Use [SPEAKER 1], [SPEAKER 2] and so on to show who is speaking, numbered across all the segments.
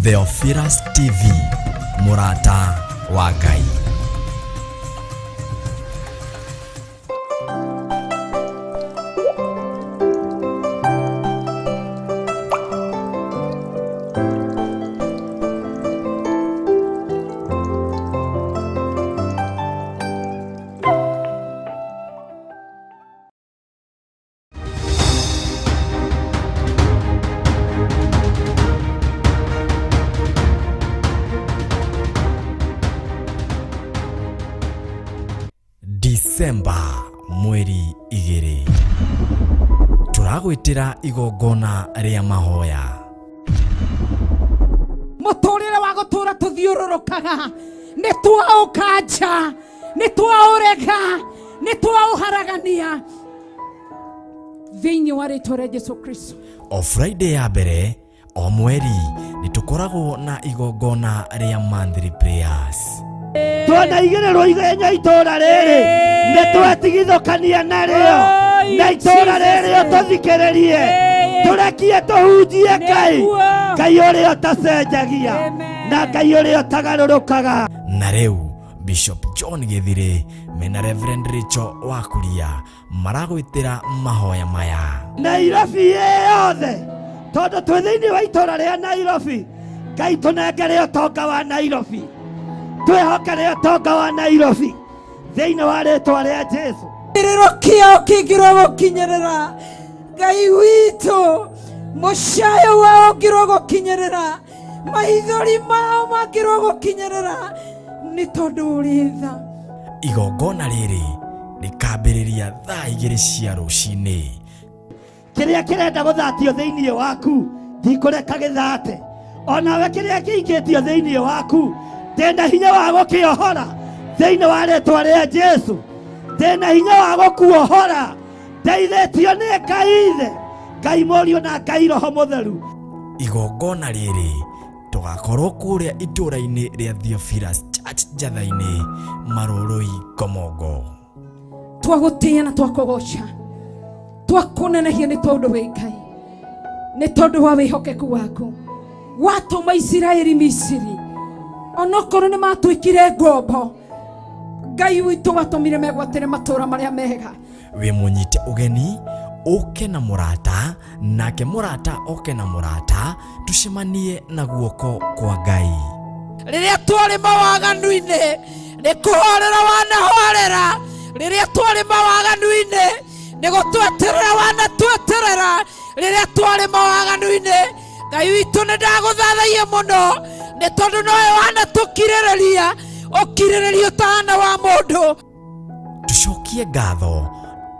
[SPEAKER 1] Theophilus TV, Murata wa Ngai. Disemba mweri 2 turagwitira igongona ria mahoya.
[SPEAKER 2] Muturire wa gutura tuthiururukaga ni twaukanja ni twaurega ni twauharagania thiini wa ritwa ria Jesu Kristo.
[SPEAKER 1] O Friday ya mbere o mweri ni tukoragwo na igongona ria monthly prayers.
[SPEAKER 3] Twana igererwo igenya itora riri ne twetigithokania nario na itora riri tuthikererie turekie tuhunjie Ngai uria tacenjagia na Ngai uria tagarurukaga.
[SPEAKER 1] Na riu Bishop John Githire mena Reverend Rachel Wakuria maragwitira mahoya maya.
[SPEAKER 3] Nairobi yothe tondu twi thiini wa itora ria Nairobi, Ngai tunengere utonga wa Nairobi, twihokere utonga wa Nairobi thiini wa ritwa ria Jesu.
[SPEAKER 2] Rirokio kigiro gukinyerera Ngai witu mushayo wao ngiro gukinyerera maithori mao mangiro gukinyerera ni tondu uritha.
[SPEAKER 1] Igongona riri rikambiriria thaa 2 cia rucini.
[SPEAKER 3] Kiria kirenda guthatio thiini waku ndikureka githate, onawe kiria kiingitio thiini waku ndenda hinya wa gukiohora thiini wa ritwa ria Jesu, ndenda hinya wa gukuohora ndeithitio ni Ngai ithe, Ngai Murio na Ngai Roho Mutheru.
[SPEAKER 1] Igongona riri tugakorwo kuria itura-ini ria Theophilus Church Njatha-ini Marurui Komongo.
[SPEAKER 2] Twagutia na twakugoca twakunenehia ni tondu wi Ngai, ni tondu wa wihokeku waku watuma Israeli Misiri, onokorwo ni matwikire ngombo Ngai witu watumire megwatire matura maria mega.
[SPEAKER 1] We munyite ugeni uke na murata, nake murata oke na murata, tushimanie na guoko kwa Ngai.
[SPEAKER 2] Riria twari mawaganu-ini ni kuhorera wanahorera, riria twari mawaganu-ini ni gutweterera wanatweterera, riria twari mawaganu-ini Ngai witu ni ndaguthathaia muno ni tondu nowe wanatukirireria ukirireria utana wa mundu.
[SPEAKER 1] Tucokie ngatho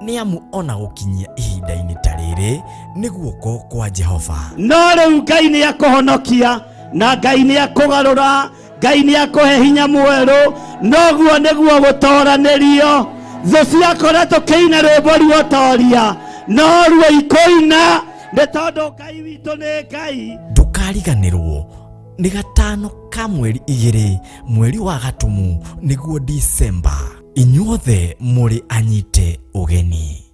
[SPEAKER 1] ni amu ona gukinyia ihinda-ini ta riri ni guoko kwa Jehova.
[SPEAKER 3] No riu Ngai ni akuhonokia na Ngai ni akugarura, Ngai ni akuhe hinya mweru, noguo niguo gutoranirio. Thu ciakora tukiina rwimbo ruotoria no ruo ikoina ni tondu Ngai witu ni Ngai.
[SPEAKER 1] Ndukariganirwo ni 5 ka mweri 2 mweri wa Gatumu niguo Disemba. Inyuothe muri anyite ugeni.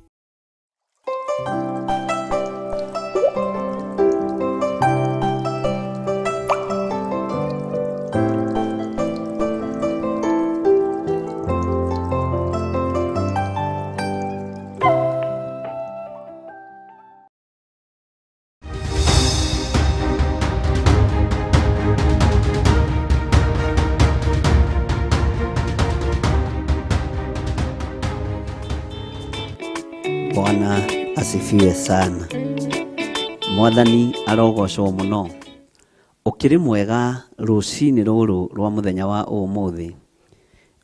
[SPEAKER 4] Bwana asifiwe sana. Mwathani arogocwo muno. Ukiri mwega rucini ruru rwa muthenya wa umuthi.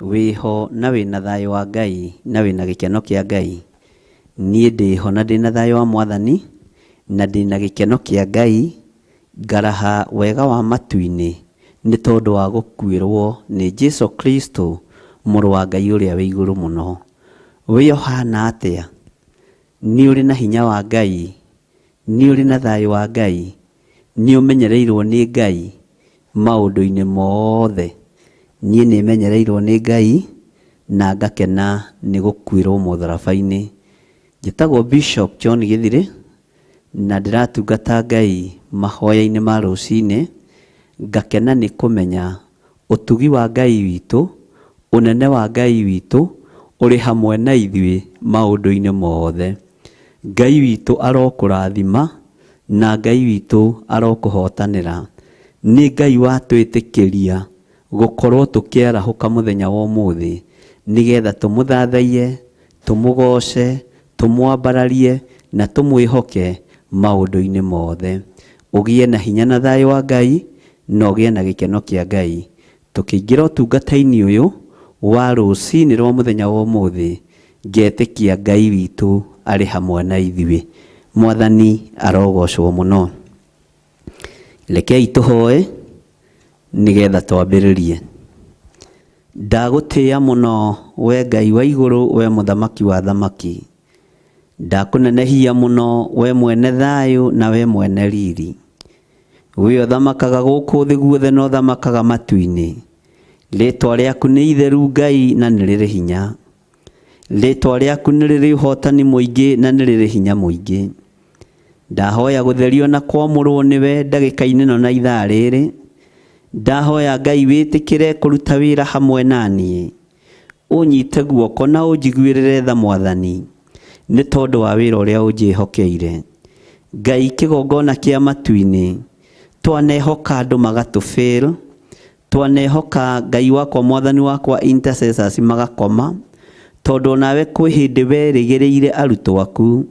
[SPEAKER 4] Wiho na wina thayo wa Ngai na wina gikeno kia Ngai. Nie ndiho na ndina thayo wa Mwathani na ndina gikeno kia Ngai. Ngaraha wega wa matu-ini ni tondu wa gukwirwo ni Jesu Kristo muru wa Ngai uria wi iguru muno. Wihana atia? Ni uri na hinya wa Ngai, ni uri na thayo wa Ngai, ni umenyereirwo ni Ngai maundu-ini mothe. Nie ni menyereirwo ni Ngai na ngakena ni gukwirwo mutharabai-ini. Njitagwo Bishop John Githire na ndiratungata Ngai mahoya-ini ma rucini ngakena nĩ kũmenya ũtugi wa Ngai witũ, ũnene wa Ngai witũ ũrĩ hamwe na ithuĩ maũndũ-inĩ mothe. Ngai witũ arokũrathima na Ngai witũ arokũhotanĩra. Nĩ Ngai watwĩtĩkĩria gũkorwo tũkĩarahũka mũthenya wa ũmũthĩ nĩgetha tũmũthathaiye, tũmũgoce, tũmwambararie na tũmwĩhoke maũndũ-inĩ mothe. Ũgĩe na hinya na thayũ wa Ngai na ũgĩe na gĩkeno kĩa Ngai. Tũkĩingĩra ũtungata-inĩ ũyũ wa rũciinĩ rwa mũthenya wa ũmũthĩ, ngetĩkia Ngai witũ arĩ hamwe na ithuĩ. Mwathani arogocwo mũno. Rekei tũhoe nĩgetha twambĩrĩrie. Ndagũtĩĩa mũno we Ngai wa igũrũ, we mũthamaki wa thamaki. Ndakũnenehia mũno we mwene thayũ na we mwene riri. We ũthamakaga gũkũ thĩ guothe na ũthamakaga matu-inĩ. Rĩĩtwa rĩaku nĩ itheru Ngai na nĩ rĩrĩ hinya. Rĩĩtwa rĩaku nĩ rĩrĩ ũhotani mũingĩ na nĩ rĩrĩ hinya mũingĩ. Ndahoya gũtherio na kwamũrwo nĩwe ndagĩka-inĩ ĩno na ithaa rĩrĩ. Ndahoya Ngai wĩtĩkĩre kũruta wĩra hamwe naniĩ. Ũnyite guoko na ũnjiguĩrĩre tha Mwathani, nĩ tondũ wa wĩra ũrĩa ũnjĩhokeire. Ngai kĩgongona kĩa matu-inĩ, twanehoka andũ magatũ-fail, twanehoka Ngai wakwa Mwathani wakwa intercessors magakoma, tondũ nawe kwĩ hĩndĩ werĩgĩrĩire arutwo aku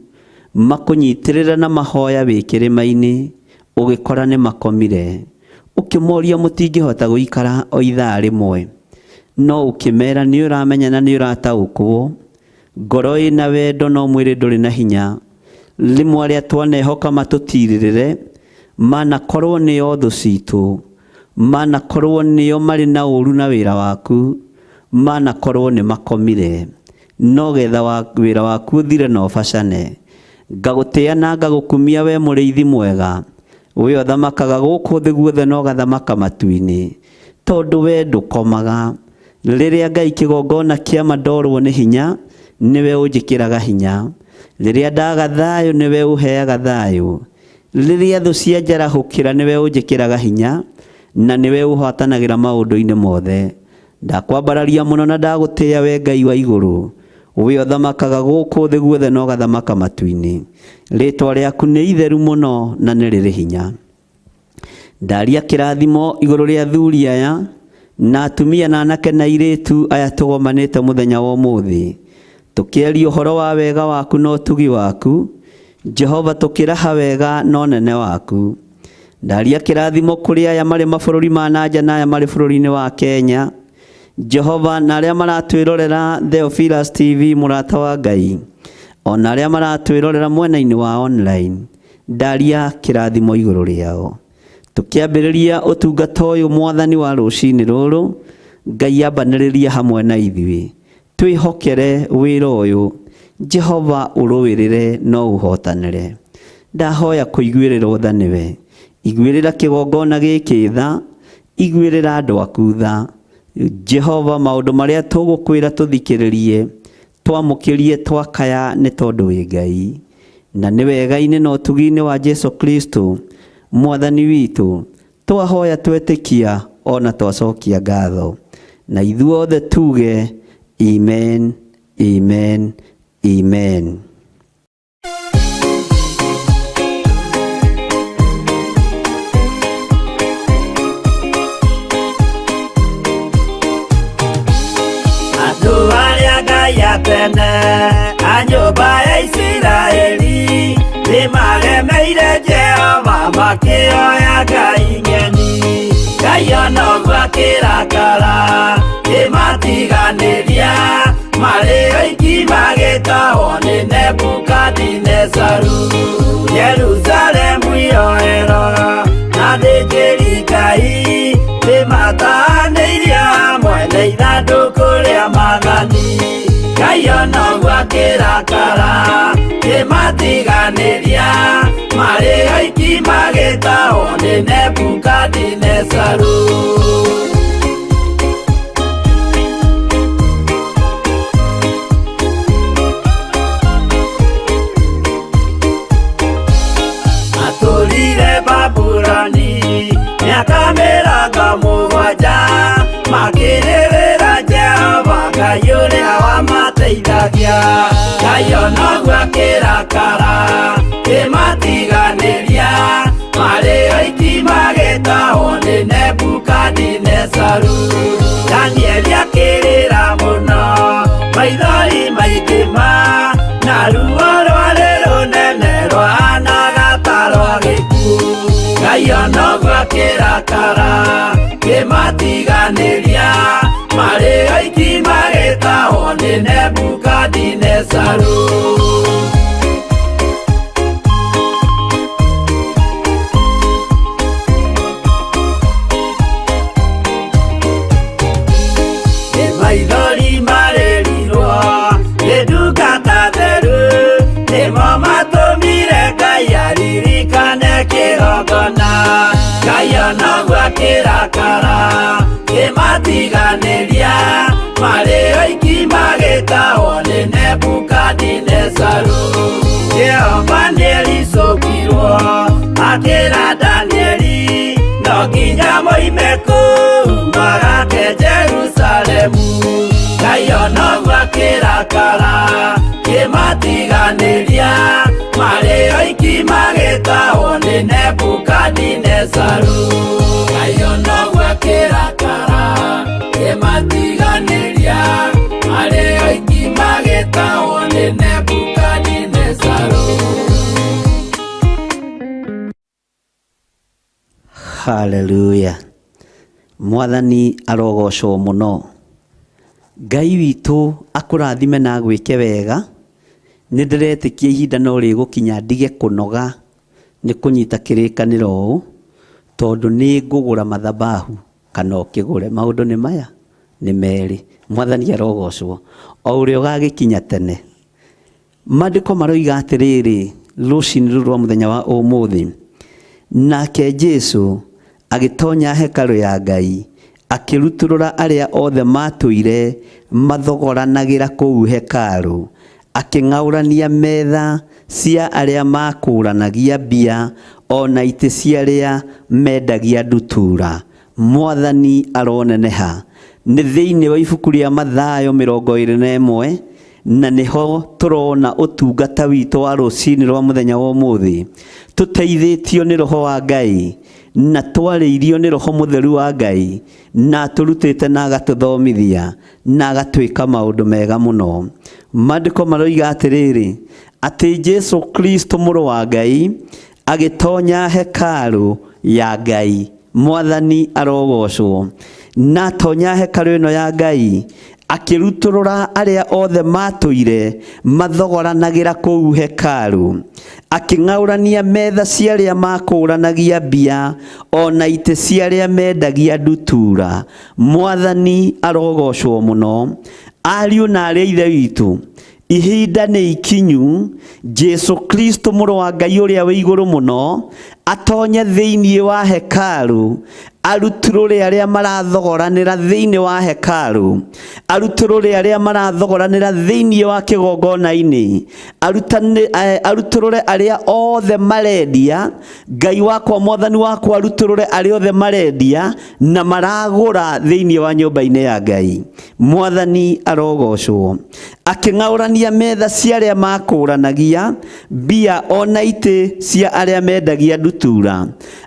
[SPEAKER 4] makũnyitĩrĩra na mahoya wĩ kĩrĩma-inĩ, ũgĩkora nĩ makomire. Ũkĩmoria mũtingĩhota gũikara o ithaa rĩmwe, no ũkĩmera nĩ ũramenya na nĩ ũrataũkwo. Ngoro ĩna wendo no mwĩrĩ ndũrĩ na hinya. Rĩmwe arĩa twanehoka matũtirĩrĩre, manakorwo nĩo thũ citũ, manakorwo nĩo marĩ na ũru na wĩra waku, manakorwo nĩ makomire, no getha wĩra waku ũthire na ũbacane. Ngagũtĩĩa na ngagũkumia we mũrĩithi mwega. We ũthamakaga gũkũ thĩ guothe na ũgathamaka matu-inĩ, tondũ we ndũkomaga. Rĩrĩa Ngai kĩgongona kĩa mandorwo nĩ hinya, nĩwe ũnjĩkĩraga hinya. Rĩrĩa ndaga thayũ nĩwe ũheaga thayũ. Rĩrĩa thũ cianjarahũkĩra nĩwe ũnjĩkĩraga hinya, na nĩwe ũhotanagĩra maũndũ-inĩ mothe. Ndakwambararia mũno na ndagũtĩĩa we Ngai wa igũrũ. We ũthamakaga gũkũ thĩ guothe na ũgathamaka matu-inĩ. Rĩĩtwa rĩaku nĩ itheru mũno na nĩ rĩrĩ hinya. Ndaria kĩrathimo igũrũ rĩa athuri aya na atumia na anake na airĩtu aya tũgomanĩte mũthenya wa ũmũthĩ, tũkĩaria ũhoro wa wega waku na ũtugi waku. Jehova, tũkĩraha wega na ũnene waku. Ndaria kĩrathimo kũrĩ aya marĩ mabũrũri ma nanja na aya marĩ bũrũri-inĩ wa Kenya. Jehova, na arĩa maratwĩrorera Theophilus TV mũrata wa Ngai, ona arĩa maratwĩrorera mwena-inĩ wa online, ndaria kĩrathimo igũrũ rĩao. Tũkĩambĩrĩria ũtungata ũyũ Mwathani wa rũciinĩ rũrũ, Ngai ambanĩrĩria hamwe na ithuĩ. Twĩhokere wĩra ũyũ, Jehova ũrũĩrĩre no ũhotanĩre. Ndahoya kũiguĩrĩrwo tha nĩwe. Iguĩrĩra kĩgongona gĩkĩ tha, iguĩrĩra andũ aku tha. Jehova, maũndũ marĩa tũgũkwĩra tũthikĩrĩrie, twamũkĩrie twakaya nĩ tondũ wĩ Ngai. Na nĩ wega-inĩ na ũtugi-inĩ wa Jesu Kristo Mwathani witũ, twahoya twetĩkia ona twacokia ngatho. Na ithuothe tuge amen, amen, amen.
[SPEAKER 3] Tene a nyũmba ya Isiraeli nĩmaremeire Jehova makĩoya ngai ng'eni. Ngai ona ũguo akĩrakara ĩmatiganĩria, marĩ oiki magĩtahwo nĩ Nebukadinezaru. Jerusalemu iroero na thĩnjĩri Ngai nĩmatahanĩirie hamwe na ithandũkũ rĩa Mwathani. Ngai ona ũguo akĩrakara ĩmatiganĩria, marĩ oiki magĩtahwo nĩ Nebukadinezaru. Atũrire Babuloni mĩaka mĩrongo
[SPEAKER 5] mũgwanja makĩrĩrĩra Jehova Ngai ũrĩa wamateithagia. Ngai onoguo akĩrakara kĩmatiganĩria, marĩ oiki magĩtahwo nĩ Nebukadinezaru. Danieli akĩrĩra mũno, maithori maingĩma, na ruo rwarĩ rũnene rwahanaga ta rwa gĩkuũ. Ngai onoguo akĩrakara kĩmatiganĩria, marĩ oiki magĩtahwo nĩ Nebukadinezaru. Maithori marĩrirwo nĩ ndungata theru, nĩmo matũmire Ngai aririkane kĩgongona. Ngai onoguo akĩrakara kĩmatiganĩria, marĩ oiki magĩtahwo nĩ Nebukadinezaru. Jehova nĩericũkirwo akĩra Danieli, no nginya moime kũu magake Jerusalemu. Ngai onoguo akĩrakara kĩmatiganĩria, marĩ oiki magĩtahwo nĩ Nebukadinezaru. Ngai onoguo akĩrakara kĩmatiganĩria, marĩ oiki magĩtahwo nĩ Nebukadinezaru.
[SPEAKER 4] Haleluya. Mwathani arogocwo muno. Ngai witũ akũrathime na gwĩke wega. Nĩ ndĩretĩkia ihinda no rĩgũkinya ndige kũnoga nĩ kũnyita kĩrĩkanĩro ũũ, tondũ nĩ ngũgũra mathabahu kana ũkĩgũre. Maũndũ nĩ maya nĩ merĩ. Mwathani arogocwo. O ũrĩa ũgagĩkinya tene. Maandĩko maroiga atĩrĩrĩ rũcinĩ rũrũ rwa mũthenya wa ũmũthĩ, nake Jesũ agĩtonya hekarũ ya Ngai, akĩrutũrũra arĩa othe matũire mathogoranagĩra kũu hekarũ, akĩng'aũrania metha cia arĩa makũranagia mbia, ona itĩ cia arĩa mendagia ndutura. Mwathani aroneneha. Nĩ thĩinĩ wa ibuku rĩa Mathayo 21, na nĩho tũrona ũtungata witũ wa rũcinĩ rwa mũthenya wa ũmũthĩ, tũteithĩtio nĩ Roho wa Ngai na twarĩirio nĩ Roho Mũtheru wa Ngai, na tũrutĩte na agatũthomithia na agatwĩka maũndũ mega mũno. Maandĩko maroiga atĩrĩrĩ, atĩ Jesũ Kristo mũrũ wa Ngai agĩtonya hekarũ ya Ngai. Mwathani arogocwo. Na tonya hekarũ ĩno ya Ngai, akĩrutũrũra arĩa othe matũire mathogoranagĩra kũu hekarũ, akĩng'aũrania metha cia arĩa makũranagia mbia, ona itĩ cia arĩa mendagia ndutura. Mwathani arogocwo mũno. Ariũ na arĩa ithe witũ, ihinda nĩ ikinyu Jesũ Kristo mũrũ wa Ngai ũrĩa wĩ igũrũ mũno atonye thĩinĩ wa hekarũ, arutũrũre arĩa marathogoranĩra thĩinĩ wa hekarũ, arutũrũre arĩa marathogoranĩra thĩinĩ wa kĩgongona-inĩ, arutũrũre arĩa othe marendia. Ngai wakwa, Mwathani wakwa, arutũrũre arĩa othe marendia na maragũra thĩinĩ wa nyũmba-inĩ ya Ngai. Mwathani arogocwo. Akĩng'aũrania metha cia arĩa makũranagia mbia, ona itĩ cia arĩa mendagia ndutura.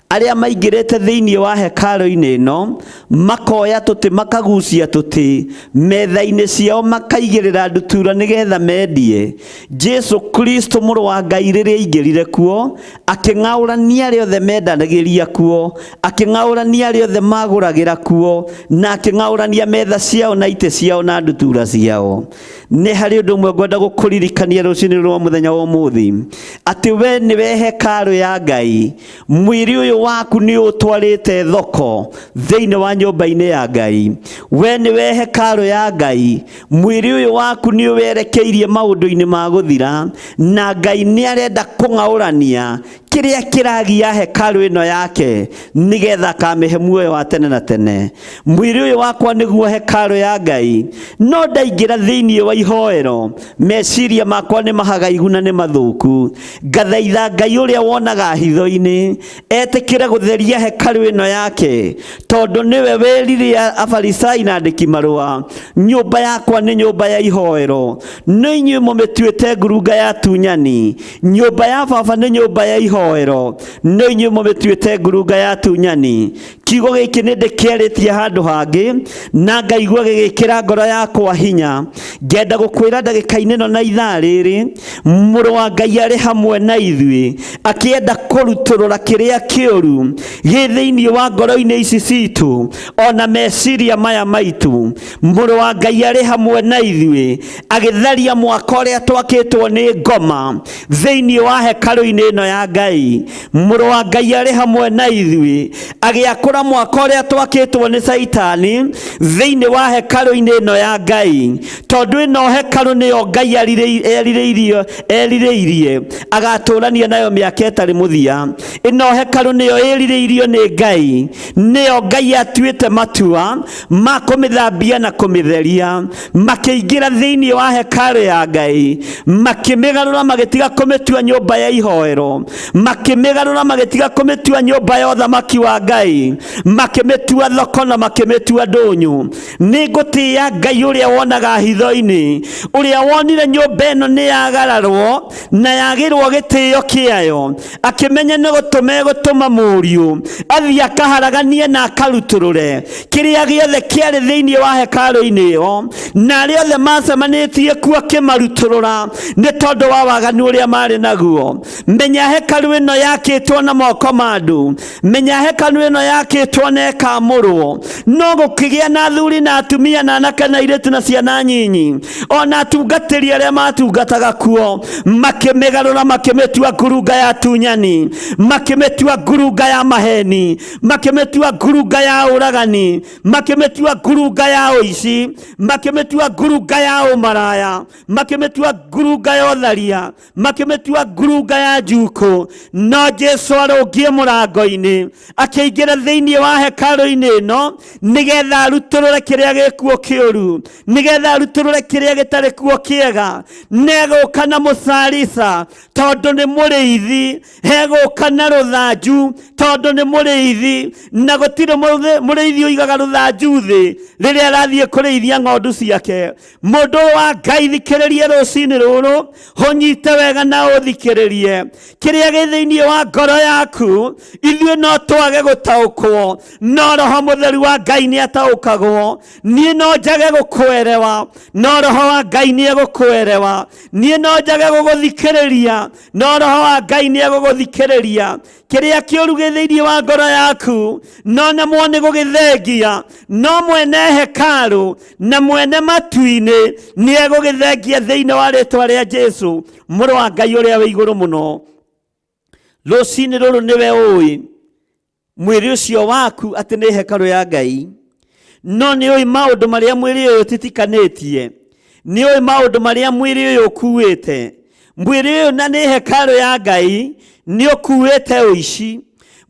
[SPEAKER 4] Arĩa maingĩrĩte thĩinĩ wa hekarũ-inĩ ĩno makoya tũtĩ, makagucia tũtĩ metha-inĩ ciao, makaigĩrĩra ndutura nĩgetha mendie. Jesũ Kristo mũrũ wa Ngai rĩrĩa aingĩrire kuo, akĩng'aũrania arĩa othe mendanagĩria kuo, akĩng'aũrania arĩa othe magũragĩra kuo, na akĩng'aũrania metha ciao na itĩ ciao na ndutura ciao. Nĩ harĩ ũndũ ũmwe ngwenda gũkũririkania rũcinĩ rwa mũthenya wa ũmũthĩ, atĩ we nĩwe hekarũ ya Ngai. Mwĩrĩ ũyũ waku nĩ ũtwarĩte thoko thĩinĩ wa nyũmba-inĩ ya Ngai. We nĩwe hekarũ ya Ngai. Mwĩrĩ ũyũ waku nĩ ũwerekeirie maũndũ-inĩ ma gũthira, na Ngai nĩ arenda kũng'aũrania kiria kiragia hekalu ino yake nigetha kamehe muoyo wa tene na tene. Mwiri uyu wakwa niguo hekalu ya Ngai, no ndaingira thiini wa ihoero meciria makwa ni mahagaigu na ni mathuku. Ngathaitha Ngai uria wonaga hitho-ini etikire gutheria hekalu ino yake, tondu niwe werire Afarisai na andiki marua, nyumba yakwa ni nyumba ya ihoero, no inyuĩ mũmĩtuĩte ngurunga ya tunyani. Nyumba ya baba ni nyumba ya ihoero, no inyuĩ mũmĩtuĩte ngurunga ya tunyani. Kiugo gĩkĩ nĩ ndĩkĩarĩtie handũ hangĩ na ngaigua gĩgĩkĩra ngoro yakwa hinya. Ngenda gũkwĩra ndagĩka-inĩ ĩno na ithaa rĩrĩ, mũrũ wa Ngai arĩ hamwe na ithuĩ, akĩenda kũrutũrũra kĩrĩa kĩũru gĩ thĩinĩ wa ngoro-inĩ ici citũ ona meciria maya maitũ. Mũrũ wa Ngai arĩ hamwe na ithuĩ, agĩtharia mwaka ũrĩa twakĩtwo nĩ ngoma thĩinĩ wa hekalu-inĩ ĩno ya Ngai. Mũrũ wa Ngai arĩ hamwe na ithuĩ, agĩakũra mwaka ũrĩa twakĩtwo nĩ Saitani thĩinĩ wa hekalu-inĩ ĩno ya Ngai, tondũ ĩno hekalu nĩyo Ngai erirĩirie agatũrania nayo mĩaka ĩtarĩ mũthia. Ĩno hekalu nĩyo ĩrirĩirio nĩ Ngai, nĩyo Ngai atuĩte matua ma kũmĩthambia na kũmĩtheria. Makĩingĩra thĩinĩ wa hekalu ya Ngai, makĩmĩgarũra magĩtiga kũmĩtua nyũmba ya ihoero, makĩmĩgarũra magĩtiga kũmĩtua nyũmba ya ũthamaki wa Ngai, makĩmĩtua thoko na makĩmĩtua ndũnyũ. Nĩ ngũtĩĩa Ngai ũrĩa wonaga hitho-inĩ, ũrĩa wonire nyũmba ĩno nĩ yagararwo na yagĩrwo gĩtĩo kĩayo, akĩmenya nĩ gũtũma mũriũ athiĩ akaharaganie na akarutũrũre kĩrĩa gĩothe kĩarĩ thĩinĩ wa hekalu-inĩ ĩyo, na arĩa othe macemanĩtie kuo akĩmarutũrũra nĩ tondũ wa waganu ũrĩa marĩ naguo. Menya hekalu ĩno yakĩtwo na moko ma andũ, menya hekalu ĩno yakĩtwo na ĩkamũrwo, no gũkĩgĩa na athuri na atumia na anake na airĩtu na ciana nyinyi, ona atungatĩri arĩa matungataga kuo, makĩmĩgarũra makĩmĩtua ngurunga ya tunyani, makĩmĩtua ngurunga ya maheni, makĩmĩtua ngurunga ya ũragani, makĩmĩtua ngurunga ya ũici, makĩmĩtua ngurunga ya ũmaraya, makĩmĩtua ngurunga ya ũtharia, makĩmĩtua ngurunga ya njuko. No Jesu arũngie mũrango-inĩ akĩingĩra thĩinĩ wa hekalu-inĩ ĩno nĩgetha arutũrũre kĩrĩa gĩkuo kĩũru, nĩgetha arutũrũre kĩrĩa gĩtarĩ kuo kĩega. Negũka na mũcarica tondũ nĩ mũrĩithi, hegũka na rũthanju tondũ nĩ mũrĩithi, na gũtirĩ mũrĩithi ũigaga rũthanju thĩ rĩrĩa arathiĩ kũrĩithia ng'ondu ciake. Mũndũ wa Ngai, thikĩrĩrie rũcinĩ rũrũ, ũnyite wega na ũthikĩrĩrie kĩrĩa gĩ thĩinĩ wa ngoro yaku. Ithuĩ no twage gũtaũkwo, no Roho Mũtheru wa Ngai nĩ ataũkagwo. Niĩ no njage gũkwerewa, no Roho wa Ngai nĩ egũkwerewa. Niĩ no njage gũgũthikĩrĩria, no Roho wa Ngai nĩ egũgũthikĩrĩria. Kĩrĩa kĩũru gĩ thĩinĩ wa ngoro yaku no nemwo nĩ gũgĩthengia, no mwene hekalu na mwene matu-inĩ nĩ egũgĩthengia thĩinĩ wa rĩtwa rĩa Jesu, mũrũ wa Ngai ũrĩa wĩ igũrũ mũno. Rũcinĩ rũrũ nĩwe ũĩ mwĩrĩ ũcio waku atĩ nĩ hekalu ya Ngai, no nĩ ũĩ maũndũ marĩa mwĩrĩ ũyũ ũtitikanĩtie, nĩ ũĩ maũndũ marĩa mwĩrĩ ũyũ ũkuĩte. Mwĩrĩ ũyũ na nĩ hekalu ya Ngai nĩ ũkuĩte ũici,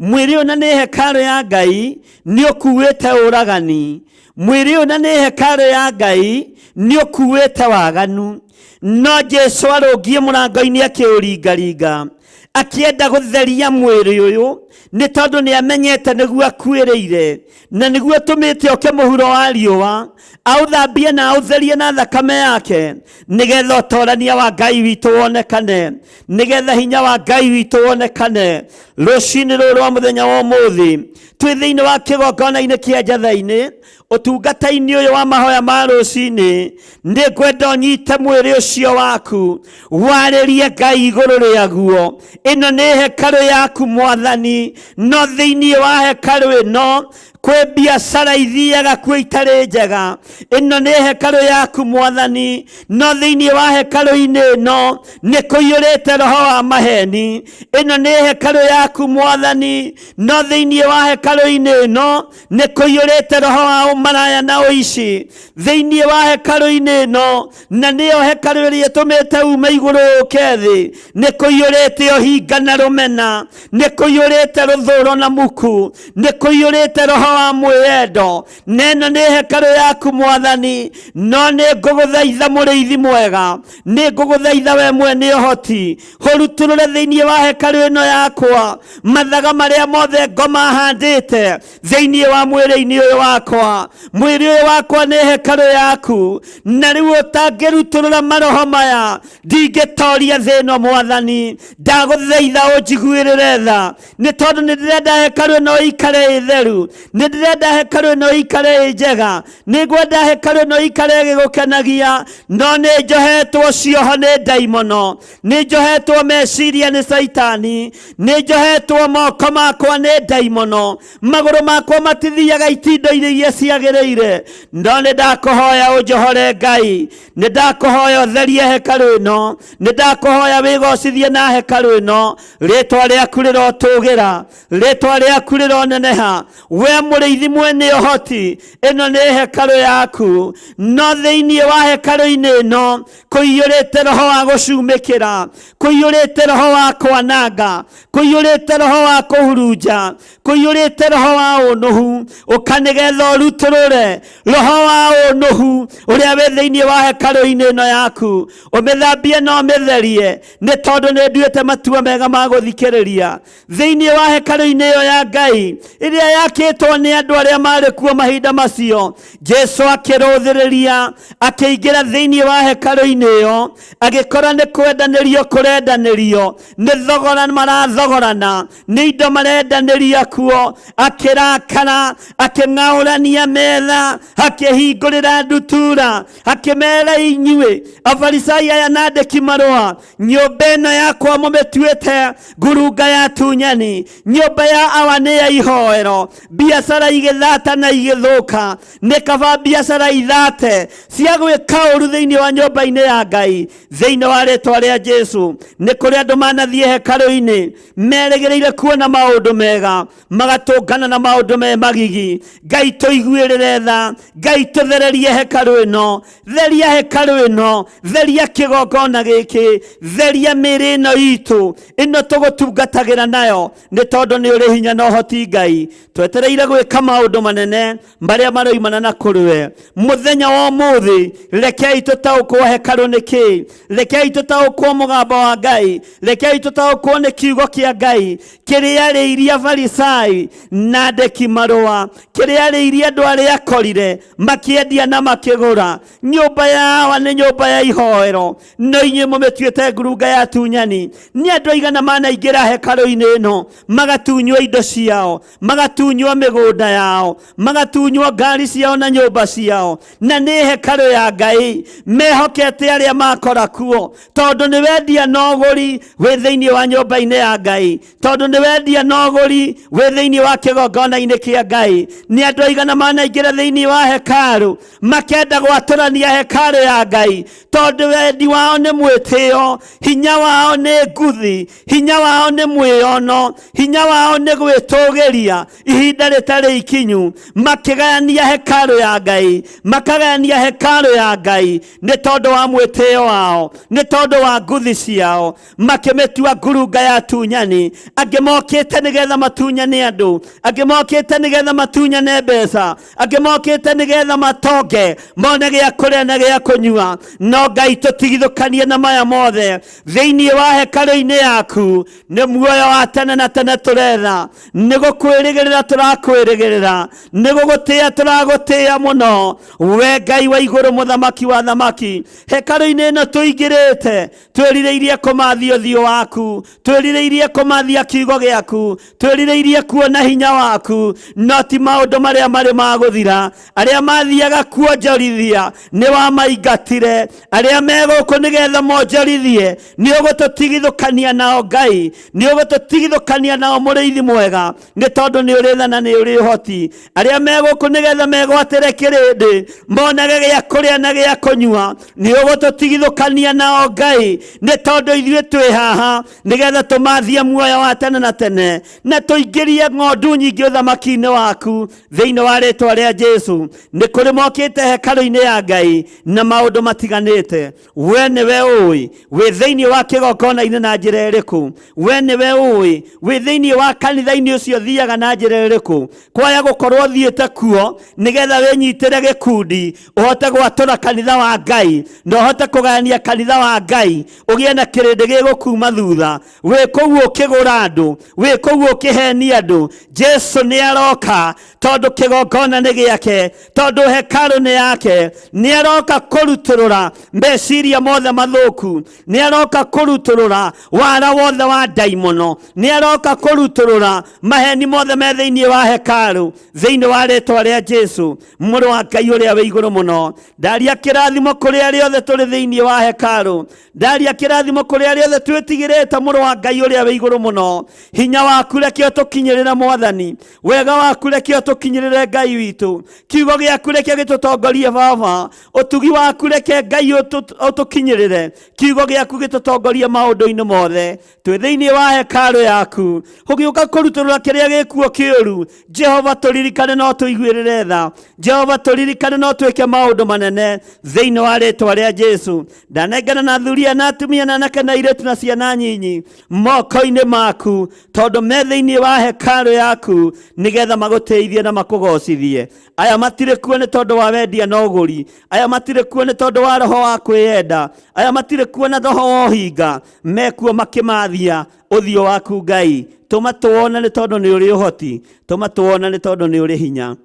[SPEAKER 4] mwĩrĩ ũyũ na nĩ hekalu ya Ngai nĩ ũkuĩte ũragani, mwĩrĩ ũyũ na nĩ hekalu ya Ngai nĩ ũkuĩte waganu. No Jesu arũngie mũrango-inĩ akĩũringaringa akĩenda gũtheria mwĩrĩ ũyũ, nĩ tondũ nĩ amenyete nĩguo akuĩrĩire na nĩguo tũmĩte oke mũhuro wa riũa aũthambie na aũtherie na thakame yake, nĩgetha ũtorania wa Ngai witũ wonekane, nĩgetha hinya wa Ngai witũ wonekane. Rũcinĩ rũrũ rwa mũthenya wa ũmũthĩ twĩ thĩinĩ wa kĩgongona-inĩ kĩa njatha-inĩ, ũtungata-inĩ ũyũ wa mahoya ma rũcinĩ, nĩ ngwenda ũnyite mwĩrĩ ũcio waku warĩrie Ngai igũrũ rĩaguo. Ĩno nĩ hekalu yaku Mwathani, no thĩinĩ wa hekalu ĩno
[SPEAKER 3] kwĩ biacara ithiaga kuo itarĩ njega. Ĩno nĩ hekarũ yaku Mwathani, no thĩinĩ wa hekarũ-inĩ ĩno nĩ kũiyũrĩte roho wa maheni. Ĩno nĩ hekarũ yaku Mwathani, no thĩinĩ wa hekarũ-inĩ ĩno nĩ kũiyũrĩte roho wa ũmaraya na ũici. Thĩinĩ wa hekarũ-inĩ ĩno, na nĩyo hekarũ ĩrĩa ĩtũmĩte ume igũrũ ũke thĩ, nĩ kũiyũrĩte ũhinga na rũmena, nĩ kũiyũrĩte rũthũũro na muku, nĩ kũiyũrĩte roho wa mwĩyendo. Na ĩno nĩ hekarũ yaku Mwathani, no nĩ ngũgũthaitha mũrĩithi mwega, nĩ ngũgũthaitha we mwene ũhoti, hũrutũrũre thĩinĩ wa hekarũ ĩno yakwa mathaga marĩa mothe ngoma handĩte thĩinĩ wa mwĩrĩ-inĩ ũyũ wakwa. Mwĩrĩ ũyũ wakwa nĩ hekarũ yaku, na rĩu ũtangĩrutũrũra maroho maya ndingĩtoria thĩ ĩno Mwathani. Ndagũthaitha ũnjiguĩrĩre tha, nĩ tondũ nĩ ndĩrenda hekarũ ĩno ĩikare ĩ theru, nĩ ndĩrenda hekarũ ĩno ĩikare ĩ njega, nĩ ngwenda hekarũ ĩno ĩikare ĩgĩgũkenagia. No nĩ njohetwo cioho nĩ ndaimono, nĩ njohetwo meciria nĩ Saitani, nĩ njohetwo moko makwa nĩ ndaimono, magũrũ makwa matithiaga itindo-inĩ iria ciagĩrĩire. No nĩ ndakũhoya ũnjohore Ngai, nĩ ndakũhoya ũtherie hekarũ ĩno, nĩ ndakũhoya wĩgocithie na hekarũ ĩno. Rĩtwa rĩaku rĩrotũgĩra, rĩtwa rĩaku rĩroneneha, we mũrĩithi mwene ũhoti. Ĩno nĩ hekarũ yaku, no thĩinĩ wa hekarũ-inĩ ĩno kũiyũrĩte roho wa gũcumĩkĩra, kũiyũrĩte roho wa kwananga, kũiyũrĩte roho wa kũhurunja, kũiyũrĩte roho wa ũnũhu. Ũka nĩgetha ũrutũrũre roho wa ũnũhu ũrĩa wĩ thĩinĩ wa hekarũ-inĩ ĩno yaku, ũmĩthambie na ũmĩtherie, nĩ tondũ nĩ nduĩte matua mega ma gũthikĩrĩria thĩinĩ wa hekarũ-inĩ ĩyo ya Ngai ĩrĩa yakĩtwo nĩ andũ arĩa marĩ kuo mahinda macio. Jesu akĩrũthĩrĩria, akĩingĩra thĩinĩ wa hekarũ-inĩ ĩyo, agĩkora nĩ kwendanĩrio kũrendanĩrio, nĩ thogora marathogorana, nĩ indo marendanĩria kuo. Akĩrakara, akĩng'aũrania metha, akĩhingũrĩra ndutura, akĩmera inyuĩ Afarisai aya na andĩki marũa, nyũmba ĩno yakwa mũmĩtuĩte ngurunga ya tunyani, nyũmba ya awa nĩ ya ihoero, biacara igĩthata na igĩthũka. Nĩ kaba biacara ithate cia gwĩka ũru thĩinĩ wa nyũmba-inĩ ya Ngai. Thĩinĩ wa rĩtwa rĩa Jesu, nĩ kũrĩ andũ manathiĩ hekarũ-inĩ merĩgĩrĩire kuona maũndũ mega, magatũngana na maũndũ me magigi. Ngai tũiguĩrĩre tha, Ngai tũthererie hekarũ ĩno, theria hekarũ ĩno, theria kĩgongona gĩkĩ, theria mĩĩrĩ ĩno itũ, ĩno tũgũtungatagĩra nayo, nĩ tondũ nĩ ũrĩ hinya na ũhoti Ngai. Twetereire gwĩka maũndũ manene marĩa maroimana na kũrĩwe. Mũthenya wa ũmũthĩ rekei tũtaũkwo hekarũ nĩ kĩĩ, rekei tũtaũkwo mũgambo wa Ngai, rekei tũtaũkwo nĩ kiugo kĩa Ngai kĩrĩa arĩirie Afarisai na andĩki marũa, kĩrĩa arĩirie andũ arĩa akorire makĩendia na makĩgũra. Nyũmba ya awa nĩ nyũmba ya ihoero, no inyuĩ mũmĩtuĩte ngurunga ya tunyani. Nĩ andũ aigana manaingĩra hekarũ-inĩ ĩno magatunywo indo ciao, magatunywo mĩgũnda yao, magatunywo ngari ciao na nyũmba ciao, na nĩ hekarũ ya Ngai mehokete arĩa makora kuo, tondũ nĩ wendia na ũgũri wĩ thĩinĩ wa nyũmba-inĩ ya Ngai, tondũ nĩ wendia na ũgũri wĩ thĩinĩ wa kĩgongona-inĩ kĩa Ngai. Nĩ andũ aigana manaingĩra thĩinĩ wa hekarũ makenda gwatũrania hekarũ ya Ngai, tondũ wendi wao nĩ mwĩtĩo, hinya wao nĩ nguthi, hinya wao nĩ mwĩono, hinya wao nĩ gwĩtũgĩria ihinda rĩtarĩ ikinyu. Makĩgayania hekarũ ya Ngai, makagayania hekarũ ya Ngai nĩ tondũ wa mwĩtĩo wao, nĩ tondũ wa nguthi ciao, makĩmĩtua ngurunga ya tunyani. Angĩ mokĩte nĩgetha matunyane andũ, angĩ mokĩte nĩgetha matunyane mbeca, angĩ mokĩte nĩgetha matonge mone gĩa kũrĩa na gĩa kũnyua. No Ngai tũtigithũkanie na maya mothe thĩinĩ wa hekarũ-inĩ yaku. Nĩ muoyo wa tene na tene tũretha, nĩ gũkwĩrĩgĩrĩra tũrakwĩrĩgĩrĩra, nĩ gũgũtĩĩa tũragũtĩĩa mũno, we Ngai wa igũrũ, mũthamaki wa thamaki. Hekarũ-inĩ ĩno tũingĩrĩte twĩrirĩirie kũmathia ũthiũ waku, twĩrirĩirie kũmathia kiugo gĩaku, twĩrirĩirie kuona hinya waku, no ti maũndũ marĩa marĩ ma gũthira. Arĩa mathiaga kuonjorithia nĩ wamaingatire, arĩa megũkũ nĩgetha monjorithie nĩ ũgũtũtigithũkania nao Ngai, nĩ ũgũtũtigithũkania nao mũrĩithi mwega, nĩ tondũ nĩ ũrĩ tha na nĩ ũrĩ ũrĩ ũhoti, arĩa megũkũ nĩgetha megwatĩre kĩrĩndĩ monage gĩa kũrĩa na gĩa kũnyua, nĩ ũgũtũtigithũkania nao Ngai, nĩ tondũ ithuĩ twĩ haha nĩgetha tũmathie muoyo wa tene na tene, na tũingĩrie ng'ondu nyingĩ ũthamaki-inĩ waku thĩinĩ wa rĩtwa rĩa Jesu. Nĩ kũrĩ mokĩte hekarũ-inĩ ya Ngai na maũndũ matiganĩte. We nĩwe ũĩ wĩ thĩinĩ wa kĩgongona-inĩ na njĩra ĩrĩkũ, we nĩwe ũĩ wĩ thĩinĩ wa kanitha-inĩ ũcio thiaga na njĩra ĩrĩkũ, kwaya gũkorwo thiĩte kuo nĩgetha wĩnyitĩre gĩkundi ũhote gwatũra kanitha wa Ngai na ũhote kũgayania kanitha wa Ngai, ũgĩe na kĩrĩndĩ gĩgũkuma thutha. Wĩ kũu ũkĩgũra andũ, wĩ kũu ũkĩhenia andũ, Jesu nĩ aroka tondũ kĩgongona nĩ gĩake, tondũ hekarũ nĩ yake. Nĩ aroka kũrutũrũra meciria mothe mathũku, nĩ aroka kũrutũrũra wara wothe wa ndaimono, nĩ aroka kũrutũrũra maheni mothe me thĩinĩ wa hekarũ thĩinĩ wa rĩtwa rĩa Jesu. Mũrũ wa Ngai ũrĩa wĩ igũrũ mũno, ndaria kĩrathimo kũrĩ arĩa othe tũrĩ thĩinĩ wa hekarũ, ndaria kĩrathimo kũrĩ arĩa othe twĩtigĩrĩte. Mũrũ wa Ngai ũrĩa wĩ igũrũ mũno, hinya waku reke ũtũkinyĩrĩre Mwathani, wega waku reke ũtũkinyĩrĩre Ngai witũ, kiugo gĩaku reke gĩtũtongorie Baba, ũtugi waku reke Ngai ũtũkinyĩrĩre, kiugo gĩaku gĩtũtongorie maũndũ-inĩ mothe. Twĩ thĩinĩ wa hekarũ yaku ũgĩũka kũrutũrũra kĩrĩa gĩkuo kĩũru. Jehova tũririkane no tũiguĩrĩre tha, Jehova tũririkane no twĩke maũndũ manene thĩinĩ wa rĩtwa rĩa Jesu. Ndanengana na thuria na atumia na anake na airĩtu na ciana nyinyi moko-inĩ maku, tondũ me thĩinĩ wa hekarũ yaku nĩgetha magũteithie na makũgocithie. Aya matirĩ kuo nĩ tondũ wa wendia na ũgũri, aya matirĩ kuo nĩ tondũ wa roho wa kwĩyenda, aya matirĩ kuo na roho wa ũhinga, mekuo makĩmathia ũthiũ waku Ngai. Tũma tũwona nĩ tondũ nĩ ũrĩ ũhoti, tũma tũwona nĩ tondũ nĩ ũrĩ hinya.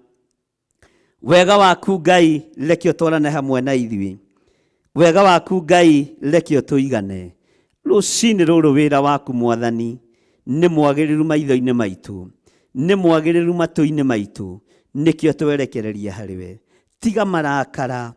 [SPEAKER 3] Wega waku Ngai reke ũtwarane hamwe na ithuĩ, wega waku Ngai reke ũtũigane. Rũcinĩ rũrũ wĩra waku Mwathani nĩ mwagĩrĩru maitho-inĩ maitũ, nĩ mwagĩrĩru matũ-inĩ maitũ, nĩkĩo twerekereria harĩwe. Tiga marakara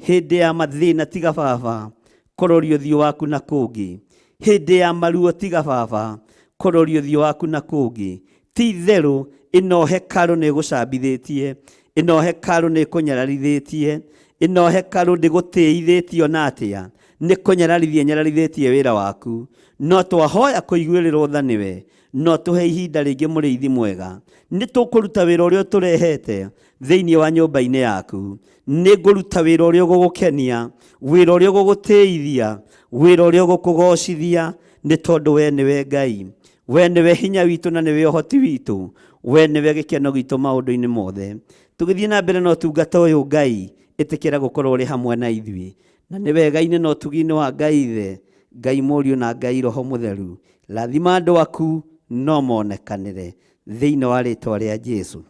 [SPEAKER 3] hĩndĩ ya mathĩna, tiga Baba kũroria ũthiũ waku na kũngĩ. Hĩndĩ ya maruo tiga Baba kũroria ũthiũ waku na kũngĩ. Ti itherũ ĩno hekarũ nĩ ĩgũcambithĩtie, ĩno hekarũ nĩ ĩkũnyararithĩtie, ĩno hekarũ ndĩgũtĩithĩtio na atĩa, nĩ kũnyararithĩtie wĩra waku. No twahoya kũiguĩrĩrwo tha nĩwe, no tũhe ihinda rĩngĩ Mũrĩithi mwega. Nĩ tũkũruta wĩra ũrĩa tũrehete thĩinĩ wa nyũmba-inĩ yaku. Nĩ ngũruta wĩra ũrĩa ũgũgũkenia, wĩra ũrĩa ũgũgũtĩithia, wĩra ũrĩa ũgũkũgocithia, nĩ tondũ we nĩwe Ngai, we nĩwe hinya witũ na nĩwe ũhoti witũ, we nĩwe gĩkeno gitũ maũndũ-inĩ mothe. Tũgĩthiĩ na mbere na ũtungata ũyũ Ngai, ĩtĩkĩra gũkorwo ũrĩ hamwe na ithuĩ, na nĩ wega-inĩ na ũtugi-inĩ wa Ngai Ithe, Ngai Mũriũ na Ngai Roho Mũtheru. Rathima andũ aku no monekanĩre thĩinĩ wa rĩtwa rĩa Jesu.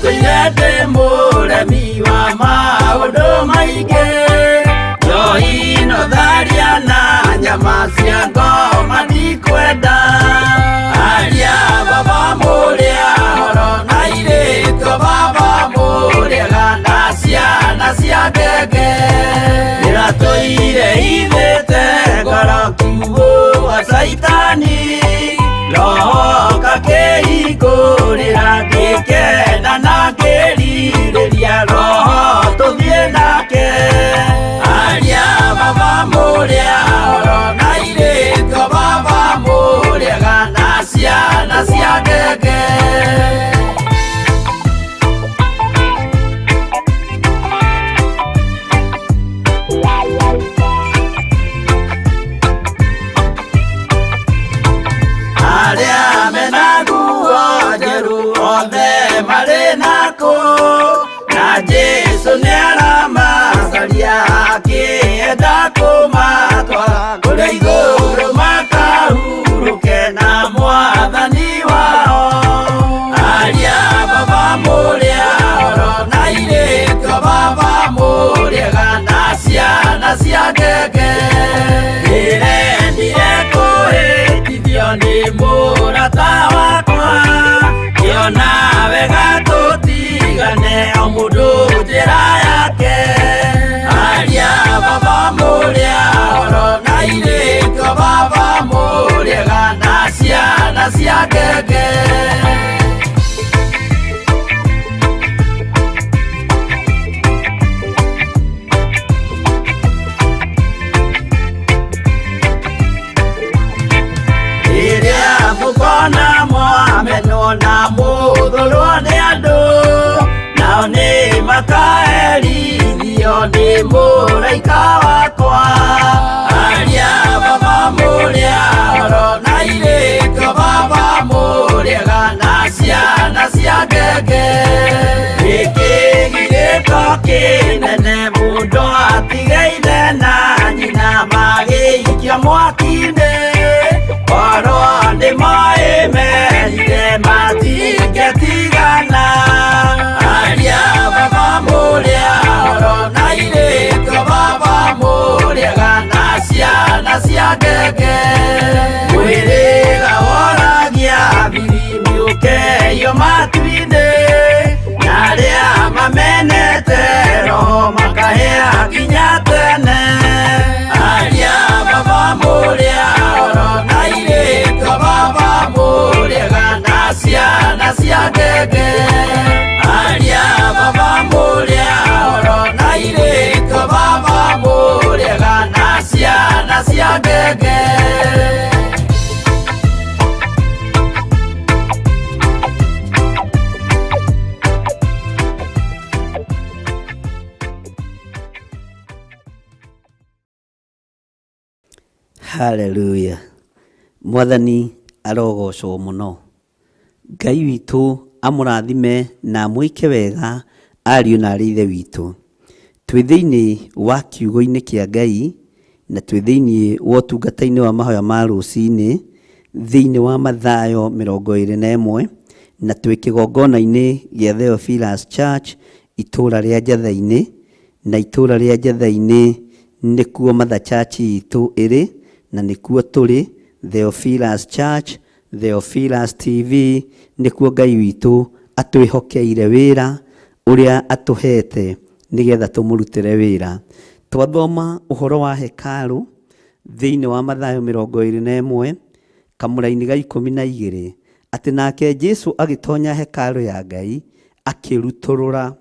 [SPEAKER 5] Ndĩ mũremi wa maũndũ maingĩ, njoi no tharia na nyama cia ngoma ndikwenda. Aria Baba mũrĩa horo na irĩtwo Baba mũrĩega na ciana cia ngenge, ndĩratũire ithĩte ngoro kiugo wa Saitani, roho kakĩhingũrĩra ngĩkena na ngĩrirĩria roho tũthiĩ nake. Aria Baba mũrĩa horo na irĩtwo Baba mũrĩega na ciana cia ngenge. Aria mena nguo njerũ othe marĩ nako, na Jesu nĩ aramacaria akĩenda kũmatwara kũrĩa igũrũ makahurũke na Mwathani wao. Aria Baba mũrĩa horo na irĩtwo Baba mũrĩega na ciana cia ngenge, ndĩrendire kũhĩtithio nĩ mũrata wakwa, kĩona wega tũtigane cia ngenge. Iria mukona mwamenwo na muthurwo ni andu, nao ni makaerithio ni muraika wakwa. Aria baba muria oro na irĩko baba muriaga na ciana cia ngenge. Gĩkĩ gĩrĩko kĩnene mũndũ atigeire na nyina magĩikia mwaki-inĩ. Oro nĩ moĩ merire matingĩtigana. Aria baba mũrĩa oro na irĩko baba mũrĩaga na ciana cia ngenge. Mwĩrĩga woragia birimi ũkeyo matu-inĩ, na arĩa mamenete roho makahĩa nginya tene. Aria baba mũrĩa oro na irĩko baba mũrĩaga na ciana cia ngenge. Aria baba mũrĩa oro na irĩko baba mũrĩaga na ciana cia ngenge.
[SPEAKER 4] Hallelujah. Mwathani arogocwo muno. Ngai witũ amũrathime na amwĩke wega ariũ na arĩ ithe witũ. Twĩ thĩinĩ wa kiugo-inĩ kĩa Ngai na twĩ thĩinĩ wa ũtungata-inĩ wa mahoya ma rũcinĩ thĩinĩ wa Mathayo 21 na twĩ kĩgongona-inĩ gĩa Theophilus Church itũũra rĩa Njatha-inĩ, na itũũra rĩa Njatha-inĩ nĩkuo Mother Church itũ ĩrĩ na nĩkuo tũrĩ. Theophilus Church, Theophilus TV nĩkuo Ngai witũ atwĩhokeire wĩra ũrĩa atũhete nĩgetha tũmũrutĩre wĩra. Twathoma ũhoro wa hekarũ thĩinĩ wa Mathayo 21 kamũra-inĩ ga 12 atĩ nake Jesũ agĩtonya hekarũ ya Ngai akĩrutũrũra.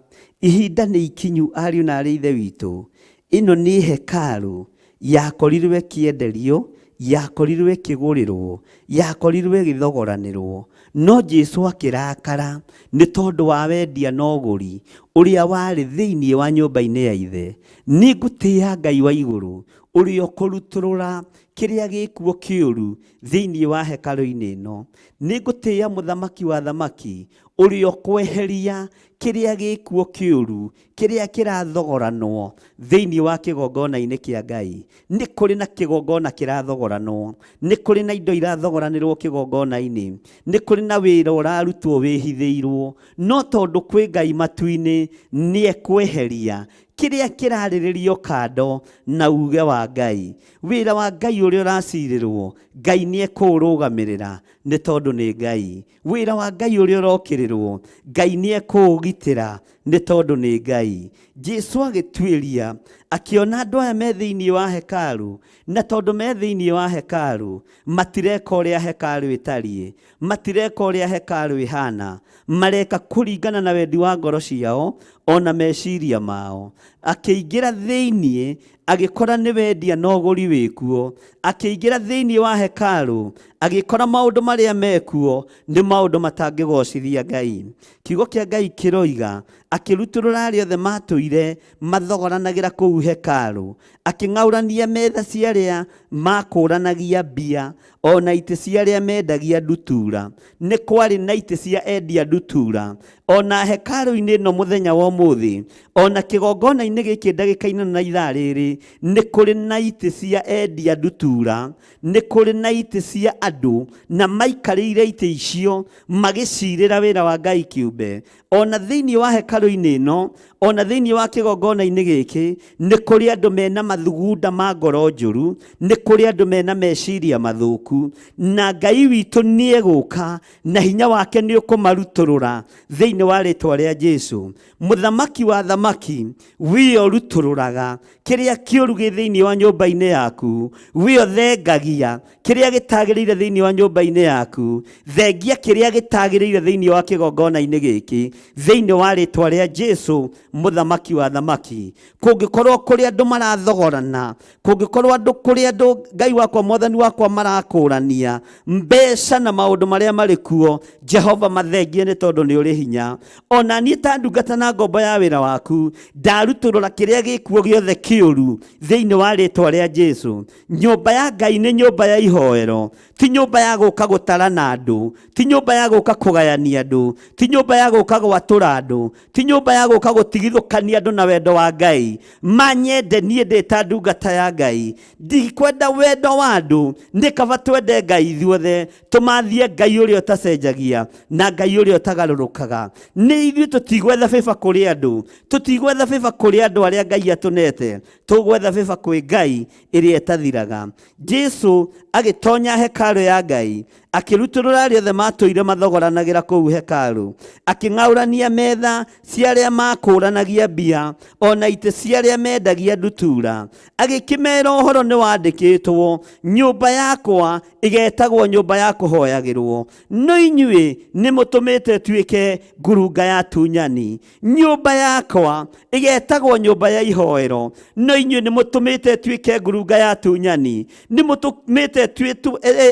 [SPEAKER 4] Ihinda nĩ ikinyu ariũ na arĩ ithe witũ. Ĩno nĩ hekarũ yakorirwe kĩenderio, yakorirwe kĩgũrĩrwo, yakorirwe gĩthogoranĩrwo, no Jesũ akĩrakara nĩ tondũ wa wendia na ũgũri ũrĩa warĩ thĩinĩ wa nyũmba-inĩ ya ithe. Nĩ ngũtĩĩa Ngai wa igũrũ ũrĩa ũkũrutũrũra kĩrĩa gĩkuo kĩũru thĩinĩ wa hekarũ-inĩ ĩno. Nĩ ngũtĩĩa mũthamaki wa thamaki ũrĩa ũkweheria kĩrĩa gĩkuo kĩũru kĩrĩa kĩrathogoranwo thĩinĩ wa kĩgongona-inĩ kĩa Ngai. Nĩ kũrĩ na kĩgongona kĩrathogoranwo, nĩ kũrĩ na indo irathogoranĩrwo kĩgongona-inĩ, nĩ kũrĩ na wĩra ũrarutwo wĩhithĩirwo, no tondũ kwĩ Ngai matu-inĩ nĩ ekweheria kĩrĩa kĩrarĩrĩrio kando na uge wa Ngai. Wĩra wa Ngai ũrĩa ũracirĩrwo, Ngai nĩ ekũũrũgamĩrĩra nĩ tondũ nĩ Ngai. Wĩra wa Ngai ũrĩa ũrokĩrĩrwo, Ngai nĩ ekũũgitĩra nĩ tondũ nĩ Ngai. Jesũ agĩtuĩria akĩona andũ aya me thĩinĩ wa hekarũ, na tondũ me thĩinĩ wa hekarũ matireka ũrĩa hekarũ ĩtariĩ, matireka ũrĩa hekarũ ĩhana, mareka kũringana na wendi wa ngoro ciao ona meciria mao. Akĩingĩra thĩinĩ agĩkora nĩ wendia na ũgũri wĩkuo, akĩingĩra thĩinĩ wa hekarũ agĩkora maũndũ marĩa mekuo nĩ maũndũ matangĩgocithia Ngai. Kiugo kĩa Ngai kĩroiga akĩrutũrũra arĩa othe matũire mathogoranagĩra kũu hekarũ, akĩng'aũrania metha cia arĩa makũranagia mbia ona itĩ cia arĩa mendagia ndutura. Nĩ kwarĩ na itĩ cia endia ndutura ona hekarũ-inĩ ĩno mũthenya wa ũmũthĩ, ona kĩgongona-inĩ gĩkĩ ndagĩka-inĩ na ithaa rĩrĩ nĩ kũrĩ na itĩ cia endia ndutura, nĩ kũrĩ na itĩ cia andũ na maikarĩire itĩ icio magĩcirĩra wĩra wa Ngai kĩũmbe. Ona thĩinĩ wa hekarũ-inĩ ĩno, ona thĩinĩ wa kĩgongona-inĩ gĩkĩ nĩ kũrĩ andũ mena mathugunda ma ngoro njũru, nĩ kũrĩ andũ mena meciria mathũku, na Ngai witũ nĩ egũka na hinya wake nĩ ũkũmarutũrũra thĩinĩ wa rĩtwa rĩa Jesũ. Mũthamaki wa thamaki we ũrutũrũraga kĩrĩa
[SPEAKER 3] kĩũru gĩ thĩinĩ wa nyũmba-inĩ yaku we thengagia kĩrĩa gĩtagĩrĩire thĩinĩ wa nyũmba-inĩ yaku, thengia kĩrĩa gĩtagĩrĩire thĩinĩ wa kĩgongona-inĩ gĩkĩ thĩinĩ wa rĩtwa rĩa Jesũ mũthamaki wa thamaki. Kũngĩkorwo kũrĩ andũ marathogorana, kũngĩkorwo kũrĩ andũ Ngai wakwa Mwathani wakwa marakũrania mbeca na maũndũ marĩa marĩ kuo, Jehova mathengie nĩ tondũ nĩ ũrĩ hinya. Ona niĩ ta ndungata na ngombo ya wĩra waku ndarutũrũra kĩrĩa gĩkuo gĩothe kĩũru thĩinĩ wa rĩtwa rĩa Jesũ. Nyũmba ya Ngai nĩ nyũmba ya ihoero, ti nyũmba ya gũka gũtarana andũ, ti nyũmba ya gũka kũgayania andũ, ti nyũmba ya gũka gwatũra andũ, ti nyũmba ya gũka gũtigithũkania andũ na wendo wa Ngai. Manyende niĩ ndĩ ta ndungata ya Ngai, ndikwenda wendo wa andũ, nĩ kaba twende Ngai ithuothe, tũmathie Ngai ũrĩa ũtacenjagia na Ngai ũrĩa ũtagarũrũkaga. Nĩ ithuĩ tũtigwetha bĩba kũrĩ andũ, tũtigwetha bĩba kũrĩ andũ arĩa Ngai atũnete, tũgwetha bĩba kwĩ Ngai ĩrĩa ĩtathiraga. Jesũ agĩtonya hekarũ ya Ngai, akĩrutũrũra arĩa othe matũire mathogoranagĩra kũu hekarũ, akĩng'aũrania metha cia arĩa makũranagia mbia, ona itĩ cia arĩa mendagia ndutura. Agĩkĩmera ũhoro nĩ wandĩkĩtwo, nyũmba yakwa ĩgetagwo nyũmba ya kũhoyagĩrwo, no inyuĩ nĩ mũtũmĩte ĩtuĩke ngurunga ya tunyani. Nyũmba yakwa ĩgetagwo nyũmba ya ihoero, no inyuĩ nĩ mũtũmĩte ĩtuĩke ngurunga ya tunyani. Nĩ mũtũmĩte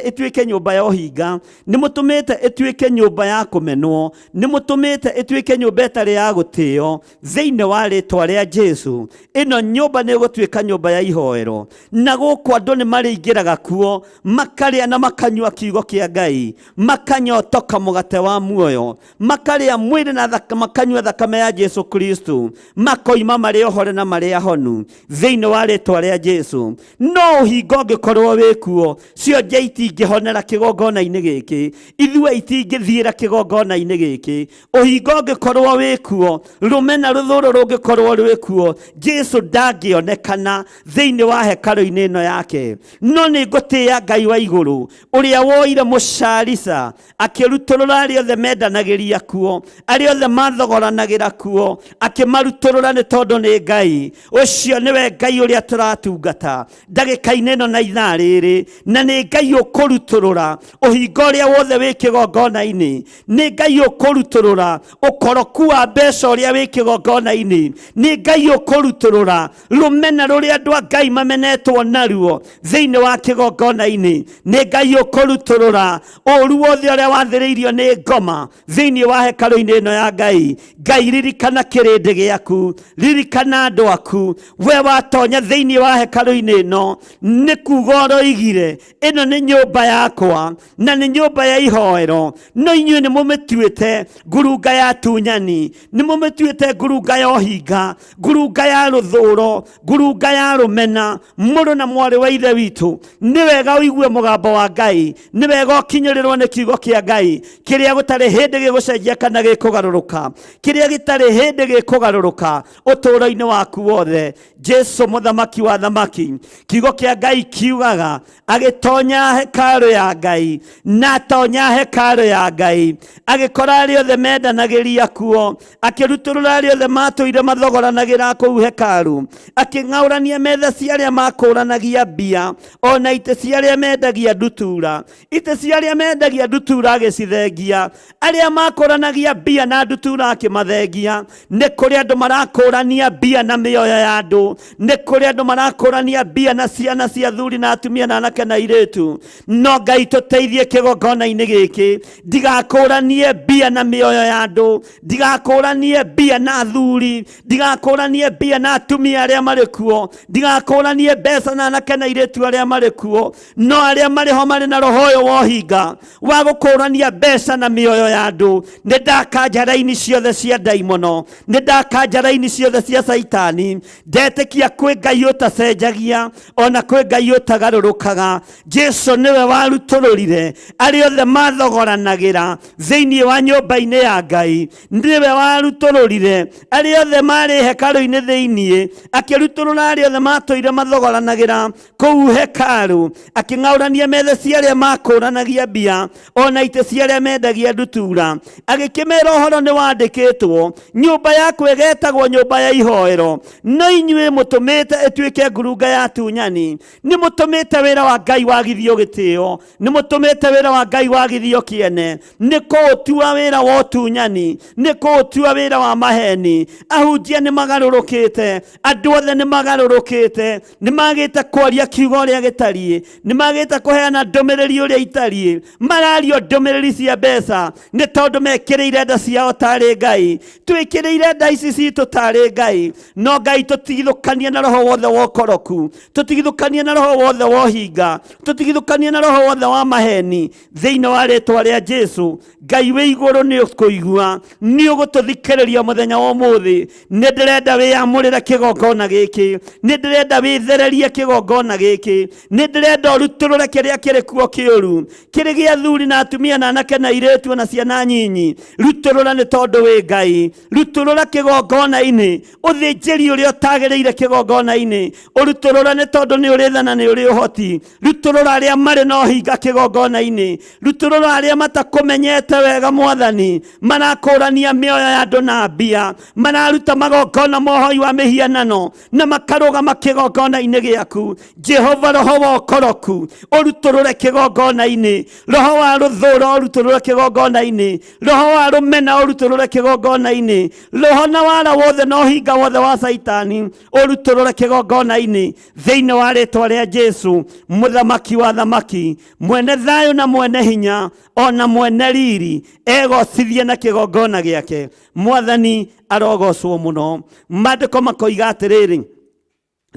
[SPEAKER 3] ĩtuĩke nyũmba ya ũhinga, nĩ mũtũmĩte ĩtuĩke nyũmba ya kũmenwo, nĩ mũtũmĩte ĩtuĩke nyũmba ĩtarĩ ya gũtĩo thĩinĩ wa rĩtwa rĩa Jesũ. Ĩno nyũmba nĩ gũtuĩka nyũmba ya ihoero, na gũkũ andũ nĩ marĩingĩraga kuo makarĩa na makanyua kiugo kĩa Ngai, makanyotoka mũgate wa muoyo, makarĩa mwĩrĩ na makanyua thakame ya Jesũ Kristo, makoima marĩ ohore na marĩ ahonu thĩinĩ wa rĩtwa rĩa Jesũ. No ũhingo ũngĩkorwo wĩ kuo, cionje itingĩhonera kĩgongona-inĩ gĩkĩ, ithuĩ itingĩthiĩra kĩgongona-inĩ gĩkĩ. Ũhingo ũngĩkorwo wĩ kuo, rũmena rũthũrũ rũngĩkorwo rwĩ kuo, Jesũ ndangĩonekana thĩinĩ wa hekarũ-inĩ ĩno yake. No nĩ ngũtĩĩa Ngai wa igũrũ ũrĩa woire mũcarica, akĩrutũrũra arĩa othe mendanagĩria kuo, arĩa othe mathogoranagĩra kuo, akĩmarutũrũra nĩ tondũ nĩ Ngai. Ũcio nĩwe Ngai ũrĩa tũratungata ndagĩka-inĩ ĩno na ithaa rĩrĩ, na nĩ Ngai ũkũrutũrũra ũhingo ũrĩa wothe wĩ kĩgongona-inĩ, nĩ Ngai ũkũrutũrũra ũkoroku wa mbeca ũrĩa wĩ kĩgongona-inĩ, nĩ Ngai ũkũrutũrũra rũmena rũrĩa andũ a Ngai mamenetwo naruo thĩinĩ wa kĩgongona-inĩ, nĩ Ngai ũkũrutũrũra ũũru wothe ũrĩa wathĩrĩirio nĩ ngoma thĩinĩ wa hekarũ-inĩ ĩno ya Ngai. Ngai ririkana kĩrĩndĩ gĩaku, ririkana andũ aku, we watonya thĩinĩ wa hekarũ-inĩ ĩno, nĩ kuuga ũroigire ĩno nĩ nyũmba yakwa na nĩ nyũmba ya ihoero, no inyuĩ nĩ mũmĩtuĩte ngurunga ya tunyani, nĩ mũmĩtuĩte ngurunga ya ũhinga, ngurunga ya rũthũũro, ngurunga ya rũmena. Mũrũ na mwarĩ wa ithe witũ, nĩ wega ũigue mũgambo wa Ngai, nĩ wega ũkinyĩrĩrwo nĩ kiugo kĩa Ngai kĩrĩa gũtarĩ hĩndĩ gĩgũcenjia kana gĩkũgarũrũka, kĩrĩa gĩtarĩ hĩndĩ gĩkũgarũrũka ũtũũro-inĩ waku wothe. Jesũ mũthamaki wa thamaki, kiugo kĩa Ngai kiugaga agĩtonya hekarũ ya Ngai, na tonya hekarũ ya Ngai, agĩkora arĩa othe mendanagĩria kuo, akĩrutũrũra arĩa othe matũire mathogoranagĩra kũu hekarũ, akĩng'aũrania metha cia arĩa makũranagia mbia, ona itĩ cia arĩa mendagia ndutura. Itĩ cia arĩa mendagia ndutura agĩcithengia, arĩa makũranagia mbia na ndutura akĩmathengia. Nĩ kũrĩ andũ marakũrania mbia na mĩoyo ya andũ, nĩ kũrĩ andũ marakũrania mbia na ciana cia athuri na atumia na anake na airĩtu. No Ngai tũteithie kĩgongona-inĩ gĩkĩ, ndigakũranie mbia na mĩoyo ya andũ, ndigakũranie mbia na athuri, ndigakũranie mbia na atumia arĩa marĩ kuo, ndigakũranie mbeca na anake na airĩtu arĩa marĩ kuo, no arĩa marĩ ho marĩ na roho ũyũ wa ũhinga wa gũkũrania mbeca na mĩoyo ya andũ. Nĩ ndakanja raini ciothe cia ndaimono, nĩ ndakanja raini ciothe cia Saitani. Ndetĩkia kwĩ Ngai ũtacenjagia, ona kwĩ Ngai ũtagarũrũkaga, wega Jesu niwe warutururire ari othe mathogoranagĩra thĩinĩ wa nyũmba-inĩ ya Ngai niwe warutururire ari othe marĩ hekarũ-inĩ thĩinĩ akĩruturũra ari othe matũire mathogoranagĩra kũu hekarũ akĩng'aũrania metha cia arĩa makũranagia mbia ona itĩ cia arĩa mendagia ndutura agĩkĩmera ũhoro nĩ wandĩkĩtwo nyũmba yaku ĩgetagwo nyũmba ya ihoero no inyuĩ mũtũmĩte ĩtuĩke ngurunga ya tunyani nĩ mũtũmĩte wĩra wa Ngai wagithio gĩtĩo nĩ mũtũmĩte wĩra wa Ngai wagithio kĩene nĩ kũũtua wĩra wa ũtunyani nĩ kũũtua wĩra wa maheni ahunjia nĩ magarũrũkĩte andũ othe nĩ magarũrũkĩte nĩ magĩte kwaria kiugo ũrĩa gĩtariĩ nĩ magĩte kũheana ndũmĩrĩri ũrĩa itariĩ marario ndũmĩrĩri cia mbeca nĩ tondũ mekĩrĩire nda ciao tarĩ Ngai twĩkĩrĩire nda ici citũ tarĩ Ngai no Ngai tũtigithũkanie na roho wothe wa ũkoroku tũtigithũkanie na roho wothe wa ũhinga tũtigithũkanie na roho wothe wa maheni thĩinĩ wa rĩĩtwa rĩa Jesu Ngai wĩ igũrũ nĩ ũkũigua nĩ ũgũtũthikĩrĩria mũthenya wa ũmũthĩ nĩ ndĩrenda wĩyamũrĩre kĩgongona gĩkĩ nĩ ndĩrenda wĩthererie kĩgongona gĩkĩ nĩ ndĩrenda ũrutũrũre kĩrĩa kĩrĩ kuo kĩũru kĩrĩ gĩa athuri na atumia na anake na airĩtu na ciana nyinyi rutũrũra nĩ tondũ wĩ Ngai rutũrũra kĩgongona-inĩ ũthĩnjĩri ũrĩa ũtagĩrĩire kĩgongona-inĩ ũrutũrũra nĩ tondũ nĩ ũrĩ tha na nĩ ũrĩ ũhoti rutũrũra arĩa marĩ na ũhinga kĩgongona-inĩ rutũrũra arĩa matakũmenyete wega Mwathani marakũrania mĩoyo ya andũ na mbia mararuta magongona mohoi wa mĩhianano na makarũgama kĩgongona-inĩ gĩaku Jehova roho wa ũkoroku ũrutũrũre kĩgongona-inĩ roho wa rũthũũro ũrutũrũre kĩgongona-inĩ roho wa rũmena ũrutũrũre kĩgongona-inĩ roho na wara wothe na ũhinga wothe wa Saitani ũrutũrũre kĩgongona-inĩ thĩinĩ wa rĩĩtwa rĩa Jesu mũthamaki wa thamaki mwene thayũ na mwene hinya ona mwene riri egocithie na kĩgongona gĩake Mwathani arogocwo mũno maandĩko makoiga atĩrĩrĩ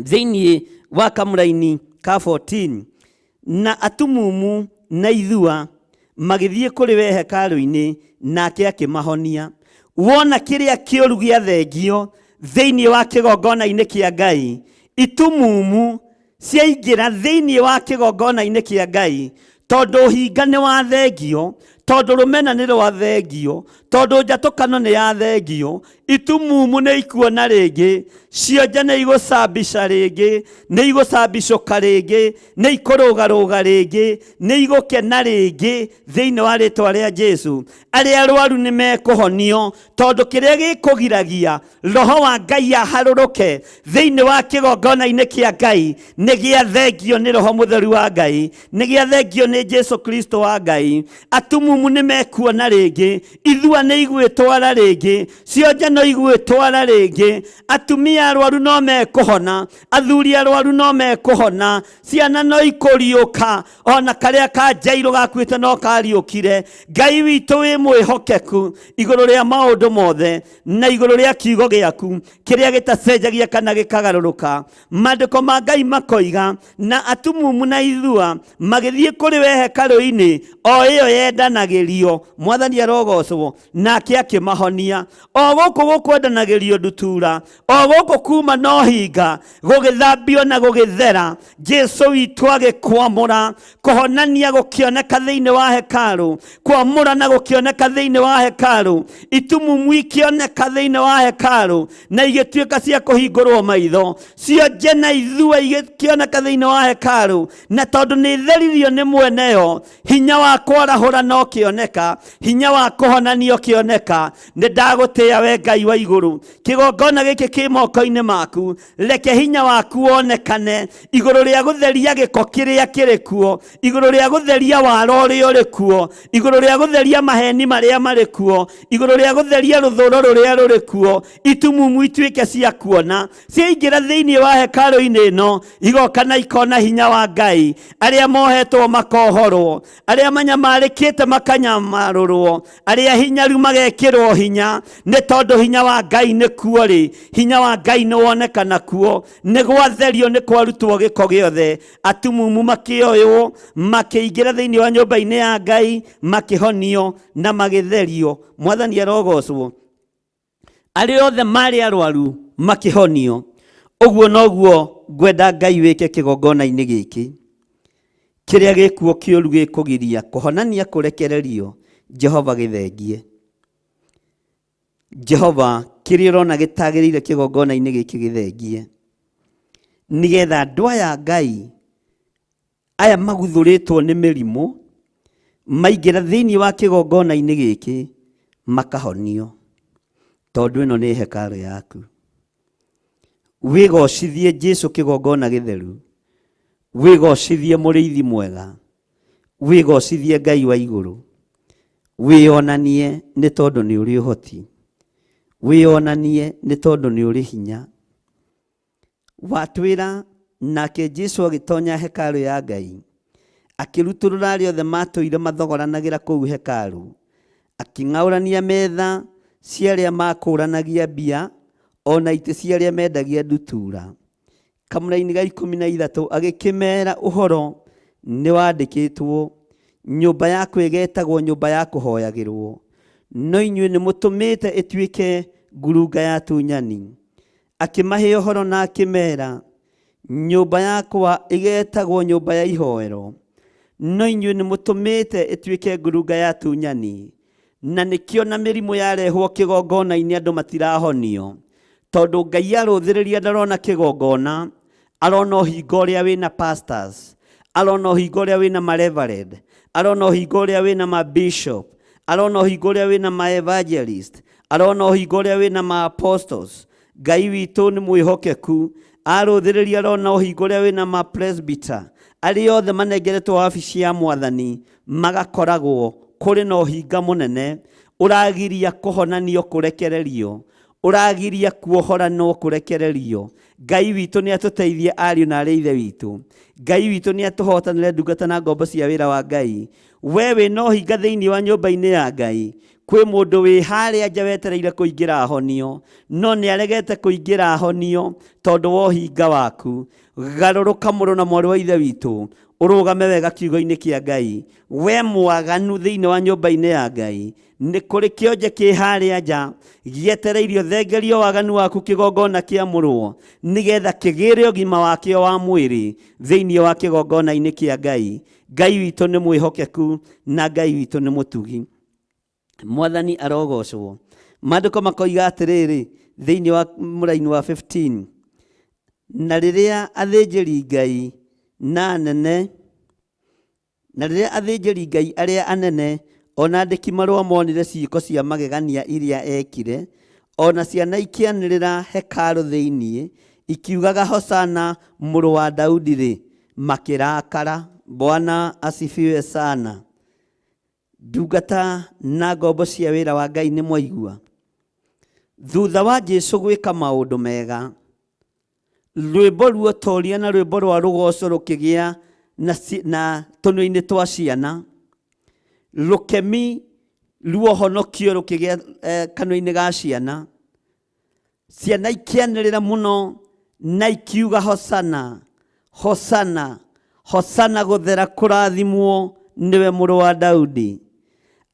[SPEAKER 3] thĩinĩ wa kamũra-inĩ ka 14 na atumumu na ithua magĩthiĩ kũrĩ we hekarũ-inĩ nake akĩmahonia wona kĩrĩa kĩũru gĩa thengio thĩinĩ wa kĩgongona-inĩ kĩa Ngai itumumu ciaingĩra thĩinĩ wa kĩgongona-inĩ kĩa Ngai tondũ ũhinga nĩ wa thengio tondũ rũmena nĩ rwa thengio tondũ njatũkano nĩ ya thengio itumumu nĩ ikuona rĩngĩ cionje nĩ igũcambisha rĩngĩ nĩ igũcambicũka rĩngĩ nĩ ikũrũgarũga rĩngĩ nĩ igũkena rĩngĩ thĩinĩ wa rĩĩtwa rĩa Jesu arĩa arwaru nĩ mekũhonio tondũ kĩrĩa gĩkũgiragia roho wa Ngai aharũrũke thĩinĩ wa kĩgongona-inĩ kĩa Ngai nĩ gĩa thengio nĩ roho mũtheru wa Ngai nĩ gĩa thengio nĩ Jesu Kristo wa Ngai atumumu nĩ mekuona rĩngĩ ithua nĩ igwĩtwara rĩngĩ cionje no igwĩtwara rĩngĩ atumia arwaru no mekũhona athuri arwaru no mekũhona ciana no ikũriũka ona karĩa kanjairũ gakuĩte no kariũkire Ngai witũ wĩ mwĩhokeku igũrũ rĩa maũndũ mothe na igũrũ rĩa kiugo gĩaku kĩrĩa gĩtacenjagia kana gĩkagarũrũka maandĩko ma Ngai makoiga na atumumu na ithua magĩthiĩ kũrĩ we hekarũ-inĩ o ĩyo yendanagĩrio Mwathani arogocwo nake akĩmahonia o gũkũ gũkwendanagĩrio ndutura o gũkũ kuma no hinga gũgĩthambio na gũgĩthera Jesu witũ agĩkwamũra kũhonania gũkĩoneka thĩinĩ wa hekarũ kwamũra na gũkĩoneka thĩinĩ wa hekarũ itumumu ikĩoneka thĩinĩ wa hekarũ na igĩtuĩka cia kũhingũrwo maitho cionje na ithua igĩkĩoneka thĩinĩ wa hekarũ na tondũ nĩ theririo nĩ mweneyo hinya wa kwarahũra no kĩoneka hinya wa kũhonanio kĩoneka nĩ ndagũtĩĩa we Ngai wa igũrũ kĩgongona gĩkĩ kĩ moko-inĩ maku reke hinya waku wonekane igũrũ rĩa gũtheria gĩko kĩrĩa kĩrĩ kuo igũrũ rĩa gũtheria waro ũrĩa ũrĩ kuo igũrũ rĩa gũtheria maheni marĩa marĩ kuo igũrũ rĩa gũtheria rũthũũro rũrĩa rũrĩ kuo itumumu ituĩke cia kuona ciaingĩra thĩinĩ wa hekarũ-inĩ ĩno igoka na ikona hinya wa Ngai arĩa mohetwo makohorwo arĩa manyamarĩkĩte makanyamarũrwo arĩa hinyaru magekĩrwo hinya nĩ tondũ hinya wa Ngai nĩ kuo rĩ hinya wa Ngai nĩ wonekana kuo nĩ gwatherio nĩ kwarutwo gĩko gĩothe atumumu makĩoywo makĩingĩra thĩinĩ wa nyũmba-inĩ ya Ngai makĩhonio na magĩtherio Mwathani arogocwo arĩa othe marĩ arwaru makĩhonio ũguo noguo ngwenda Ngai wĩke kĩgongona-inĩ gĩkĩ
[SPEAKER 4] Kiria gikuo kiuru gikugiria kuhonania kurekererio Jehova githengie. Jehova kiria urona gitagirire kigongona-ini giki githengie, nigetha andu aya Ngai aya maguthuritwo ni mirimu maingira thiini wa kigongona-ini giki makahonio, tondu ino ni hekalu yaku. Wigocithie Jesu kigongona githeru, wigocithie muriithi mwega, wigocithie Ngai wa iguru, wionanie ni tondu ni uri uhoti, wionanie ni tondu ni uri hinya. Watwira nake Jesu agitonya hekalu ya Ngai, akiruturura aria othe matoire mathogoranagira kuu hekalu, aking'aurania metha cia aria makuranagia mbia, ona ite cia aria mendagia ndutura. Kamũra-inĩ ga 13 agĩkĩmera ũhoro nĩ wandĩkĩtwo, nyũmba yaku ĩgetagwo nyũmba ya kũhoyagĩrwo, no inyuĩ nĩ mũtũmĩte ĩtuĩke ngurunga ya tunyani. Akĩmahe ũhoro na akĩmera, nyũmba yakwa ĩgetagwo nyũmba ya ihoero, no inyuĩ nĩ mũtũmĩte ĩtuĩke ngurunga ya tunyani. Na nĩkĩo na mĩrimũ yarehwo kĩgongona-inĩ andũ matirahonio, tondu Ngai arũthĩrĩria ndarona kĩgongona, arona ũhinga ũrĩa wĩna pastors, arona ũhinga ũrĩa wĩna ma-reverend, arona ũhinga ũrĩa wĩna ma-bishop, arona ũhinga ũrĩa wĩna ma-evangelist, arona ũhinga ũrĩa wĩna ma-apostles. Ngai witũ nĩ mwĩhokeku, arũthĩrĩria arona ũhinga ũrĩa wĩna ma-presbyter, arĩa othe manengeretwo wabici ya Mwathani magakoragwo kũrĩ na ũhinga mũnene ũragiria kũhonanio kũrekererio, ũragiria kuohoranwo kũrekererio. Ngai witũ nĩ atũteithie ariũ na arĩa ithe witũ. Ngai witũ nĩ atũhotanĩre ndungata na ngombo cia wĩra wa Ngai. We wĩna ũhinga thĩinĩ wa nyũmba-inĩ ya Ngai, kwĩ mũndũ wĩ harĩa nja wetereire kũingĩra ahonio, no nĩ aregete kũingĩra ahonio tondũ wa ũhinga waku. Garũrũka mũrũ na mwarĩ wa ithe witũ, ũrũgame wega kiugo-inĩ kĩa Ngai. We mwaganu thĩinĩ wa nyũmba-inĩ ya Ngai, nĩ kũrĩ kĩonje kĩ harĩa nja gĩetereirio thengerio waganu waku kĩgongona kĩamũrwo, nĩgetha kĩgĩre ũgima wakĩo wa mwĩrĩ thĩinĩ wa kĩgongona-inĩ kĩa Ngai. Ngai witũ nĩ mwĩhokeku na Ngai witũ nĩ mũtugi. Mwathani arogocwo. Maandĩko makoiga atĩrĩrĩ thĩinĩ wa mũraini wa 15, na rĩrĩa athĩnjĩri Ngai na anene, na rĩrĩa athĩnjĩri Ngai arĩa anene ona andĩki marũa monire ciĩko cia magegania iria ekire, ona ciana ikĩanĩrĩra hekalu thĩinĩ ikiugaga Hosana mũrũ wa Daudi-rĩ, makĩrakara. Bwana asifiwe sana. Ndungata na ngombo cia wĩra wa Ngai nĩ mwaigua. Thutha wa Jesu gwĩka maũndũ mega, rwĩmbo ruotoria na rwĩmbo rwa rũgoco rũkĩgĩa na tũnua-inĩ twa ciana, rũkemi ruohonokio rũkĩgĩa kanua-inĩ ga ciana. Ciana ikĩanĩrĩra mũno na ikiuga Hosana, Hosana, Hosana gũthera kũrathimwo nĩwe mũrũ wa Daudi.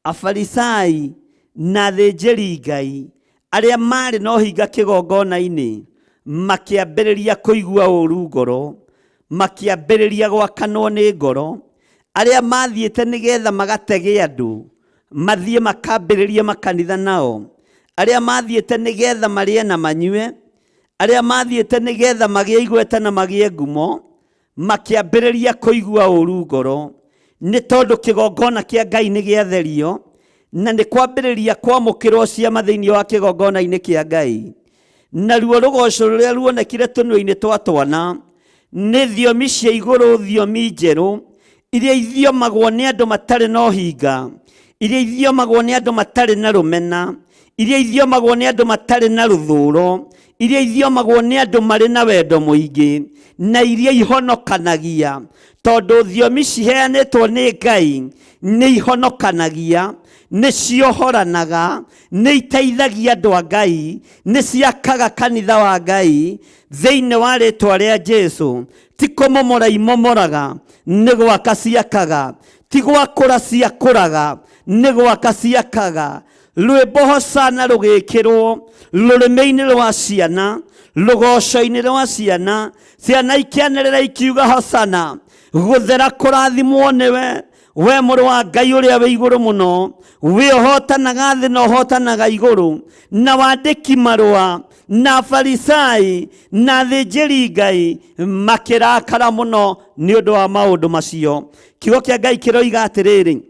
[SPEAKER 4] Afarisai na athĩnjĩri Ngai arĩa marĩ na ũhinga kĩgongona-inĩ makĩambĩrĩria kũigua ũũru ngoro, makĩambĩrĩria gwakanwo nĩ ngoro. Arĩa mathiĩte nĩgetha magatege andũ mathiĩ makambĩrĩrie makanitha nao, arĩa mathiĩte nĩgetha marĩe na manyue, arĩa mathiĩte nĩgetha magĩe igweta na magĩe ngumo, makĩambĩrĩria kũigua ũũru ngoro, nĩ tondũ kĩgongona kĩa Ngai nĩ gĩatherio na nĩ kwambĩrĩria kwamũkĩrwo ciama thĩinĩ wa kĩgongona-inĩ kĩa Ngai. Naruo rũgoco rũrĩa ruonekire tũnua-inĩ twa twana nĩ thiomi cia igũrũ, thiomi njerũ iria ithiomagwo nĩ andũ matarĩ na ũhinga, iria ithiomagwo nĩ andũ matarĩ na rũmena, iria ithiomagwo nĩ andũ matarĩ na rũthũũro, iria ithiomagwo nĩ andũ marĩ na wendo mũingĩ, na iria ihonokanagia. Tondũ thiomi ciheanĩtwo nĩ Ngai nĩ ihonokanagia, nĩ ciohoranaga, nĩ iteithagia andũ a Ngai, nĩ ciakaga kanitha wa Ngai thĩinĩ wa rĩtwa rĩa Jesu. Ti kũmomora imomoraga, nĩ gwaka ciakaga. Ti gwakũra ciakũraga, nĩ gwaka ciakaga. Rwĩmbo Hosana rũgĩkĩrwo rũrĩmĩ-inĩ rwa ciana, rũgoco-inĩ rwa ciana, ciana ikĩanĩrĩra ikiuga Hosana. guthera kurathimwo niwe we mũrũ wa Ngai ũrĩa wĩ igũrũ mũno, we ũhotanaga thĩ na ũhotanaga igũrũ, na wandĩki marũa na Farisai na athĩnjĩri Ngai makĩrakara mũno nĩ ũndũ wa maũndũ macio. Kiugo kĩa Ngai kĩroiga atĩrĩrĩ,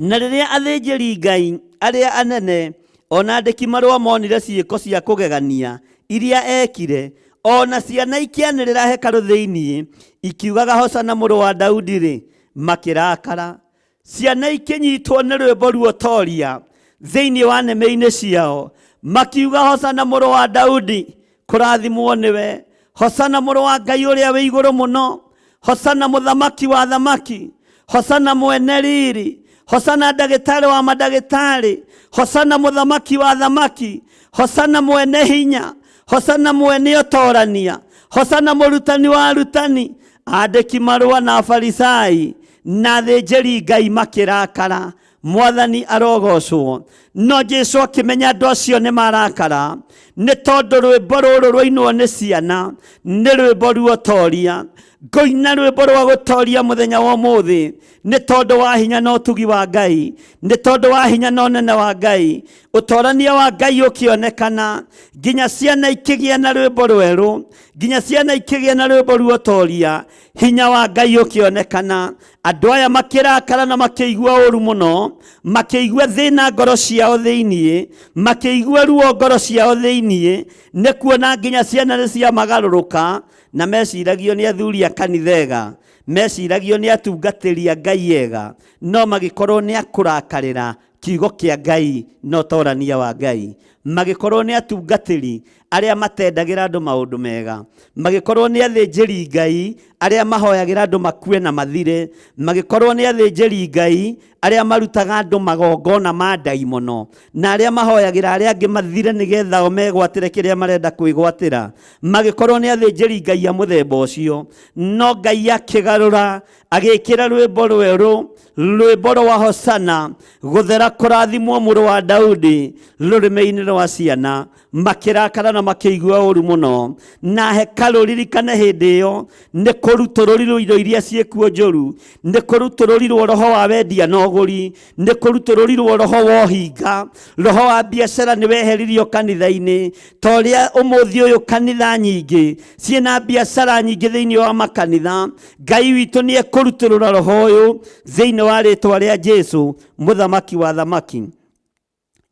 [SPEAKER 4] na rĩrĩa athĩnjĩri Ngai arĩa anene ona andĩki marũa monire ciĩko cia kũgegania iria ekire, ona ciana ikĩanĩrĩra hekarũ thĩinĩ ikiugaga Hosana mũrũ wa Daudi-rĩ, makĩrakara. Ciana ikĩnyitwo nĩ rwĩmbo ruotoria thĩinĩ wa nĩmĩ-inĩ ciao, makiuga Hosana mũrũ wa Daudi, kũrathimwo nĩwe, Hosana mũrũ wa Ngai ũrĩa wĩ igũrũ mũno, Hosana mũthamaki wa thamaki, Hosana mwene riri, Hosana ndagĩtarĩ wa mandagĩtarĩ, Hosana mũthamaki wa thamaki, Hosana mwene hinya, Hosana mwene ũtorania, Hosana mũrutani wa arutani. Andĩki marũa na Farisai na athĩnjĩri Ngai makĩrakara. Mwathani arogocwo. No Jesu akĩmenya andũ acio nĩ marakara nĩ tondũ rwĩmbo rũrũ rũinwo nĩ ciana nĩ rwĩmbo ruotoria. Ngoina rwĩmbo rwa gũtoria mũthenya wa ũmũthĩ nĩ tondũ wa hinya na ũtugi wa Ngai, nĩ tondũ wa hinya na ũnene wa Ngai, ũtorania wa Ngai ũkĩonekana, nginya ciana ikĩgĩa na rwĩmbo rwerũ, nginya ciana ikĩgĩa na rwĩmbo ruotoria, hinya wa Ngai ũkĩonekana. Andũ aya makĩrakara na makĩigua ũru mũno, makĩigua thĩna ngoro ciao thĩinĩ, makĩigua ruo ngoro ciao thĩinĩ, nĩ kuona nginya ciana nĩ ciamagarũrũka na meciragio nĩ athuri a kanitha ega, meciragio nĩ atungatĩri a Ngai ega, no magĩkorwo nĩ akũrakarĩra kiugo kĩa Ngai na ũtorania wa Ngai, magĩkorwo nĩ atungatĩri arĩa matendagĩra andũ maũndũ mega, magĩkorwo nĩ athĩnjĩri Ngai arĩa mahoyagĩra andũ makue na mathire, magĩkorwo nĩ athĩnjĩri Ngai arĩa marutaga andũ magongona ma ndaimono, na arĩa mahoyagĩra arĩa angĩ mathire nĩgetha o megwatĩre kĩrĩa marenda kwĩgwatĩra, magĩkorwo nĩ athĩnjĩri Ngai a mũthemba ũcio. No Ngai akĩgarũra agĩkĩra rwĩmbo rwerũ, rwĩmbo rwa Hosana, gũthera kũrathimwo mũrũ wa Daudi, rũrĩmĩ-inĩ rwa ciana. Makĩrakara na makĩigua ũru mũno. Na hekarũ ririkane hĩndĩ ĩyo nĩ kũrutũrũrirwo indo iria ciĩkuo njũru, nĩ kũrutũrũrirwo roho wa wendia na ũgũri, nĩ kũrutũrũrirwo roho wa ũhinga, roho wa biacara nĩ weheririo kanitha-inĩ. Ta ũrĩa ũmũthĩ ũyũ kanitha nyingĩ ciĩna biacara nyingĩ thĩinĩ wa makanitha, Ngai witũ nĩ ekũrutũrũra roho ũyũ thĩinĩ wa rĩtwa rĩa Jesu, mũthamaki wa thamaki.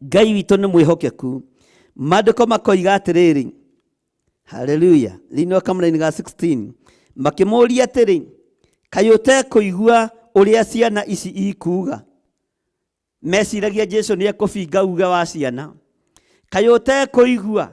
[SPEAKER 4] Ngai witũ nĩ mwĩhokeku. Maandĩko makoiga atĩrĩrĩ, haleluya, thĩinĩ wa kamũra-inĩ ga 16, makĩmũria atĩrĩ, kaĩ ũtekũigua ũrĩa ciana ici ikuuga? Meciragia Jesu nĩ ekũbinga uga wa ciana. Kaĩ ũtekũigua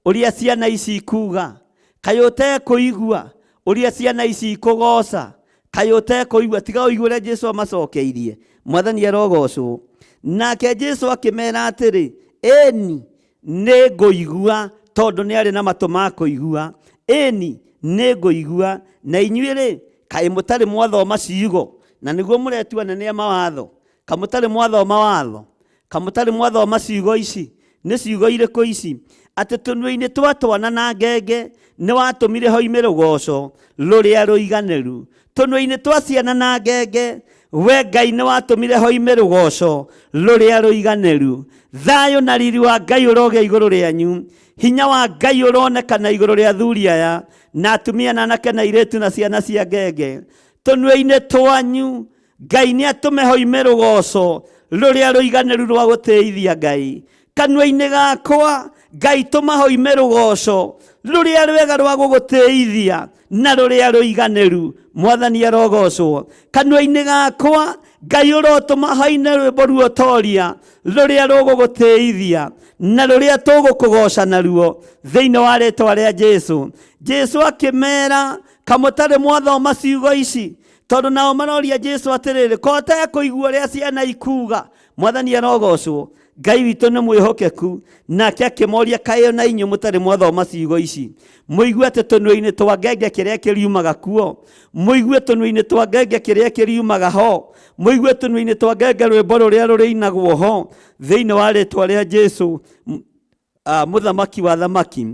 [SPEAKER 4] ũrĩa ciana ici ikuuga? Kaĩ ũtekũigua ũrĩa ciana ici ikũgoca? Kaĩ ũtekũigua? Tiga ũigue ũrĩa Jesu amacokeirie. Mwathani arogocwo. Nake Jesu akĩmera atĩrĩ, ĩni nĩ ngũigua, tondũ nĩ arĩ na matũ ma kũigua. Ĩni nĩ ngũigua. Na inyuĩ-rĩ, kaĩ mũtarĩ mwathoma ciugo? Na nĩguo mũretua nene a mawatho. Ka mũtarĩ mwathoma watho? Ka mũtarĩ mwathoma ciugo ici? Nĩ ciugo irĩkũ ici? Atĩ tũnua-inĩ twa twana na ngenge nĩ watũmire hoime rũgoco rũrĩa rũiganĩru. Tũnua-inĩ twa ciana na ngenge we Ngai nĩ watũmire hoime rũgoco rũrĩa rũiganĩru. Thayũ na riri wa Ngai ũrogĩa igũrũ rĩanyu. Hinya wa Ngai ũronekana igũrũ rĩa athuri aya na atumia na anake na airĩtu na ciana cia ngenge. Tũnua-inĩ twanyu Ngai nĩ atũme hoime rũgoco rũrĩa rũiganĩru rwa gũtĩithia Ngai. Kanua-inĩ gakwa Ngai tũma hoime rũgoco rũrĩa rwega rwa gũgũtĩithia na rũrĩa rũiganĩru. Mwathani arogocwo. Kanua-inĩ gakwa Ngai ũrotũma haine rwĩmbo ruotoria rũrĩa rũgũgũtĩithia na rũrĩa tũgũkũgoca naruo thĩinĩ wa rĩtwa rĩa Jesu. Jesu akĩmera, kamũtarĩ mwathoma ciugo ici? Tondũ nao maroria Jesu atĩrĩrĩ, ko ũtekũigua ũrĩa ciana ikuuga? Mwathani arogocwo. Ngai witũ nĩ mwĩhokeku. Nake akĩmoria, kaĩ na inyuĩ mũtarĩ mwathoma ciugo ici? Mũigue atĩ tũnua-inĩ twa ngenge kĩrĩa kĩriumaga kuo? Mũigue tũnua-inĩ twa ngenge kĩrĩa kĩriumaga ho? Mũigue tũnua-inĩ twa ngenge rwĩmbo rũrĩa rũrĩinagwo ho thĩinĩ wa rĩtwa rĩa Jesu, mũthamaki wa thamaki?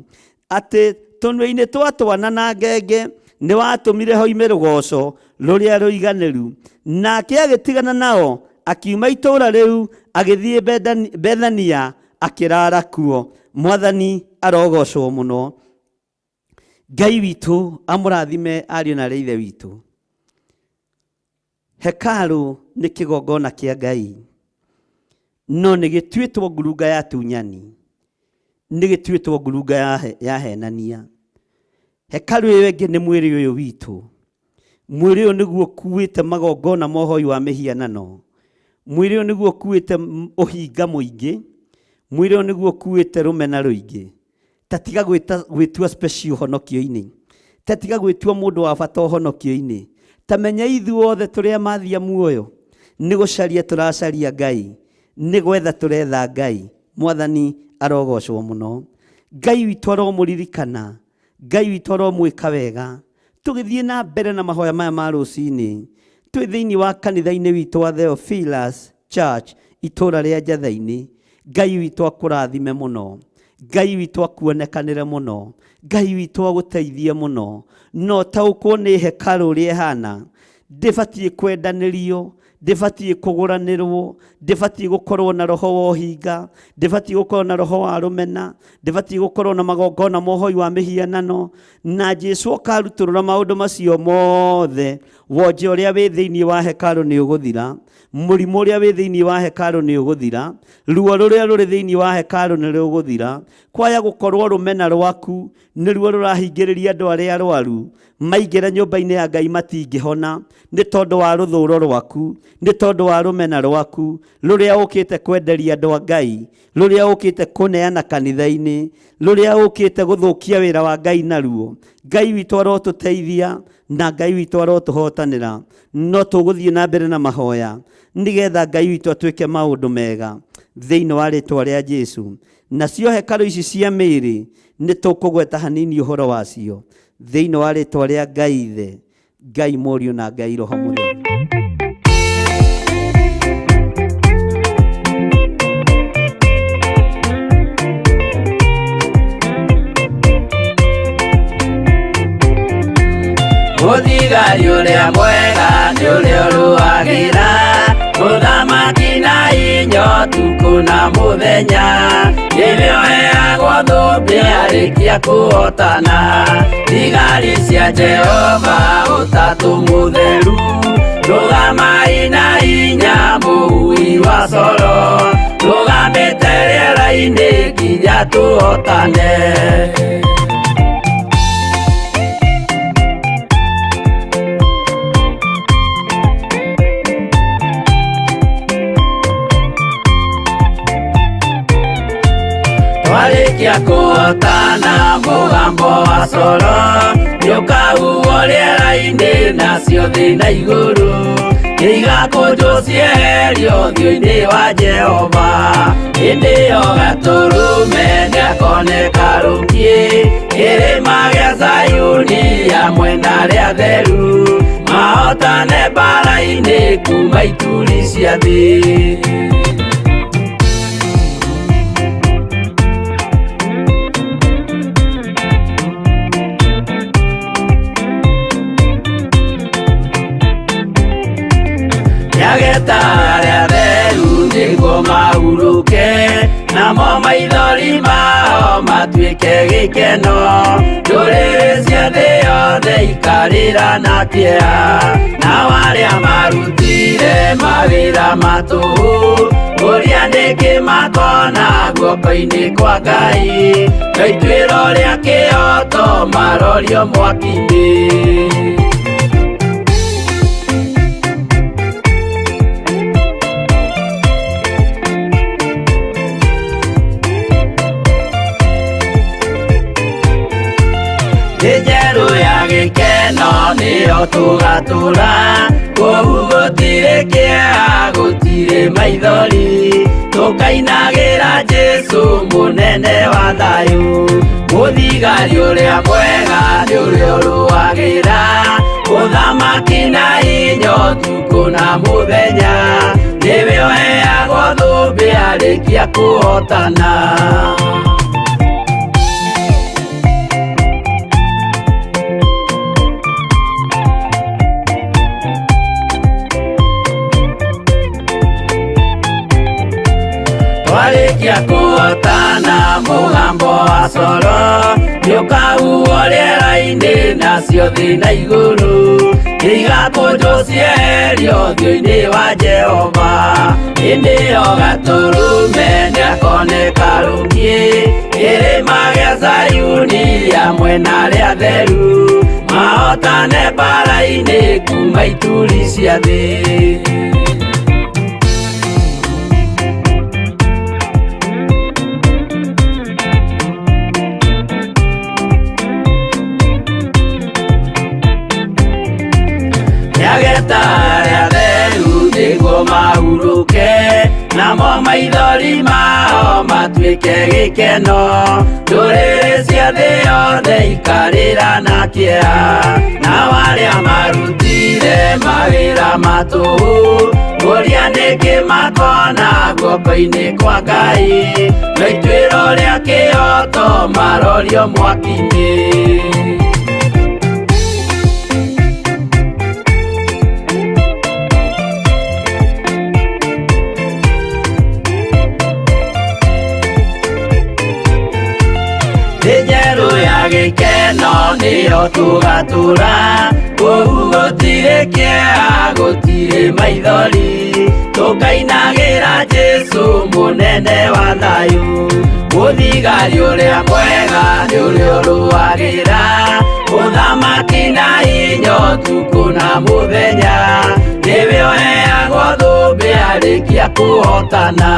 [SPEAKER 4] Atĩ tũnua-inĩ twa twana na ngenge nĩ watũmire hoime rũgoco rũrĩa rũiganĩru. Nake agĩtigana nao, akiuma itũũra rĩu, agĩthiĩ Bethania, akĩrara kuo. Mwathani arogocwo mũno. Ngai witũ amũrathime ariũ na aarĩ a Ithe witũ. Hekalu nĩ kĩgongona kĩa Ngai, no nĩ gĩtuĩtwo ngurunga ya tunyani, nĩ gĩtuĩtwo ngurunga ya henania. Hekalu ĩyo ĩngĩ nĩ mwĩrĩ ũyũ witũ. Mwĩrĩ ũyũ nĩguo ũkuĩte magongona ma ũhoi wa mĩhianano. Mwĩrĩ ũyũ nĩguo ũkuĩte ũhinga mũingĩ. Mwĩrĩ ũyũ nĩguo ũkuĩte rũmena rũingĩ. Tatiga gwĩtua special ũhonokio-inĩ. Tatiga gwĩtua mũndũ wa bata ũhonokio-inĩ. Tamenya ithuothe tũrĩa mathia muoyo nĩ gũcaria tũracaria Ngai, nĩ gwetha tũretha Ngai. Mwathani arogocwo mũno. Ngai witũ aromũririkana, Ngai witũ aromwĩka wega. Tũgĩthiĩ na mbere na mahoya maya ma rũcinĩ, twĩ thĩinĩ wa kanitha-inĩ witũ wa Theophilus Church itũũra rĩa Njatha-inĩ. Ngai witũ akũrathime mũno, Ngai witũ akuonekanĩre mũno, Ngai witũ agũteithie mũno. No taũkwo nĩ hekalu ũrĩa ĩhana, ndĩbatiĩ kwendanĩrio, ndĩbatiĩ kũgũranĩrwo, ndĩbatiĩ gũkorwo na roho wa ũhinga, ndĩbatiĩ gũkorwo na roho wa rũmena, ndĩbatiĩ gũkorwo na magongona ma ũhoi wa mĩhianano. Na Jesũ akarutũrũra maũndũ macio mothe. Wonje ũrĩa wĩ thĩinĩ wa hekalu nĩ ũgũthira, mũrimũ ũrĩa wĩ thĩinĩ wa hekalu nĩ ũgũthira, ruo rũrĩa rũrĩ thĩinĩ wa hekalu nĩ rũgũthira. Kwaya gũkorwo rũmena rwaku nĩruo rũrahingĩrĩria andũ arĩa arwaru maingĩra nyũmba-inĩ ya Ngai matingĩhona, nĩ tondũ wa rũthũũro rwaku, nĩ tondũ wa rũmena rwaku rũrĩa ũkĩte kwenderia andũ a Ngai, rũrĩa ũkĩte kũneana kanitha-inĩ, rũrĩa ũkĩte gũthũkia wĩra wa Ngai naruo. Ngai witũ arotũteithia na Ngai witũ arotũhotanĩra. No tũgũthiĩ na mbere na mahoya nĩgetha Ngai witũ atuĩke maũndũ mega thĩinĩ wa rĩĩtwa rĩa Jesũ. Nacio hekalu ici cia mĩĩrĩ nĩ tũkũgweta hanini ũhoro wacio thĩinĩ wa rĩĩtwa rĩa Ngai Ithe, Ngai Mũriũ na Ngai Roho Mũtheru.
[SPEAKER 5] Mũthigari ũrĩa mwega nĩ ũrĩa ũrũagĩra mũthamaki na hinya ũtukũ na mũthenya. Nĩwe ũheagwo thũmbĩ arĩkia kũhotana. Thigari cia Jehova ũtatũ mũtheru, rũgamai na hinya mũhui wa coro, rũgamĩte rĩera-inĩ nginya tũhotane. Twarĩkia kũhotana mũgambo wa coro nĩũkahuhwo rĩera-inĩ nacio thĩ na igũrũ, igakũnjwo cieherio ũthiũ-inĩ wa Jehova. Hĩndĩ ĩyo gatũrũme nĩakoneka rũngiĩ kĩrĩma gĩa Zayuni hamwe na arĩa atheru, mahotane mbara-inĩ kuma ituri cia thĩ. Nyageta arĩa atheru nĩguo mahurũke, namo maithori mao matuĩke gĩkeno. Ndũrĩrĩ cia thĩ yothe ikarĩra na kĩeha, nao arĩa marutire mawĩra matũhũ ũrĩa nĩkĩ makona guoko-inĩ kwa Ngai. Gaituĩro rĩa kĩhoto marorio mwaki-inĩ. Njerũ ya gĩkeno nĩyo tũgatũra, kũu gũtirĩ kĩeha gũtirĩ maithori, tũkainagĩra Jesũ mũnene wa thayũ. Mũthigari ũrĩa mwega nĩ ũrĩa ũrũagĩra mũthamaki na hinya ũtukũ na mũthenya. Nĩwe ũheagwo thũmbĩ arĩkia kũhotana. mũgambo wa coro nĩũkahuo rĩera-inĩ nacio thĩ na igũrũ igatũnjwo cieherio ũthiũ-inĩ wa Jehova. Hĩndĩ ĩyo Gatũrũme nĩakoneka rũngiĩ kĩrĩma gĩa Zayuni hamwe na arĩa atheru mahotane mbara-inĩ kuma ituri cia thĩ. Nĩageta arĩa atheru nĩguo mahurũke, namo maithori mao matuĩke gĩkeno. Ndũrĩrĩ cia thĩ yothe ikarĩra na kĩeha, nao arĩa marutire mawĩra matũhũ ũrĩa nĩngĩ makona guoko-inĩ kwa Ngai, na ituĩro rĩa kĩhoto marorio mwaki-inĩ. Njerũ ya gĩkeno nĩyo tũgatũra, kũu gũtirĩ kĩeha gũtirĩ maithori, tũkainagĩra Jesũ mũnene wa thayũ. Mũthigari ũrĩa mwega nĩ ũrĩa ũrũagĩra ũthamaki na hinya ũtukũ na mũthenya, nĩwe ũheagwo thũmbĩ arĩkia kũhotana.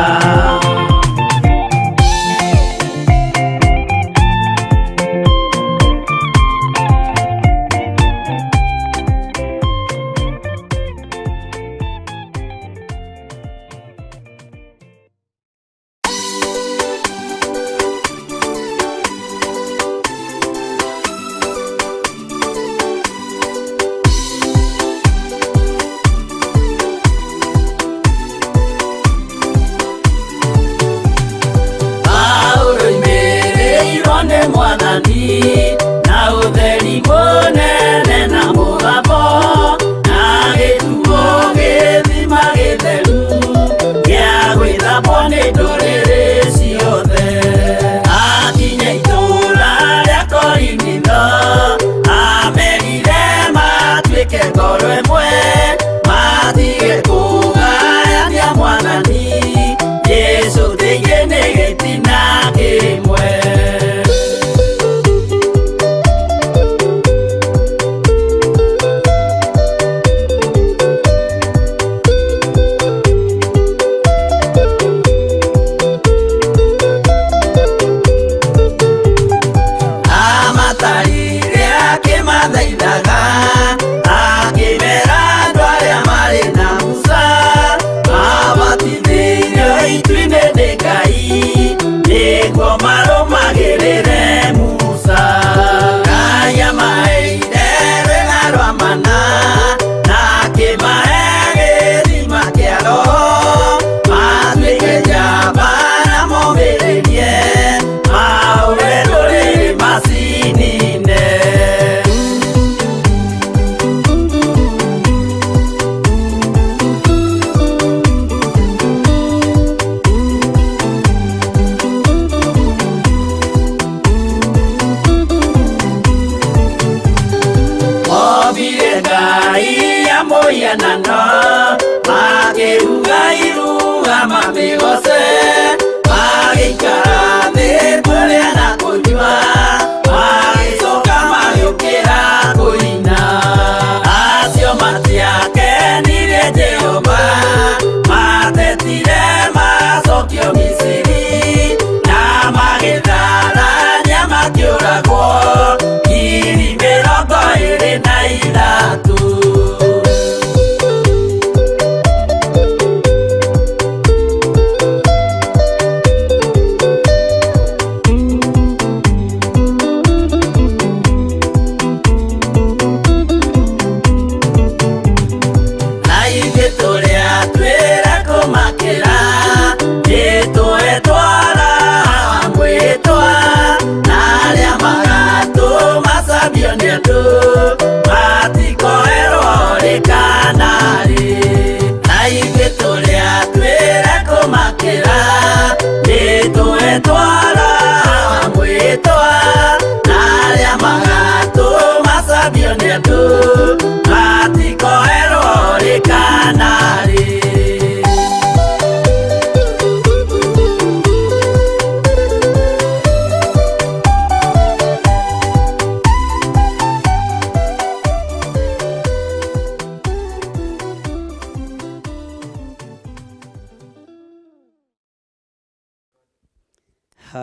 [SPEAKER 5] Na ũtheri mũnene na mũgambo na gĩkuo gĩthima gĩtheru gĩa gwĩthambwo nĩ ndũrĩrĩ ciothe. Akinya itũũra rĩa Korinitho amenire matuĩke ngoro ĩmwe, matige kũgayania Mwathani Jesũ thĩinĩ nĩ gĩtina kĩmwe.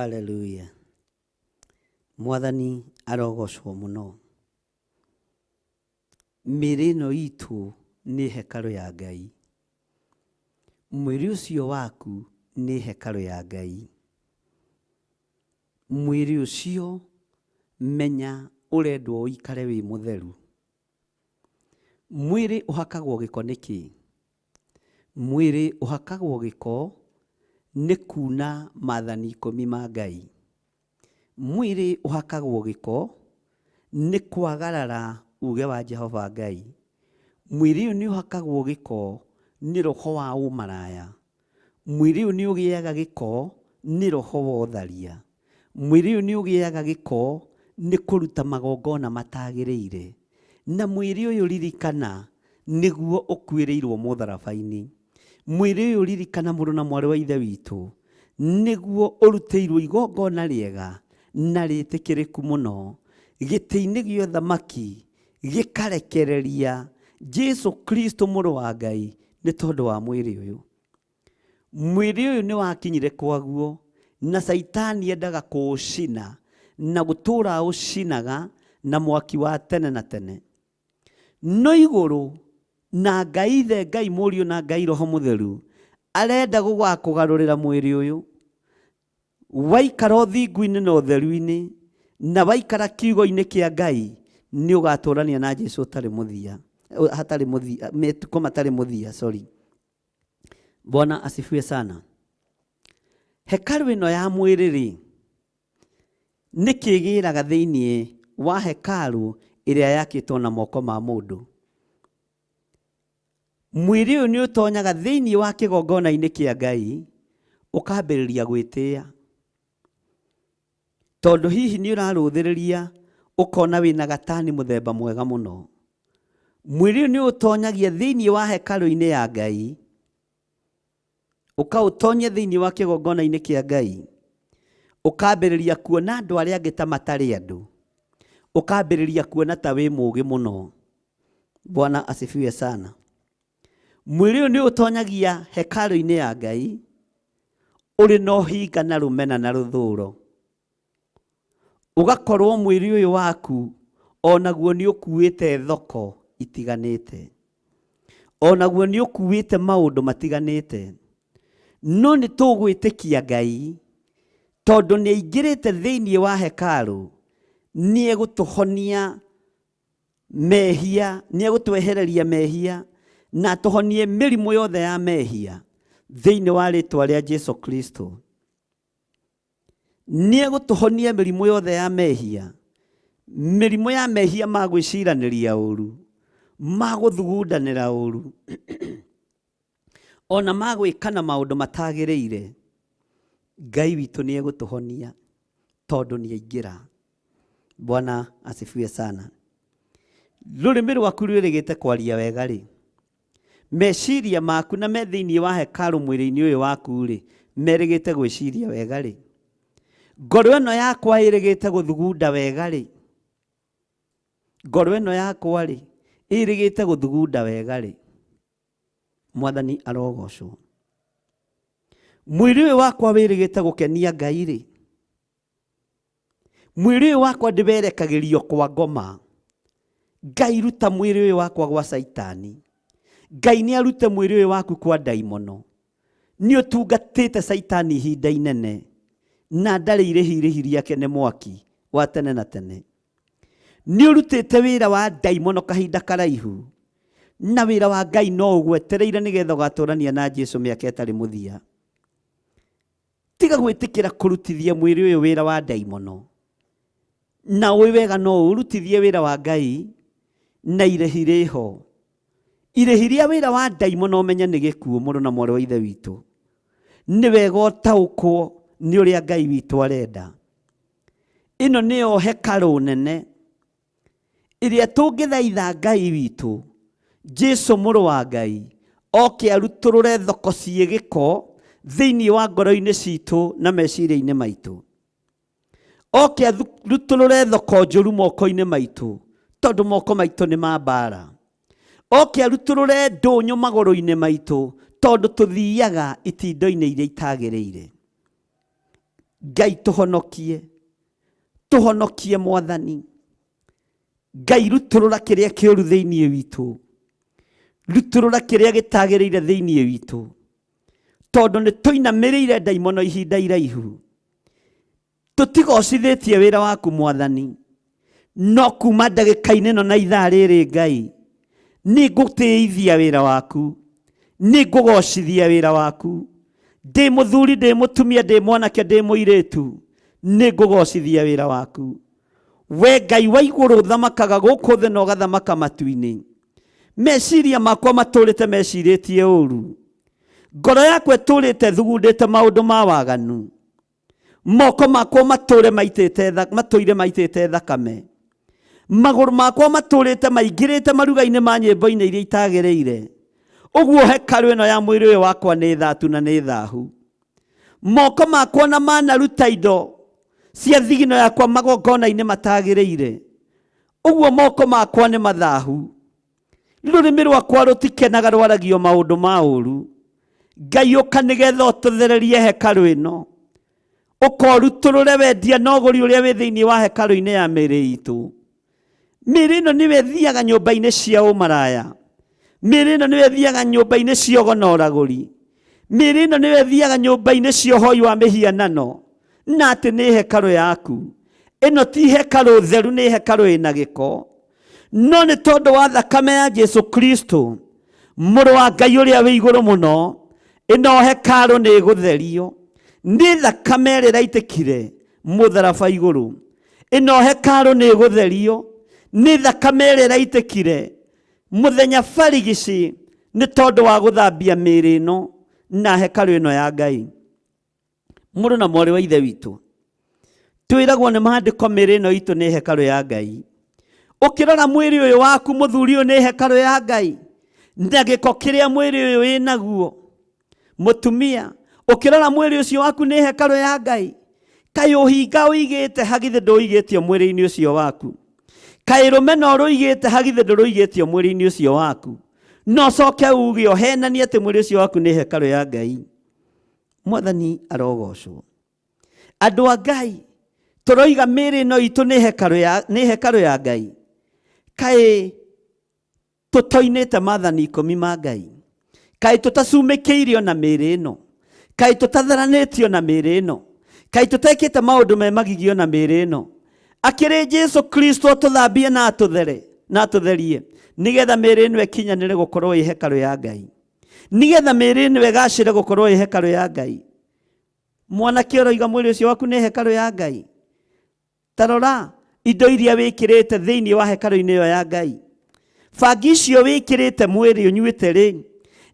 [SPEAKER 4] Haleluya. Mwathani arogocwo muno. Mĩĩrĩ ĩno itũ nĩ hekarũ ya Ngai. Mwĩrĩ ũcio waku nĩ hekarũ ya Ngai. Mwĩrĩ ũcio menya ũrendwo ũikare wĩ mũtheru. Mwĩrĩ ũhakagwo gĩko nĩkĩ? Mwĩrĩ ũhakagwo gĩko nĩ kuna maathani 10 ma Ngai. Mwĩrĩ ũhakagwo gĩko nĩ kwagarara uge wa Jehova Ngai. Mwĩrĩ ũyũ nĩ ũhakagwo gĩko nĩ roho wa ũmaraya. Mwĩrĩ ũyũ nĩ ũgĩaga gĩko nĩ roho wa ũtharia. Mwĩrĩ ũyũ nĩ ũgĩaga gĩko nĩ kũruta magongona matagĩrĩire. Na mwĩrĩ ũyũ ririkana nĩguo ũkuĩrĩirwo mũtharaba-inĩ. Mwĩrĩ ũyũ ririkana mũrũ na mwarĩ wa ithe witũ nĩguo ũrutĩirwo igongona rĩega na rĩtĩkĩrĩku mũno. Gĩtĩ-inĩ gĩa ũthamaki gĩkarekereria Jesu Kristo mũrũ wa Ngai nĩ tondũ wa mwĩrĩ ũyũ. Mwĩrĩ ũyũ nĩ wakinyire kwaguo na Saitani endaga kũũcina na gũtũũra ũcinaga na mwaki wa tene na tene. No igũrũ na Ngai Ithe, Ngai Mũriũ na Ngai Roho Mũtheru arenda gũgakũgarũrĩra mwĩrĩ ũyũ. Waikara ũthingu-inĩ na ũtheru-inĩ na waikara kiugo-inĩ kĩa Ngai nĩ ũgatũrania na Jesu ũtarĩ mũthia. Hatarĩ mũthia, metuko matarĩ mũthia, sorry. Bwana asifiwe sana. Hekalu ĩno ya mwĩrĩ rĩ, nĩ kĩgĩraga thĩinĩ wa hekalu ĩrĩa yakĩtwo na moko ma mũndũ. Mwĩrĩ ũyũ nĩ ũtonyaga thĩinĩ wa kĩgongona-inĩ kĩa Ngai ũkambĩrĩria gwĩtĩĩa. Tondũ hihi nĩ ũrarũthĩrĩria ũkona wĩna gatani mũthemba mwega mũno. Mwĩrĩ ũyũ nĩ ũtonyagia thĩinĩ wa hekalu-inĩ ya Ngai, ũkaũtonyia thĩinĩ wa kĩgongona-inĩ kĩa Ngai, ũkambĩrĩria kuona andũ arĩa angĩ ta matarĩ andũ, ũkambĩrĩria kuona ta wĩ mũũgĩ mũno. Bwana asifiwe sana. Mwĩrĩ ũyũ nĩ ũtonyagia hekalu-inĩ ya Ngai ũrĩ na ũhinga na rũmena na rũthũũro. Ũgakorwo mwĩrĩ ũyũ waku onaguo nĩ ũkuĩte thoko itiganĩte. Onaguo nĩ ũkuĩte maũndũ matiganĩte. No nĩ tũgwĩtĩkia Ngai tondũ nĩ aingĩrĩte thĩinĩ wa hekalu, nĩ egũtũhonia mehia, nĩ egũtwehereria mehia na tũhonie mĩrimũ yothe ya mehia thĩinĩ wa rĩtwa rĩa Jesu Kristo. Nĩ egũtũhonia mĩrimũ yothe ya mehia. Mĩrimũ ya mehia ma gwĩciranĩria ũũru, ma gũthugundanĩra ũũru, ona ma gwĩkana maũndũ matagĩrĩire. Ngai witũ nĩ egũtũhonia tondũ nĩ aingĩra. Bwana asifiwe sana. Rũrĩmĩ rwaku rwĩrĩgĩte kwaria wega rĩ, meciria maku na me thĩinĩ wa hekalu mwĩrĩ-inĩ ũyũ waku rĩ, merĩgĩte gwĩciria wega rĩ, ngoro ĩno yakwa ĩrĩgĩte gũthugunda wega rĩ, ngoro ĩno yakwa rĩ ĩrĩgĩte gũthugunda wega rĩ. Mwathani arogocwo. Mwĩrĩ ũyũ wakwa wĩrĩgĩte gũkenia Ngai rĩ, mwĩrĩ ũyũ wakwa ndĩwerekagĩrio kwa ngoma. Ngai ruta mwĩrĩ ũyũ wakwa gwa Saitani. Ngai nĩ arute mwĩrĩ ũyũ waku kwa ndaimono. Nĩ ũtungatĩte Saitani ihinda inene na ndarĩ irĩhi rĩake nĩ mwaki wa tene na tene. Nĩ ũrutĩte wĩra wa ndaimono kahinda karaihu, na wĩra wa Ngai no ũgwetereire nĩgetha ũgatũrania na Jesu mĩaka ĩtarĩ mũthia. Tiga gwĩtĩkĩra kũrutithia mwĩrĩ ũyũ wĩra wa ndaimono, na ũĩ wega no ũrutithie wĩra wa Ngai na irĩhi rĩho. Irĩhi rĩa wĩra wa ndaimono ũmenye nĩ gĩkuũ, mũrũ na mwarĩ wa ithe witũ. Nĩ wega ũtaũkwo nĩ ũrĩa Ngai witũ arenda. Ĩno nĩyo hekalu nene ĩrĩa tũngĩthaitha Ngai witũ Jesu mũrũ wa Ngai oke arutũrũre thoko ciĩ gĩko thĩinĩ wa ngoro-inĩ citũ na meciria-inĩ maitũ. Oke arutũrũre thoko njũru moko-inĩ maitũ tondũ moko maitũ nĩ ma mbara. Oke arutũrũre ndũnyũ magũrũ-inĩ maitũ tondũ tũthiaga itindo-inĩ iria itagĩrĩire. Ngai tuhonokie Mwathani. Ngai ruturura kiria kioru theinie witu, ruturura kiria gitagiriire theinie witu, tondu ni tuinamirire ndaimono ihinda iraihu. Tutigocithitie wira waku Mwathani, no kuma ndagika-ini no na ithaa riri Ngai ni ngutiithia wira waku, ni ngugocithia wira waku. Ndi muthuri, ndi mutumia, ndi mwanake, ndi muiritu, ni ngugocithia wira waku. We Ngai wa iguru thamakaga guku thi na ugathamaka matu-ini. Meciria makwa maturite meciritie uru, ngoro yakwa iturite thugundite maundu ma waganu, moko makwa mature maitite thakame, maguru makwa maturite maingirite maruga-ini ma nyimbo-ini iria itagiriire. Uguo hekalu ino ya mwiri uyu wakwa ni thatu na ni thahu. Moko makwa na manaruta indo cia thigino yakwa magongona-ini matagiriire. Uguo moko makwa ni mathahu. Rurimi rwakwa rutikenaga rwaragio maundu ma uru. Ngai uka nigetha ututhererie hekalu ino, ukoruturure wendia na uguri uria wi thiini wa hekalu-ini ya miri itu. Miri ino niwe thiaga nyumba-ini cia umaraya, miri ino niwe thiaga nyumba-ini cia ugonoraguri, miri ino niwe thiaga nyumba-ini cia uhoi wa mihianano, na ati ni hekalu yaku. Ino ti hekalu theru, ni hekalu ina giko. No ni tondu wa thakame ya Jesu Kristo, muru wa Ngai uria wi iguru muno, ino hekalu ni gutherio. Ni thakame ria raitikire mutharaba iguru. Ino hekalu ni gutherio. Ni thakame ria raitikire muthenya barigici ni tondu wa guthambia miri ino na hekalu ino ya Ngai. Muru na mwari wa ithe witu, twiragwo ni maandiko miri ino itu ni hekalu ya Ngai. Ukirora mwiri uyu waku muthuri uyu ni hekalu ya Ngai, na giko kiria mwiri uyu winaguo. Mutumia, ukirora mwiri ucio waku ni hekalu ya Ngai, kai uhinga uigite hagithe nduigitio mwiri-ini ucio waku, kai rumeno ruigite hagithe nduruigitio mwiri-ini ucio waku, no coke uge ohenanie ati mwiri ucio waku ni hekalu ya Ngai. Mwathani arogocwo. Andu a Ngai, turoiga miri ino itu ni hekalu ya Ngai, kai tutoinite maathani 10 ma Ngai, kai tutacumikeirio na miri ino, kai tutatharanitio na miri ino, kai tutekite maundu me magigio na miri ino. Akiri Jesu Kristo tuthambie na tutherie nigetha miri ino ikinyanire gukorwo i hekalu ya Ngai, nigetha miri ino igacire gukorwo i hekalu ya Ngai. Mwanake uroiga mwiri ucio waku ni hekalu ya Ngai, tarora indo iria wikirite thiini wa hekalu-ini iyo ya Ngai. Bangi icio wikirite mwiri unyuite ri,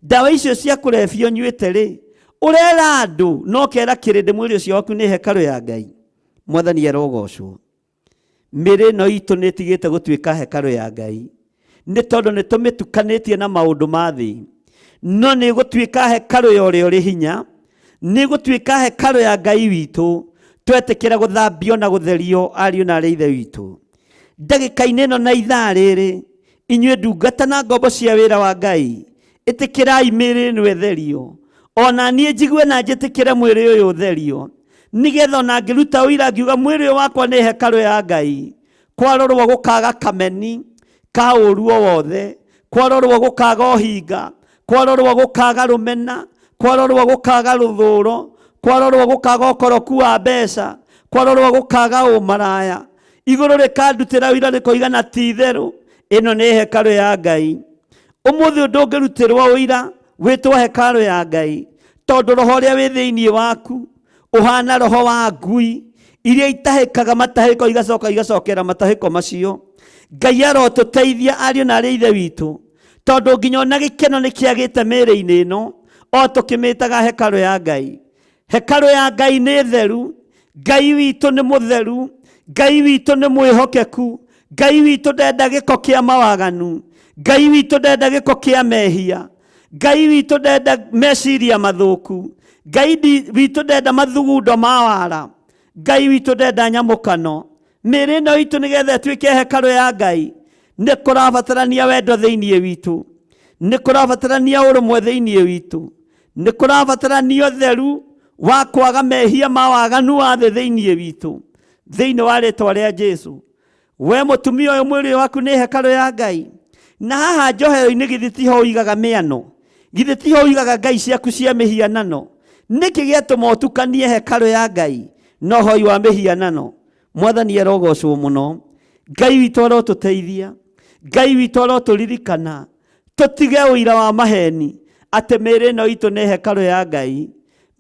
[SPEAKER 4] ndawa icio cia kurebia unyuite ri, urera andu no kera kirindi mwiri ucio waku ni hekalu ya Ngai. Mwathani arogocwo. Miri no itu nitigite gutuika hekalu ya Ngai ni tondu ni tumitukanitie na maundu ma thi, no ni gutuika hekalu ya uria uri hinya, ni gutuika hekalu ya Ngai witu. Twetikira guthambio na gutherio ariu na ithe witu. Ndagika-ini ino na ithaa riri, inyue ndungata na ngombo cia wira wa Ngai, itikirai miri ino itherio, ona nie njigue na njitikire mwiri uyu utherio, nigetha ona ngiruta uira ngiuga mwiri uyu wakwa ni hekalu ya Ngai, kwarorwo gukaga kameni ka uru wothe, kwarorwo gukaga uhinga, kwarorwo gukaga rumena, kwarorwo gukaga ruthuro, kwarorwo gukaga ukoroku wa mbeca, kwarorwo gukaga umaraya, iguru rikandutira wira rikoigana ti itheru. Ino ni hekalu ya Ngai. Umuthi ndungirutirwo wira witwa hekalu ya Ngai, tondu roho uria wi thiini waku uhana roho wa ngui iria itahikaga matahiko igacokera matahiko macio. Ngai arotuteithia ariu na ithe witu, tondu nginya ona gikeno ni kiagite miri-ini ino o tukimitaga hekalu ya Ngai. Hekalu ya Ngai ni theru, Ngai witu ni mutheru, Ngai witu ni mwihokeku, Ngai witu ndenda giko kia mawaganu, Ngai witu ndenda giko kia mehia, Ngai witu ndenda meciria mathuku, Ngai witu ndenda mathugundo ma wara, Ngai witu ndenda nyamukano. Miri ino itu nigetha tuike hekalu ya Ngai, ni kurabatarania wendo thiini witu, ni kurabatarania urumwe thiini witu, ni kurabatarania theru
[SPEAKER 3] wa kwaga mehia ma waganu wa thĩ thĩinĩ witũ, thĩinĩ wa rĩĩtwa rĩa Jesu. We mũtumia ũyũ mwĩrĩ waku nĩ hekarũ ya Ngai, na haha njohero-inĩ githĩ tiho ũigaga mĩano, githĩ tiho ũigaga ngai ciaku cia mĩhianano? Nĩkĩ gĩatũma ũtukanie hekarũ ya Ngai na ũhoi wa mĩhianano? Mwathani arogocwo mũno. Ngai witũ arotũteithia, Ngai witũ arotũririkana tũtige ũira wa maheni atĩ mĩĩrĩ ĩno itũ nĩ hekarũ ya Ngai.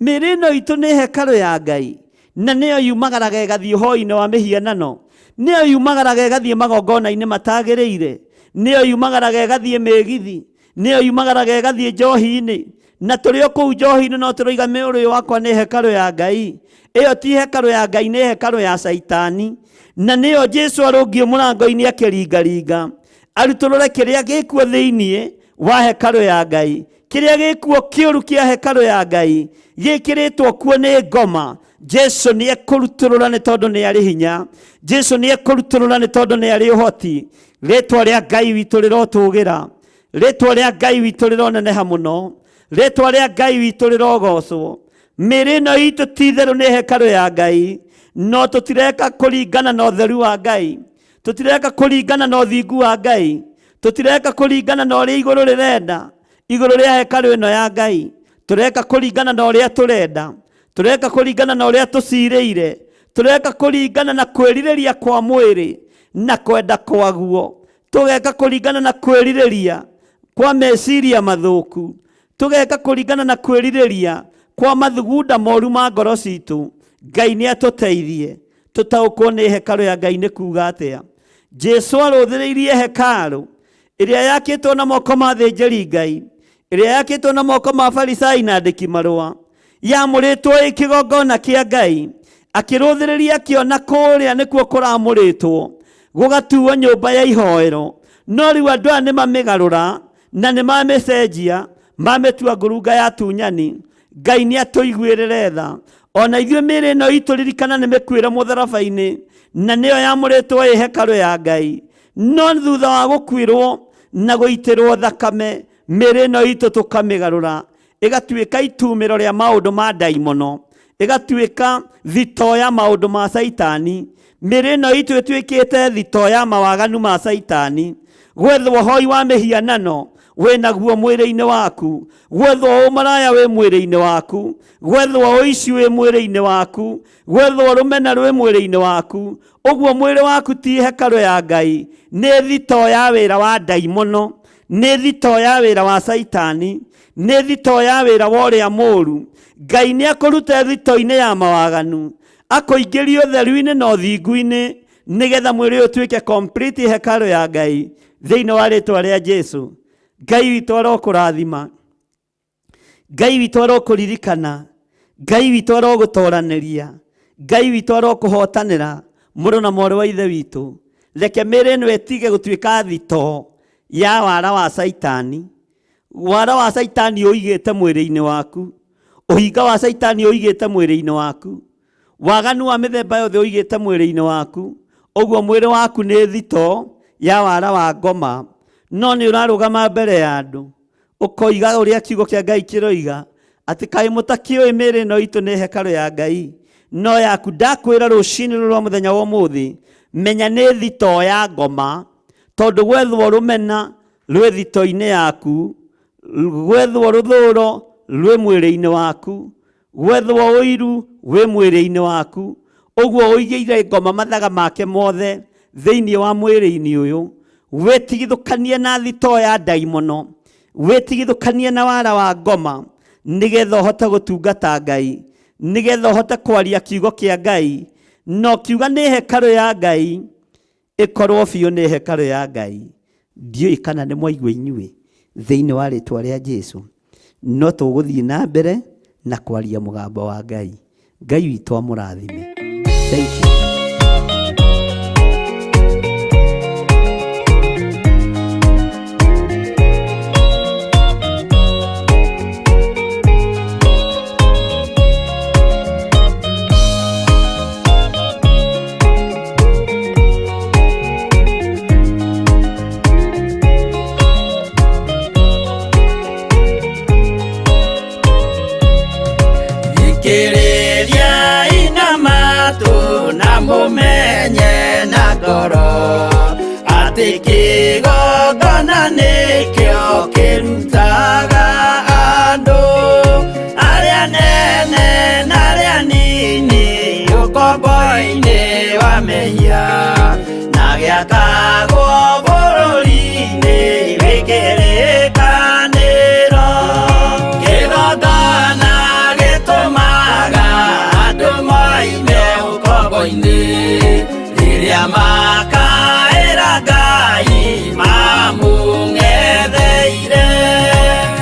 [SPEAKER 3] Mĩĩrĩ ĩno itũ nĩ hekarũ ya Ngai, na nĩyo yumagaraga ĩgathiĩ ũhoi-inĩ wa mĩhianano, nĩyo yumagaraga ĩgathiĩ magongona-inĩ matagĩrĩire, nĩyo yumagaraga ĩgathiĩ mĩgithi, nĩyo yumagaraga ĩgathiĩ njohi-inĩ. Na tũrĩ o kũu njohi-inĩ no tũroiga mũrũ wakwa nĩ hekarũ ya Ngai. Ĩyo ti hekarũ ya Ngai, nĩ hekarũ ya Saitani. Na nĩyo Jesu arũngiĩ mũrango-inĩ akĩringaringa arutũrũre kĩrĩa gĩkuo thĩinĩ wa hekarũ ya Ngai, kĩrĩa gĩkuo kĩũru kĩa hekarũ ya Ngai gĩkĩrĩtwo kuo nĩ ngoma. Jesu nĩ ekũrutũrũra nĩ tondũ nĩ arĩ hinya. Jesu nĩ ekũrutũrũra nĩ tondũ nĩ arĩ ũhoti. Rĩĩtwa rĩa Ngai witũ rĩrotũgĩra, rĩĩtwa rĩa Ngai witũ rĩroneneha mũno, rĩĩtwa rĩa Ngai witũ rĩrogocwo. Mĩĩrĩ ĩno itũ ti therũ nĩ hekarũ ya Ngai, no tũtireka kũringana na ũtheru wa Ngai, tũtireka kũringana na ũthingu wa Ngai, tũtireka kũringana na ũrĩa igũrũ rĩrenda igũrũ rĩa hekarũ ĩno ya Ngai. Tũreka kũringana na ũrĩa tũrenda, tũreka kũringana na ũrĩa tũcirĩire, tũreka kũringana na kwĩrirĩria kwa mwĩrĩ na kwenda kwaguo, tũgeka kũringana na kwĩrirĩria kwa meciria mathũku, tũgeka kũringana na kwĩrirĩria kwa mathugunda moru ma ngoro citũ. Ngai nĩ atũteithie tũtaũkwo nĩ hekarũ ya Ngai nĩ kuuga atĩa. Jesu arũthĩrĩirie hekarũ ĩrĩa yakĩtwo na moko ma athĩnjĩri Ngai, ĩrĩa yakĩtwo na moko ma Farisai na andĩki marũa, yamũrĩtwo ĩ kĩgongona kĩa Ngai, akĩrũthĩrĩria akĩona kũrĩa nĩkuo kũramũrĩtwo gũgatuo nyũmba ya ihoero. No rĩu andũ aya nĩ mamĩgarũra na nĩ mamĩcenjia, mamĩtua ngurunga ya tunyani. Ngai nĩ atũiguĩrĩre tha. Ona ithuĩ mĩĩrĩ ĩno itũ ririkana nĩ mĩkuĩre mũtharaba-inĩ, na nĩyo yamũrĩtwo ĩ hekarũ ya Ngai. No thutha wa gũkuĩrwo na gũitĩrwo thakame, mĩĩrĩ ĩno itũ tũkamĩgarũra ĩgatuĩka itumĩro rĩa maũndũ ma ndaimono, ĩgatuĩka thito ya maũndũ ma Saitani. Mĩĩrĩ ĩno itũ ĩtuĩkĩte thito ya mawaganu ma Saitani. Gwethwo ũhoi wa mĩhianano wĩ naguo mwĩrĩ-inĩ waku, gwethwo ũmaraya wĩ mwĩrĩ-inĩ waku, gwethwo ũici wĩ mwĩrĩ-inĩ waku, gwethwo rũmena rwĩ mwĩrĩ-inĩ waku. Ũguo mwĩrĩ waku ti hekarũ ya Ngai, nĩ thito ya wĩra wa ndaimono, nĩ thito ya wĩra wa Saitani, nĩ thito ya wĩra wa ũrĩa mũũru. Ngai nĩ akũruta thito-inĩ ya mawaganu, akũingĩria ũtheru-inĩ na ũthingu-inĩ, nĩgetha mwĩrĩ ũyũ ũtuĩke complete hekarũ ya Ngai thĩinĩ wa rĩĩtwa rĩa Jesu. Ngai witũ arokũrathima, Ngai witũ arokũririkana, Ngai witũ arogũtoranĩria, Ngai witũ arokũhotanĩra mũrũ na mwarĩ wa ithe witũ. Reke mĩĩrĩ ĩno ĩtige gũtuĩka thito ya wara wa Saitani. Wara wa Saitani ũigĩte mwĩrĩ-inĩ waku, ũhinga wa Saitani ũigĩte mwĩrĩ-inĩ waku, waganu wa mĩthemba yothe ũigĩte mwĩrĩ-inĩ waku. Ũguo mwĩrĩ waku nĩ thito ya wara wa ngoma. No nĩ ũrarũgama mbere ya andũ ũkoiga ũrĩa kiugo kĩa Ngai kĩroiga atĩ kaĩ mũtakĩũĩ mĩĩrĩ ĩno itũ nĩ hekarũ ya Ngai. No yaku ndakwĩra rũcinĩ rwa mũthenya wa ũmũthĩ, menya nĩ thito ya ngoma, tondũ gwethwo rũmena rwĩ thito-inĩ yaku, gwethwo rũthũũro rwĩ mwĩrĩ-inĩ waku, gwethwo ũiru wĩ mwĩrĩ-inĩ waku. Ũguo ũigĩire ngoma mathaga make mothe thĩinĩ wa mwĩrĩ-inĩ ũyũ. Wĩtigithũkanie na thito ya ndaimono, wĩtigithũkanie na wara wa ngoma, nĩgetha ũhote gũtungata Ngai, nĩgetha ũhote kwaria kiugo kĩa Ngai. No kiuga nĩ hekarũ ya Ngai, ĩkorwo biũ nĩ hekarũ ya Ngai. Ndiũĩ kana nĩ mwaigua inyuĩ thĩinĩ wa rĩĩtwa rĩa Jesu. No tũgũthiĩ na mbere na kwaria mũgambo wa Ngai. Ngai witũ amũrathime. Thank you.
[SPEAKER 5] Quiere gĩathia na gĩakagwo bũrũri-inĩ wĩkĩrĩkanĩro. Kĩgongona gĩtũmaga andũ moime ũkombo-inĩ rĩrĩa makaĩra Ngai mamũng'etheire.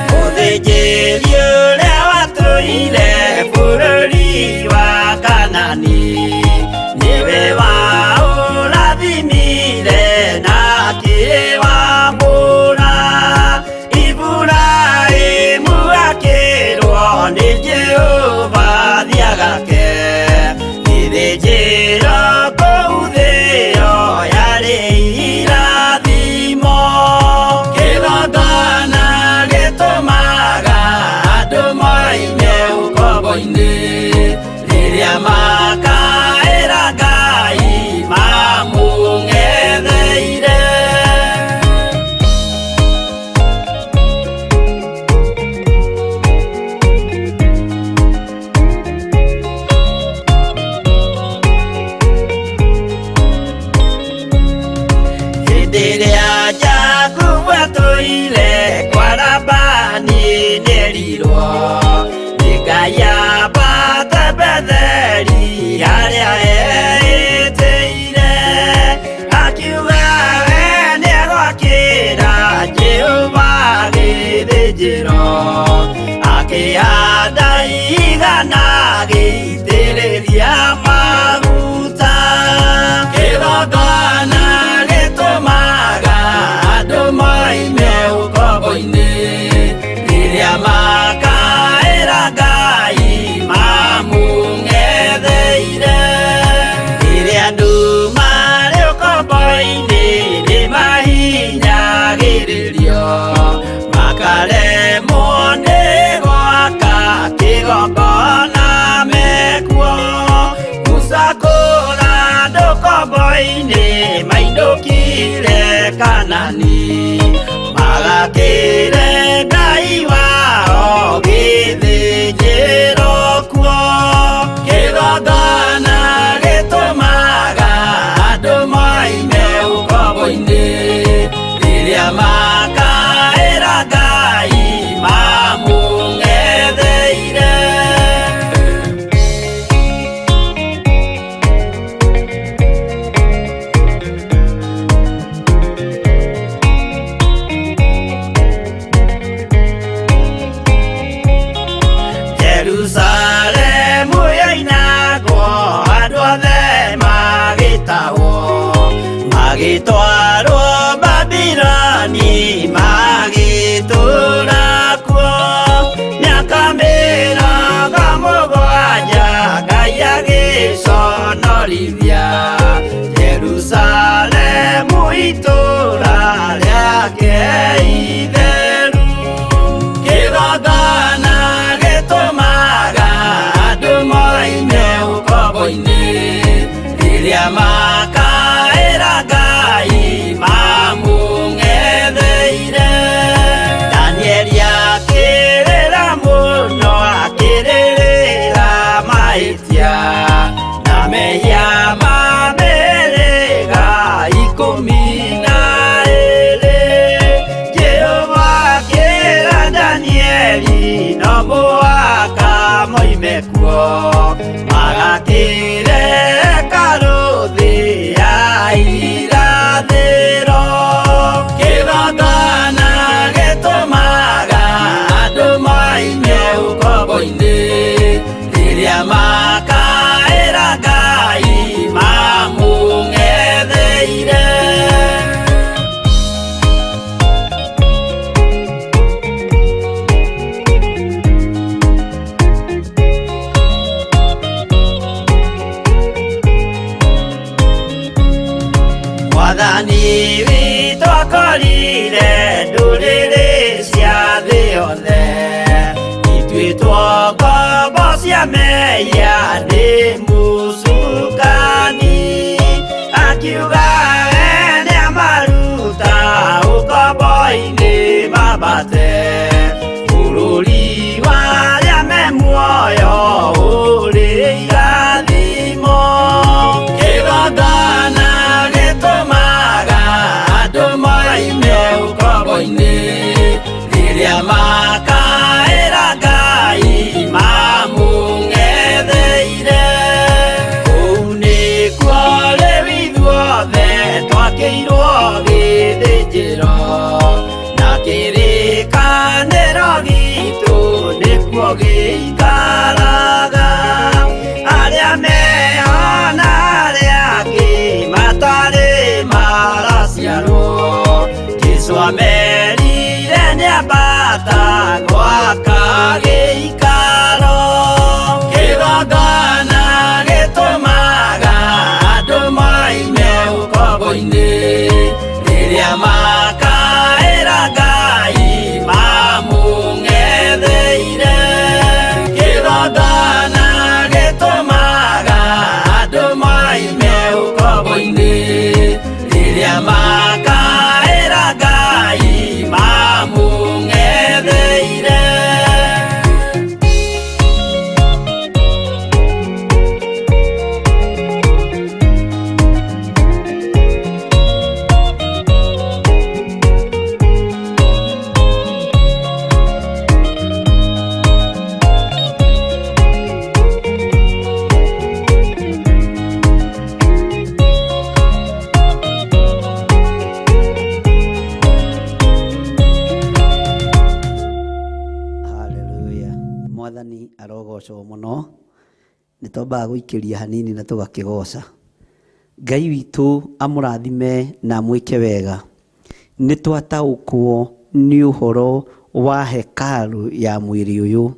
[SPEAKER 5] Mũthĩnjĩri ũrĩa watũire bũrũri wa Kanani niwe waũrathimire na akĩwamũra. Iburahĩmu akĩrwo nĩ Jehova thia gake gĩthĩnjĩro kũu thĩ ĩyo yarĩ irathimo. Kĩgongona gĩtũmaga andũ moime ũkombo-inĩ rĩrĩa makaĩra Ngai mamũng'etheire. Hĩndĩ ĩrĩa Jakubu atũire kwa Labani nĩerirwo nĩ Ngai ambate Betheli harĩa eĩtĩire. Akiuga we nĩegwakĩra Jehova gĩthĩnjĩro, akĩhanda igana gĩitĩrĩria maguta. Kĩgongona gĩtũmaga andũ moime ũkombo-inĩ rĩrĩa makaĩra Ngai mamũng'etheire. Rĩrĩa andũ marĩ ũkombo-inĩ nĩmahinyagĩrĩrio makaremwo nĩ gwaka kĩgongona mekuo. Musa kũra andũ ũkombo-inĩ mainũkire Kanani magakĩre Ngai wao gĩthĩnjĩro kuo. Kĩgongona gĩtũmaga andũ moime ũkombo-inĩ rĩrĩa makaĩra Ngai mamũng'etheire. Jerusalemu yainagwo andũ othe magĩtahwo magĩtwarwo Babironi magĩtũũra kuo. Mĩaka mĩrongo mũgwanja Ngai agĩconorithia Jerusalemu itũũra rĩake itheru. Kĩgongona gĩtũmaga andũ moime ũkombo-inĩ rĩrĩa makaĩra Ngai mamũng'etheire. Danieli akĩrĩra mũno akĩrĩrĩra mahĩtia na mehia ma mĩhĩrĩga 12. Jehova akĩra Danieli no mũhaka moime kuo magakĩre hekarũ thĩ ya irathĩro. Kĩgongona gĩtũmaga andũ moime ũkombo-inĩ rĩrĩa makaĩra Ngai mamũng'etheire. Mwathani witũ akorire ndũrĩrĩ cia thĩ yothe, ituĩtwo ngombo cia mehia nĩ mũcukani. Akiuga we nĩamaruta ũkombo-inĩ mambate bũrũri warĩa me muoyo ũrĩ irathimo. Kĩgongona ũkombo-inĩ rĩrĩa makaĩra Ngai mamũng'etheire. Kĩgongona gĩtũmaga andũ moime ũkombo-inĩ rĩrĩa makaĩra Ngai mamũng'etheire.
[SPEAKER 4] Mwathani arogocwo muno. Nĩtwambaga gũikĩria hanini na tũgakĩgoca. Ngai witũ amũrathime na amwĩke wega. Nĩtwataũkwo nĩ ũhoro wa hekalu ya mwĩrĩ ũyũ.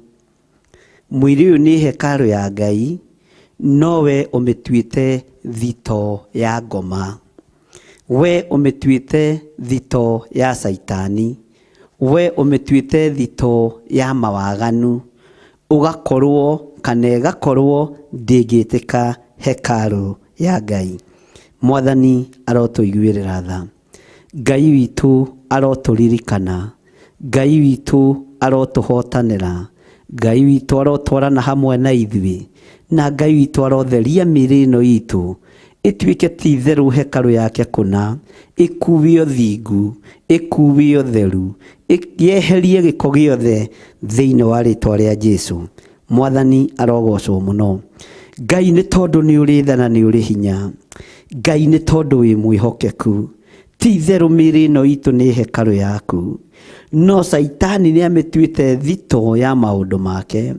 [SPEAKER 4] Mwĩrĩ ũyũ nĩ hekalu ya Ngai, nowe ũmĩtuĩte thito ya ngoma. We ũmĩtuĩte thito ya Saitani. We ũmĩtuĩte thito ya mawaganu. Ugakorwo kana ĩgakorwo ndĩngĩtĩka hekalu ya Ngai. Mwathani arotũiguĩrĩra tha. Ngai witũ arotũririkana. Ngai witũ arotũhotanĩra. Ngai witũ arotwarana hamwe na ithuĩ. Na Ngai witũ arotheria mĩĩrĩ ĩno itũ ĩtuĩke ti itherũ hekalu yake kũna, ĩkuue thingu, ĩkuue theru, yeherie gĩko gĩothe thĩinĩ wa rĩĩtwa rĩa Jesũ. Mwathani arogocwo mũno. Ngai nĩ tondũ nĩ ũrĩ tha na nĩ ũrĩ hinya. Ngai nĩ tondũ wĩ mwĩhokeku. Ti itherũ mĩĩrĩ ĩno itũ nĩ hekalu yaku. No Saitani nĩ amĩtuĩte thito ya maũndũ make.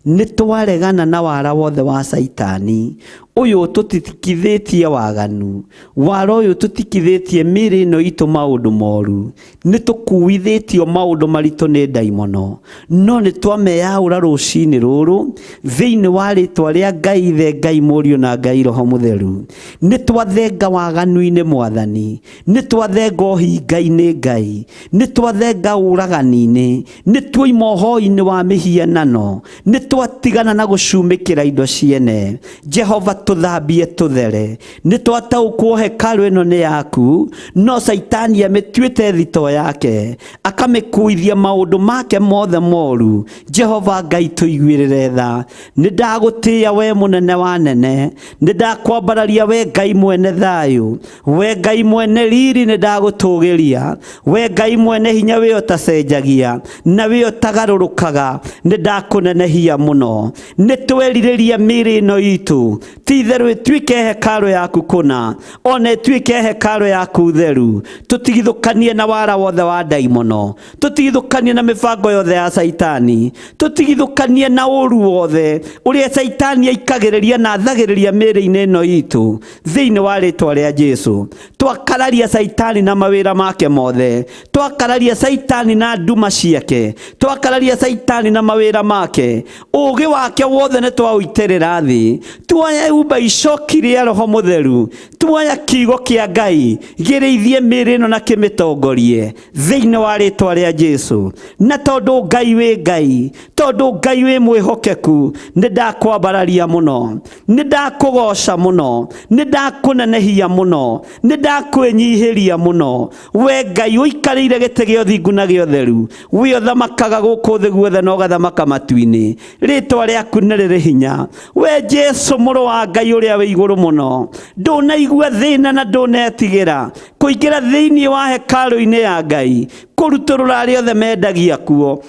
[SPEAKER 4] Nĩtwaregana na wara wothe wa Saitani. Ũyũ tũtikithĩtie waganu. Wara ũyũ tũtikithĩtie mĩĩrĩ ĩno itũ maũndũ moru. Nĩtũkuithĩtio maũndũ maritũ nĩ ndaimono. No nĩtwameyaũra rũcinĩ rũrũ thĩinĩ wa rĩĩtwa rĩa Ngai Ithe, Ngai Mũriũ na Ngai Roho Mũtheru. Nĩtwathenga waganu-inĩ Mwathani. Nĩtwathenga ũhinga-inĩ Ngai. Nĩtwathenga ũragani-inĩ. Nĩtwoima ũhoi-inĩ wa mĩhianano. Nĩtwatigana na gũcumĩkĩra indo ciene. Jehova tũthambie tũthere. Nĩtwataũkwo hekalu ĩno nĩ yaku, no Saitani amĩtuĩte thito yake, akamĩkuithia maũndũ make mothe moru. Jehova Ngai tũiguĩrĩre tha. Nĩndagũtĩĩa we mũnene wa nene. Nĩndakwambararia we Ngai mwene thayũ. We Ngai mwene riri nĩndagũtũgĩria. We Ngai mwene hinya wĩ ũtacenjagia na wĩ ũtagarũrũkaga. Nĩndakũnenehia mũno. Nĩtwerirĩria mĩĩrĩ ĩno itũ ti itherũ ĩtuĩke hekalu yaku kũna, ona ĩtuĩke hekalu yaku theru. Tũtigithũkanie na wara wothe wa ndaimono. Tũtigithũkanie na mĩbango yothe ya Saitani. Tũtigithũkanie na ũru wothe ũrĩa Saitani aikagĩrĩria na athagĩrĩria mĩĩrĩ-inĩ ĩno itũ thĩinĩ wa rĩĩtwa rĩa Jesũ. Twakararia Saitani na mawĩra make mothe. Twakararia Saitani na nduma ciake. Twakararia Saitani na mawĩra make. Ũũgĩ wake wothe nĩtwaũitĩrĩra thĩ. Tuoya umba icoki rĩa Roho Mũtheru. Tuoya kiugo kĩa Ngai gĩrĩithie mĩĩrĩ ĩno na kĩmĩtongorie thĩinĩ wa rĩĩtwa rĩa Jesũ. Na tondũ Ngai wĩ Ngai, tondũ Ngai wĩ mwĩhokeku, nĩndakwambararia mũno, nĩndakũgoca mũno, nĩndakũnenehia mũno, nĩndakwĩnyihĩria mũno. We Ngai ũikarĩire gĩtĩ gĩa ũthingu na gĩa ũtheru, we ũthamakaga gũkũ thĩ guothe na ũgathamaka matu-inĩ. Rĩĩtwa rĩaku nĩ rĩrĩ hinya. We Jesũ mũrũ wa Ngai ũrĩa wĩ igũrũ mũno, ndũnaigua thĩna na ndũnetigĩra kũingĩra thĩinĩ wa hekalu-inĩ ya Ngai, kũrutũrũra arĩa othe mendagia kuo,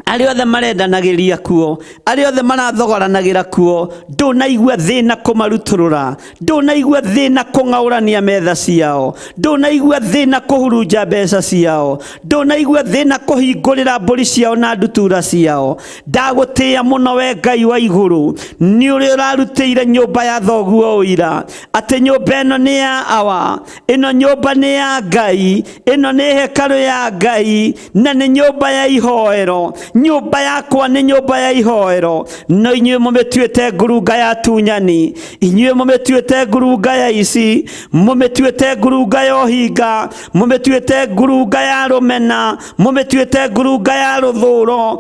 [SPEAKER 4] arĩa othe marendanagĩria kuo, arĩa othe marathogoranagĩra kuo. Ndũnaigua thĩna kũmarutũrũra. Ndũnaigua thĩna kũng'aũrania metha ciao. Ndũnaigua thĩna kũhurunja mbeca ciao. Ndũnaigua thĩna kũhingũrĩra mbũri ciao na ndutura ciao. Ndagũtĩĩa mũno we Ngai wa igũrũ, nĩ ũrĩa ũrarutĩire nyũmba ya thoguo ũira atĩ nyũmba ĩno nĩ ya awa, ĩno nyũmba nĩ ya Ngai, ĩno nĩ hekalu ya Ngai, na nĩ nyũmba ya ihoero.
[SPEAKER 3] nyũmba yakwa nĩ nyũmba ya ihoero, no inyuĩ mũmĩtuĩte ngurunga ya tunyani, inyuĩ mũmĩtuĩte ngurunga ya ici, mũmĩtuĩte ngurunga ya ũhinga, mũmĩtuĩte ngurunga ya rũmena, mũmĩtuĩte ngurunga ya rũthũũro,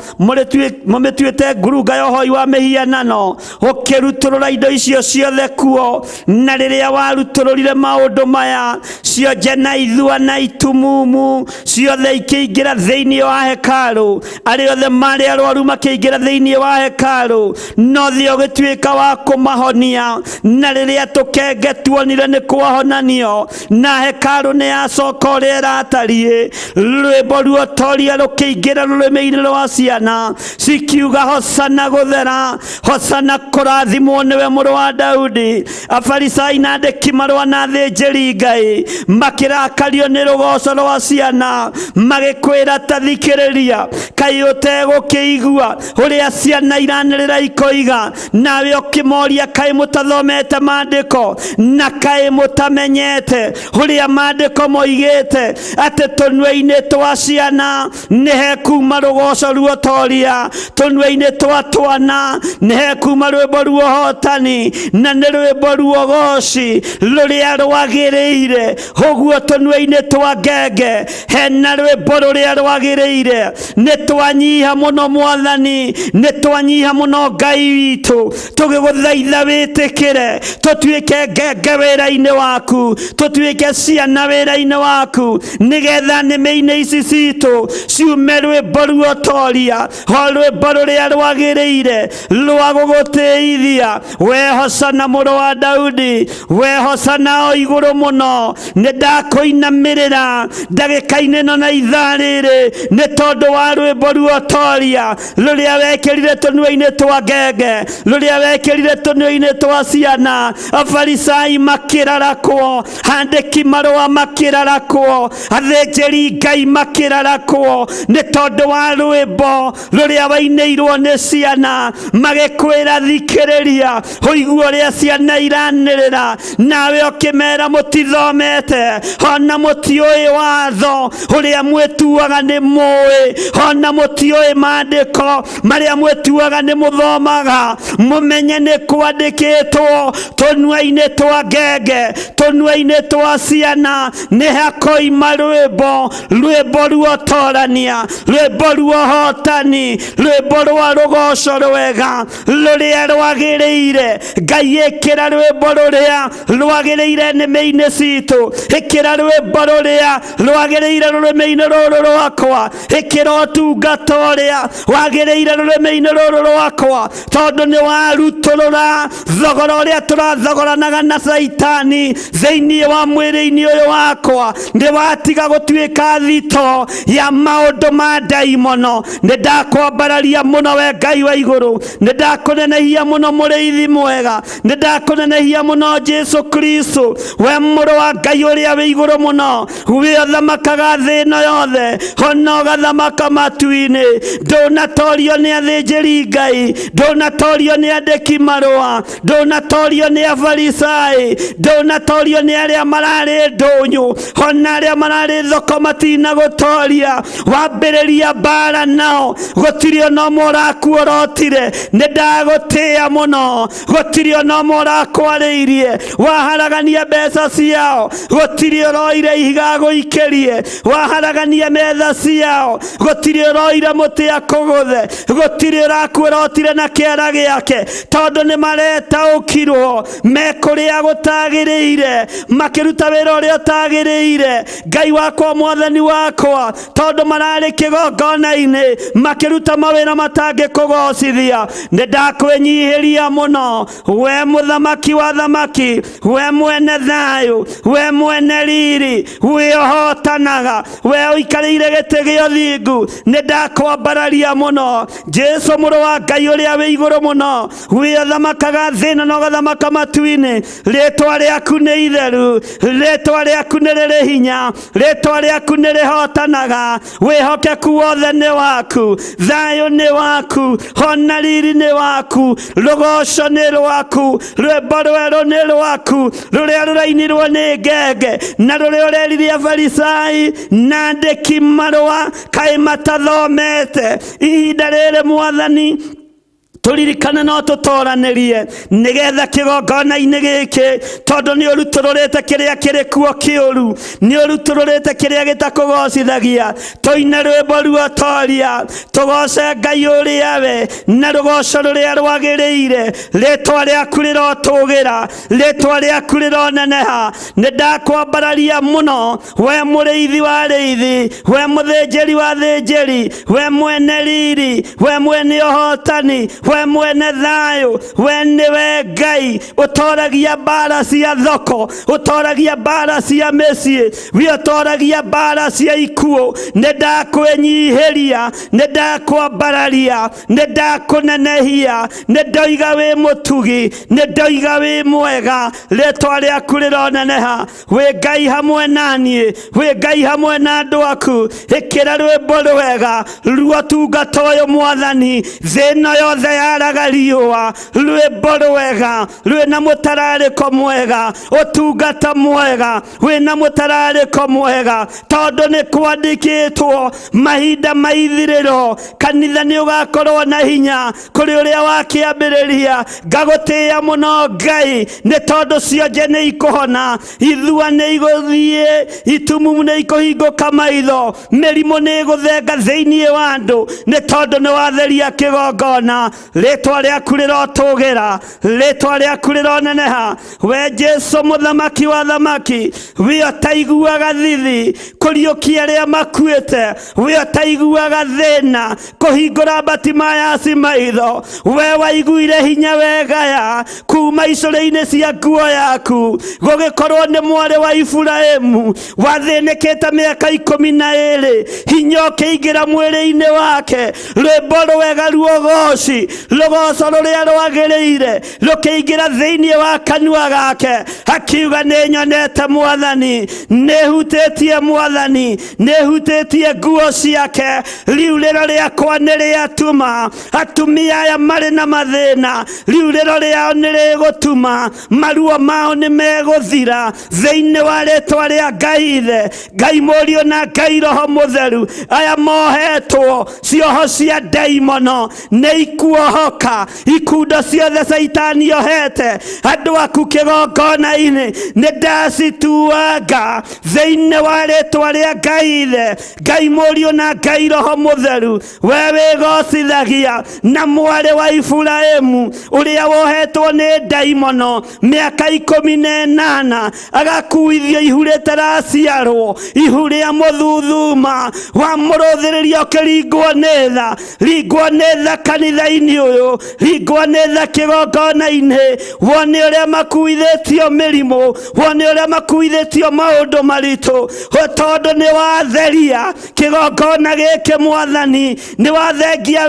[SPEAKER 3] mũmĩtuĩte ngurunga ya ũhoi wa mĩhianano, ũkĩrutũrũra indo icio ciothe kuo. Na rĩrĩa warutũrũrire maũndũ maya, cionje na ithua na itumumu ciothe ikĩingĩra thĩinĩ wa hekarũ, arĩa othe marĩ arwaru makĩingĩra thĩinĩ wa hekarũ, no thĩ ũgĩtuĩka wa kũmahonia. Na rĩrĩa tũkenge tuonire nĩ kwahonanio, na hekarũ nĩ yacoka ũrĩa ĩratariĩ, rwĩmbo ruotoria rũkĩingĩra rũrĩmĩ-inĩ rwa ciana cikiuga hosana gũthera, hosana kũrathimwo nĩwe mũrũ wa Daudi. Afarisai na andĩki marũa na athĩnjĩri Ngai makĩrakario nĩ rũgoco rwa ciana, magĩkwĩra ta thikĩrĩria, kaĩ ũtegũkĩigua ũrĩa ciana iranĩrĩra ikoiga, nawe ũkĩmoria kaĩ mũtathomete maandĩko, na kaĩ mũtamenyete ũrĩa maandĩko moigĩte atĩ tũnua-inĩ twa ciana nĩ hekuma rũgoco ruotoria, tũnua-inĩ twa twana nĩ hekuma rwĩmbo ruohotani, na nĩ rwĩmbo ruogoci rũrĩa rwagĩrĩire. Ũguo tũnua-inĩ twa ngenge hena rwĩmbo rũrĩa rwagĩrĩire. Nĩ twanyiha mũno Mwathani, nĩ twanyiha mũno Ngai witũ, tũgĩgũthaitha wĩtĩkĩre tũtuĩke ngenge wĩra-inĩ waku, tũtuĩke ciana wĩra-inĩ waku, nĩgetha nĩmĩ-inĩ ici citũ ciume rwĩmbo ruotoria, o rwĩmbo rũrĩa rwagĩrĩire rwa gũgũtĩithia. We hosana mũrũ wa Daudi, we hosana o igũrũ mũno. Nĩ ndakũinamĩrĩra ndagĩka-inĩ ĩno na ithaa rĩrĩ nĩ tondũ wa rwĩmbo ruotoria rũrĩa wekĩrire tũnua-inĩ twa ngenge, rũrĩa wekĩrire tũnua-inĩ twa ciana. Afarisai makĩrarakwo, andĩki marũa makĩrarakwo, athĩnjĩri Ngai makĩrarakwo nĩ tondũ wa rwĩmbo rũrĩa wainĩirwo nĩ ciana, magĩkwĩra thikĩrĩria, ũigua ũrĩa ciana iranĩrĩra, nawe ũkĩmera mũtithomete, ona mũtiũĩ watho ũrĩa mwĩtuaga nĩ mũĩ, ona mũtiũĩ maandĩko marĩa mwĩtuaga nĩ mũthomaga. Mũmenye nĩ kwandĩkĩtwo tũnua-inĩ twa ngenge, tũnua-inĩ twa ciana nĩ hakoima rwĩmbo, rwĩmbo ruotorania, rwĩmbo ruohotani, rwĩmbo rwa rũgoco rwega rũrĩa rwagĩrĩire. Ngai ĩkĩra rwĩmbo rũrĩa rwagĩrĩire nĩmĩ-inĩ citũ, ĩkĩra rwĩmbo rũrĩa rwagĩrĩire rũrĩmĩ-inĩ rũrũ rwakwa, ĩkĩra ũtungata ũrĩa wagĩrĩire rũrĩmĩ-inĩ rũrũ rwakwa, tondũ nĩ warutũrũra thogora ũrĩa tũrathogoranaga na Saitani thĩinĩ wa mwĩrĩ-inĩ ũyũ wakwa. Nĩ watiga gũtuĩka thito ya maũndũ ma ndaimono. Nĩ ndakwambararia mũno we Ngai wa igũrũ, nĩ ndakũnenehia mũno mũrĩithi mwega, nĩ ndakũnenehia mũno Jesu Kristo, we mũrũ wa Ngai ũrĩa wĩ igũrũ mũno, we ũthamakaga thĩ ĩno yothe, ona ũgathamaka matu-inĩ. Ndũnatorio nĩ athĩnjĩri Ngai, ndũnatorio nĩ andĩki marũa, ndũnatorio nĩ Afarisai, ndũnatorio nĩ arĩa mararĩ ndũnyũ, ona arĩa mararĩ thoko matinagũtoria. Wambĩrĩria mbara nao, gũtirĩ ona ũmwe ũrakuorotire. Nĩ ndagũtĩĩa mũno, gũtirĩ ona ũmwe ũrakwarĩirie. Waharagania mbeca ciao, gũtirĩ ũroire ihiga gũikĩrie. Waharagania metha ciao, gũtirĩ ũroire mũtĩ akũgũthe. Gũtirĩ ũrakuorotire na kĩara gĩake, tondũ nĩ maretaũkirwo mekũrĩa gũtagĩrĩire, makĩruta wĩra ũrĩa ũtagĩrĩire. Ngai wakwa, Mwathani wakwa, tondũ mararĩ kĩgongona-inĩ makĩruta mawĩra matangĩkũgocithia. Nĩ ndakwĩnyihĩria mũno, we mũthamaki wa thamaki, we mwene thayũ, we mwene riri, we ũhotanaga, we ũikarĩire gĩtĩ gĩa ũthingu. Nĩ ndakwambararia mũno Jesu mũrũ wa Ngai ũrĩa wĩ igũrũ mũno, we ũthamakaga thĩ ĩno na ũgathamaka matu-inĩ. Rĩĩtwa rĩaku nĩ nĩ itheru, rĩtwa rĩaku nĩ rĩrĩ hinya, rĩtwa rĩaku nĩ rĩhotanaga, wĩhokeku wothe nĩ waku, thayũ nĩ waku, ona riri nĩ waku, rũgoco nĩ rwaku, rwĩmbo rwerũ nĩ rwaku, rũrĩa rũrainirwo nĩ ngenge na rũrĩa ũreririe Afarisai na andĩki marũa kaĩ matathomete. Ihinda rĩrĩ Mwathani, turirikane no tutoranĩrie nĩgetha kĩgongona-inĩ gĩkĩ, tondũ nĩ ũrutũrũrĩte kĩrĩa kĩrĩ kuo kĩũru, nĩ ũrutũrũrĩte kĩrĩa gĩtakũgocithagia. Tũine rwĩmbo ruotoria, tũgoce Ngai ũrĩa we na rũgoco rũrĩa rwagĩrĩire. Rĩtwa rĩaku rĩrotũgĩra, rĩtwa rĩaku rĩroneneha. Nĩ ndakwambararia mũno, we mũrĩithi wa rĩithi, we mũthĩnjĩri wa thĩnjĩri, we mwene riri, we mwene ũhotani, we mwene thayũ, we nĩwe Ngai ũtoragia mbara cia thoko, ũtoragia mbara cia mĩciĩ, we ũtoragia mbara cia ikuũ. Nĩ ndakwĩnyihĩria, nĩ ndakwambararia, nĩ ndakũnenehia, nĩ ndoiga wĩ mũtugi, nĩ ndoiga wĩ mwega. Rĩtwa rĩaku rĩroneneha, wĩ Ngai hamwe naniĩ, wĩ Ngai hamwe na andũ aku. Ĩkĩra rwĩmbo rwega ruo tungata ũyũ Mwathani, thĩ ĩno yothe yaraga riũa, rwĩmbo rwega rwĩna mũtararĩko mwega, ũtungata mwega wĩna mũtararĩko mwega, tondũ nĩ kwandĩkĩtwo mahinda ma ithirĩro kanitha nĩ ũgakorwo na hinya kũrĩ ũrĩa wakĩambĩrĩria. Ngagũtĩĩa mũno Ngai, nĩ tondũ cionje nĩ ikũhona, ithua nĩ igũthiĩ, itumumu nĩ ikũhingũka maitho, mĩrimũ nĩ ĩgũthenga thĩinĩ wa andũ, nĩ tondũ nĩ watheria kĩgongona. Rĩtwa rĩaku rĩrotũgĩra, rĩtwa rĩaku rĩroneneha. We Jesu mũthamaki wa thamaki, we ũtaiguaga thithi kũriũkia arĩa makuĩte, we ũtaiguaga thĩna kũhingũra Batimaasi maitho, we waiguire hinya wegaya kuma icũrĩ-inĩ cia nguo yaku, gũgĩkorwo nĩ mwarĩ wa Iburahĩmu wathĩnĩkĩte mĩaka 12, hinya ũkĩingĩra mwĩrĩ-inĩ wake, rwĩmbo rwega ruogoci, rũgoco rũrĩa rwagĩrĩire rũkĩingĩra thĩinĩ wa kanua gake, akiuga nĩ nyonete Mwathani, nĩ hutĩtie Mwathani, nĩ hutĩtie nguo ciake, riurĩro rĩakwa nĩ rĩatuma atumia aya marĩ na mathĩna, riurĩro rĩao nĩ rĩgũtuma, maruo mao nĩ megũthira thĩinĩ wa rĩtwa rĩa Ngai Ithe, Ngai Mũriũ na Ngai Roho Mũtheru. Aya mohetwo cioho cia ndaimono nĩ ikuohoka, ikundo ciothe Saitani ohete andũ aku kĩgongona-inĩ nĩ ndacituanga thĩinĩ wa rĩtwa rĩa Ngai Ithe, Ngai Mũriũ na Ngai Roho Mũtheru. We wĩgocithagia na mwarĩ wa Iburahĩmu ũrĩa wohetwo nĩ ndaimono mĩaka 18, agakuithio ihu rĩtaraciarwo, ihu rĩa mũthuthuma, wamũrũthĩrĩria ũkĩringwo nĩ tha, ringwo nĩ tha kanitha-inĩ ũyũ, ringwo nĩ tha kĩgongona-inĩ, wone ũrĩa makuithĩtio mĩrimũ, wone ũrĩa makuithĩtio maũndũ maritũ, tondũ nĩ watheria kĩgongona gĩkĩ Mwathani, nĩ wathengia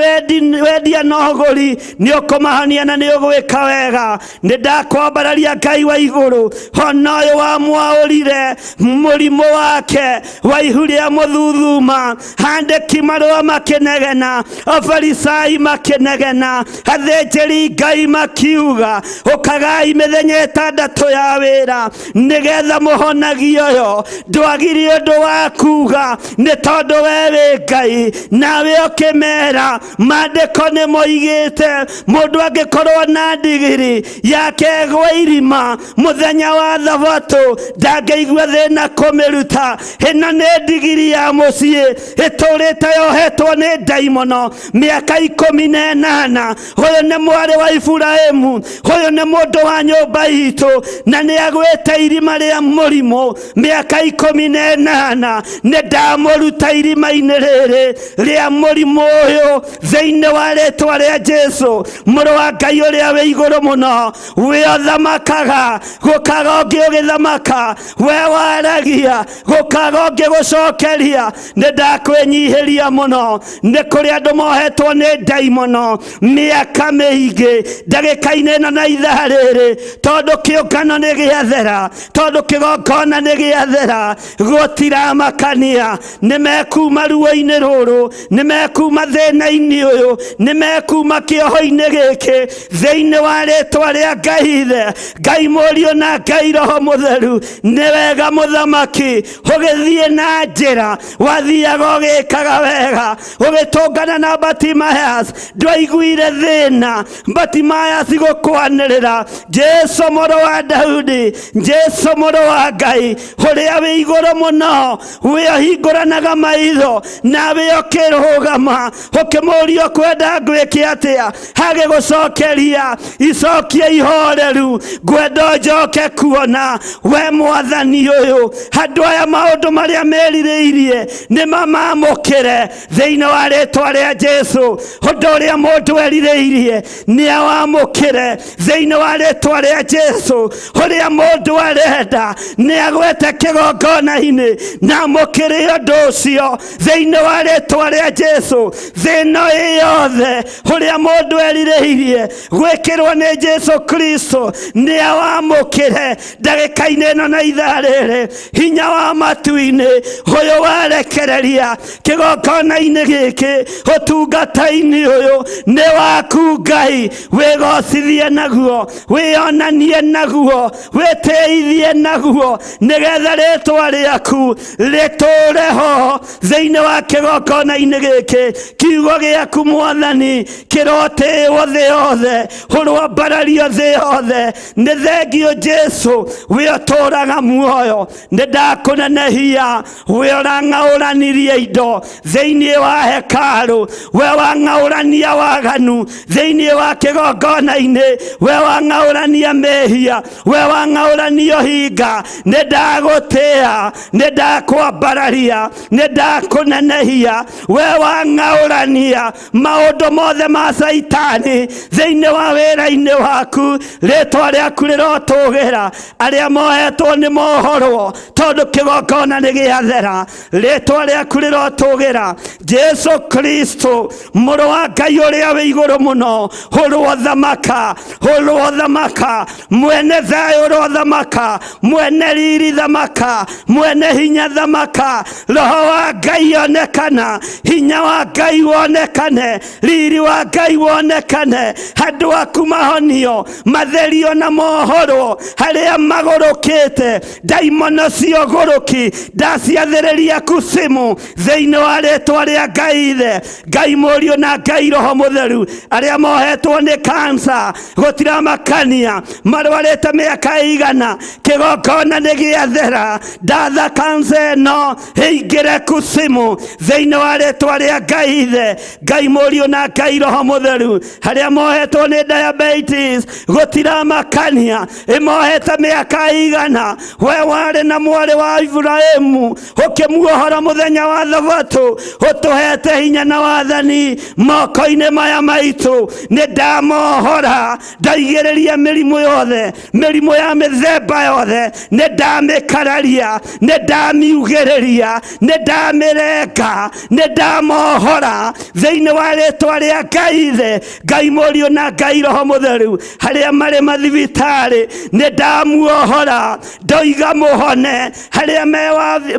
[SPEAKER 3] wendia na ũgũri, nĩ ũkũmahania na nĩ ũgwĩka wega. Nĩ ndakwambararia Ngai wa igũrũ, ona ũyũ wamwaũrire mũrimũ wake wa ihu rĩa mũthuthuma, andĩki marũa makĩnegena, Afarisai makĩnegena, athĩnjĩri Ngai makiuga ũkagai mĩthenya 6 ya wĩra nĩgetha mũhonagio ũyũ. Ndwagire ũndũ wa kuga, nĩ tondũ we wĩ Ngai, nawe ũkĩmera maandĩko nĩ moigĩte mũndũ angĩkorwo na ndigiri yake gwa irima mũthenya wa Thabatũ ndangĩigua thĩna kũmĩruta. Ĩno nĩ ndigiri ya mũciĩ ĩtũrĩte yohetwo nĩ ndaimono mĩaka 18. Ũyũ nĩ mwarĩ wa Iburahĩmu, ũyũ nĩ mũndũ wa nyũmba itũ, na nĩ agwĩte irima rĩa mũri mũrimũ mĩaka 18 nĩ ndamũruta irima-inĩ rĩrĩ rĩa mũrimũ ũyũ thĩinĩ wa rĩtwa rĩa Jesũ mũrũ wa Ngai ũrĩa wĩ igũrũ mũno. We ũthamakaga gũkaga ũngĩ ũgĩthamaka, we waragia gũkaga ũngĩ gũcokeria. Nĩ ndakwĩnyihĩria mũno, nĩ kũrĩ andũ mohetwo nĩ ndaimono mĩaka mĩingĩ ndagĩka-inĩ ĩno na ithaa rĩrĩ, tondũ kĩũngano nĩ gĩathera, tondũ kĩgongona nĩ gĩathera, gũtiramakania. Nĩ mekuma ruo-inĩ rũrũ, nĩ mekuma thĩna-inĩ ũyũ, nĩ mekuma kĩoho-inĩ gĩkĩ thĩinĩ wa rĩtwa rĩa Ngai Ithe, Ngai Mũriũ na Ngai Roho Mũtheru. Nĩ wega mũthamaki ũgĩthiĩ na njĩra, wathiaga ũgĩkaga wega ũgĩtũngana na Bartimaeus, ndwaiguire thĩna Bartimaeus gũkwanĩrĩra. Jesũ mũrũ wa Daudi, Jesũ mũrũ wa Ngai ũrĩa wĩ igũrũ mũno, we ũhingũranaga maitho nawe ũkĩrũgama ũkĩmũria kwenda ngwĩke atĩa, hagĩgũcokeria icokia ihoreru, ngwenda njoke kuona. We Mwathani ũyũ, andũ aya maũndũ marĩa merirĩirie nĩ mamamũkĩre thĩinĩ wa rĩtwa rĩa Jesũ. Ũndũ ũrĩa mũndũ erirĩirie nĩ awamũkĩre thĩinĩ wa rĩtwa rĩa Jesũ. Ũrĩa mũndũ arenda nĩ agwete kĩgongona-inĩ na mũkĩre ũndũ ũcio thĩinĩ wa rĩtwa rĩa Jesũ. Thĩna yothe ũrĩa mũndũ erirĩirie gwĩkĩrwo nĩ Jesũ Kristo nĩ awamũkĩre ndagĩka-inĩ ĩno na ithaa rĩrĩ. Hinya wa matu-inĩ ũyũ warekereria kĩgongona-inĩ gĩkĩ, ũtungata-inĩ ũyũ nĩ waku Ngai. Wĩgocithie naguo, wĩonanie naguo, wĩtĩithie naguo, nĩgetha rĩtwa rĩaku rĩtũre ho thĩinĩ wa kĩgongona-inĩ gĩkĩ. Kiugo gĩaku Mwathani kĩrotĩĩo thĩ yothe, ũrwambarario thĩ yothe. Nĩ thengio Jesũ, we ũtũũraga muoyo. Nĩ ndakũnenehia, we ũrang'aũranirie indo thĩinĩ wa hekarũ, we wang'aũrania waganu thĩinĩ wa kĩgongona-inĩ, we wang'aũrania mehia, we wang'aũrania hinga. Nĩ ndagũtĩĩa, nĩ ndakwambararia, nĩ ndakũnenehia, we wang'aũrania maũndũ mothe ma Saitani thĩinĩ wa wĩra-inĩ waku. Rĩtwa rĩaku rĩrotũgĩra, arĩa mohetwo nĩ mohorwo tondũ kĩgongona nĩ gĩathera. Rĩtwa rĩaku rĩrotũgĩra, Jesũ Kristo mũrũ wa Ngai ũrĩa wĩ igũrũ mũno. Ũrothamaka, ũrothamaka, mwene thayũ ũrothamaka, mwene riri thamaka, mwene hinya thamaka. Roho wa Ngai onekana, hinya wa Ngai wonekane, riri wa Ngai wonekane. Andũ aku mahonio, matherio na mohorwo harĩa magũrũkĩte, ndaimono ciogũrũki ndaciathĩrĩria kusimu thĩinĩ wa rĩtwa rĩa Ngai Ithe, Ngai Mũriũ na Ngai Roho Mũtheru. Arĩa mohetwo nĩ kansa, gũtiramakania, marwarĩte mĩaka 100, kĩgongona nĩ gĩathera. Ndatha kansa ĩno ĩingĩre kusimu thĩinĩ wa rĩtwa rĩa Ngai Ithe, Ngai Mũriũ na Ngai Roho Mũtheru. Arĩa mohetwo nĩ diabetes, gũtiramakania, ĩmohete mĩaka 100, we warĩ na mwarĩ wa Ibrahimu, ũkĩmuohora mũthenya wa Thabatũ, ũtũhete hinya na wathani moko-inĩ maya maitũ. Nĩ ndamohora, ndaigĩrĩria mĩrimũ yothe, mĩrimũ ya mĩthemba yothe, nĩ ndamĩkararia, nĩ ndamiugĩrĩria, nĩ ndamĩrenga, nĩ ndamohora thĩinĩ wa rĩtwa rĩa Ngai Ithe, Ngai Mũriũ na Ngai Roho Mũtheru. Harĩa marĩ mathibitarĩ nĩ ndamuohora, ndoiga mũhone. Harĩa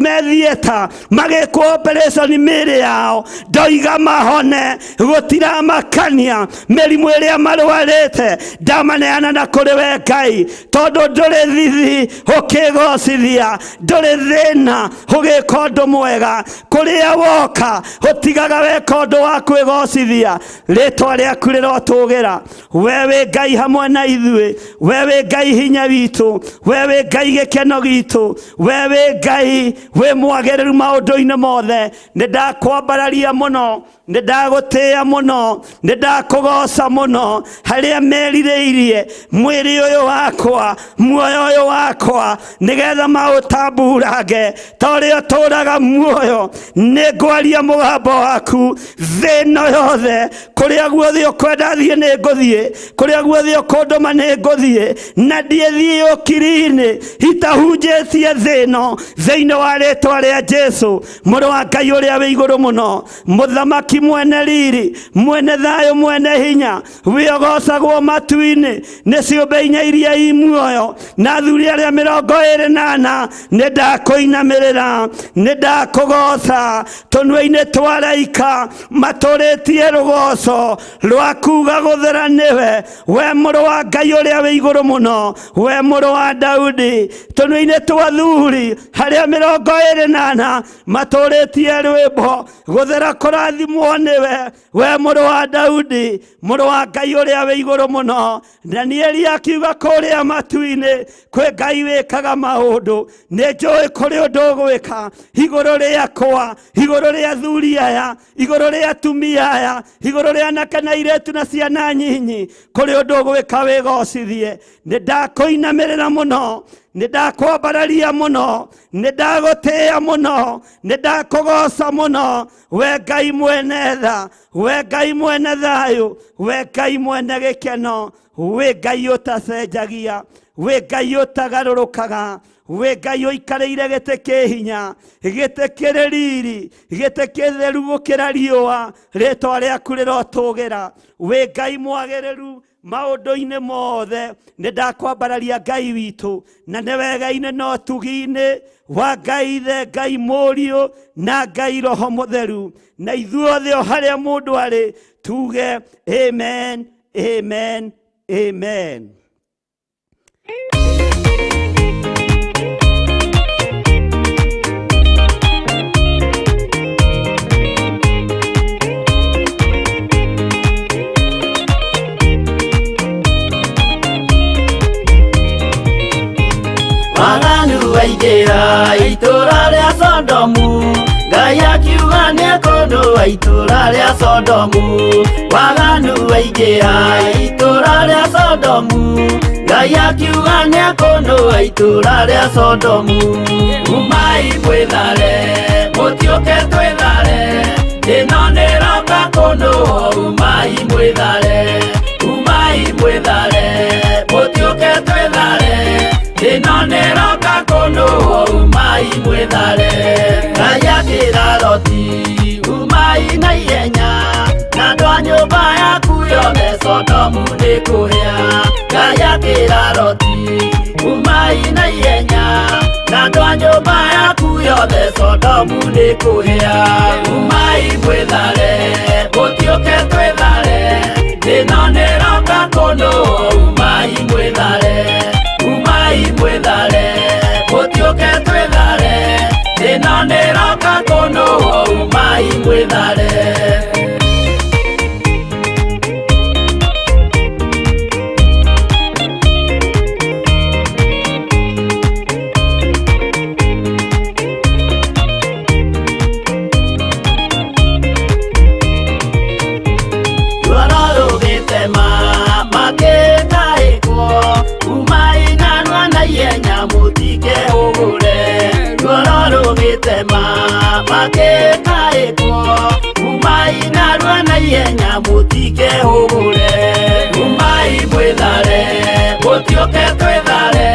[SPEAKER 3] methiĩta magĩkwo operation mĩĩrĩ yao, ndoiga mahone, gũtiramakania. Mĩrimũ ĩrĩa marwarĩte ndamaneana na kũrĩ we Ngai, tondũ ndũrĩ thithi ũkĩgocithia, ndũrĩ thĩna ũgĩka ũndũ mwega. Kũrĩa woka ũtigaga weka ũndũ wa kwĩgocithia. Rĩtwa rĩaku rĩrotũgĩra, we wĩ Ngai hamwe na ithuĩ, we wĩ Ngai hinya witũ, we wĩ Ngai gĩkeno gitũ, we wĩ Ngai wĩ mwagĩrĩru maũndũ-inĩ mothe. Nĩ ndakwambararia mũno ndagutia muno ndakugoca muno haria merireirie mwiri uyu wakwa muoyo uyu wakwa nigetha mautamburange torio turaga muoyo ningwaria mugambo waku thina yothe kuria guothe ukwenda thie ninguthie kuria guothe ukunduma ninguthie na ndiethie ukiri-ini itahunjitie thino thiini wa ritwa ria Jesu Mũrũ wa Ngai uria wi iguru muno muthamaki mwene riri mwene thayo mwene hinya wiogocagwo matu-ini ni ciumbe inya iria i muoyo na athuri aria 24 ni ndakuinamirira ni ndakugoca tunua-ini twa araika maturitie rugoco rwa kuga guthera niwe we Mũrũ wa Ngai uria wi iguru muno we Mũrũ wa Daudi tunua-ini twa athuri haria 24 maturitie rwimbo guthera kurathimwo niwe we Mũrũ wa Daudi Mũrũ wa Ngai uria wi iguru muno. Danieli akiuga kuria matu-ini kwi Ngai wikaga maundu ni njui kuri undu gwika iguru riakwa iguru ria athuri aya iguru ria atumia aya iguru ria anake na airetu na ciana nyinyi kuri undu gwika wigocithie ni ndakuinamirira muno ni ndakwambararia muno ni ndagutia muno ni ndakugoca muno we Ngai mwene tha we Ngai mwene thayo we Ngai mwene gikeno we Ngai utacenjagia we Ngai utagarurukaga we Ngai uikariire gite kihinya gite kiri riri gite kitheru gukira riua ritwa riaku rirotugira we Ngai mwagiriru maundu-ini mothe ni ndakwambararia Ngai witu na ni wega-ini no tugi-ini wa Ngai Ithe Ngai Mũriũ na Ngai Roho Mũtheru na ithuothe o haria mundu ari tuge amen amen amen.
[SPEAKER 5] Waganu waingĩra itũra rĩa Sodomu Ngai akiuga nĩekũndũa itũra rĩa Sodomu waganu waingĩra itũra rĩa Sodomu Ngai akiuga nĩekũndũa itũra rĩa Sodomu umai mwĩthare mũtiũke twĩthare ĩno nĩroka kũndũa umai mwĩthare mũtiũke twĩthare ĩno nĩroka kũndũa umai mwĩthare Ngai akĩra Loti umai na ihenya na andũ a nyũmba yaku yothe Sodomu nĩ kũhĩa Ngai akĩra Loti umai na ihenya na andũ a nyũmba yaku yothe Sodomu nĩ kũhĩa umai mwĩthare mũtiũke twĩthare ĩno nĩroka kũndũa umai mwĩthare mũtiũke twĩthare ĩno nĩroka kũndũa umai mwĩthare. Ihenya mũtike hũgũre umai mwĩthare mũtiũke twĩthare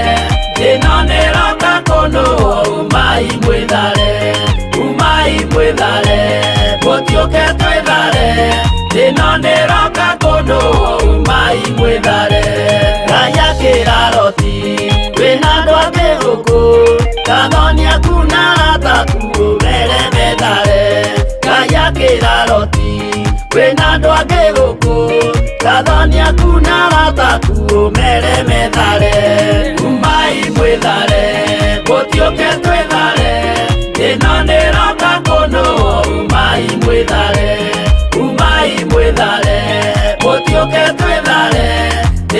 [SPEAKER 5] ĩno nĩroka kũndũa umai mwĩthare mũtiũke twĩthare ĩno nĩroka kũndũa umai mwĩthare Ngai akĩra Loti wĩna andũ angĩ gũkũ kathonia kuna ataku ũmere methare Ngai akĩra Loti wĩna andũ angĩ gũkũ kathonia kuna ataku ũmere methare umai mwĩthare mũtiũke twĩthare ĩno nĩroka kũndũa umai mwĩthare mũtiũke twĩthare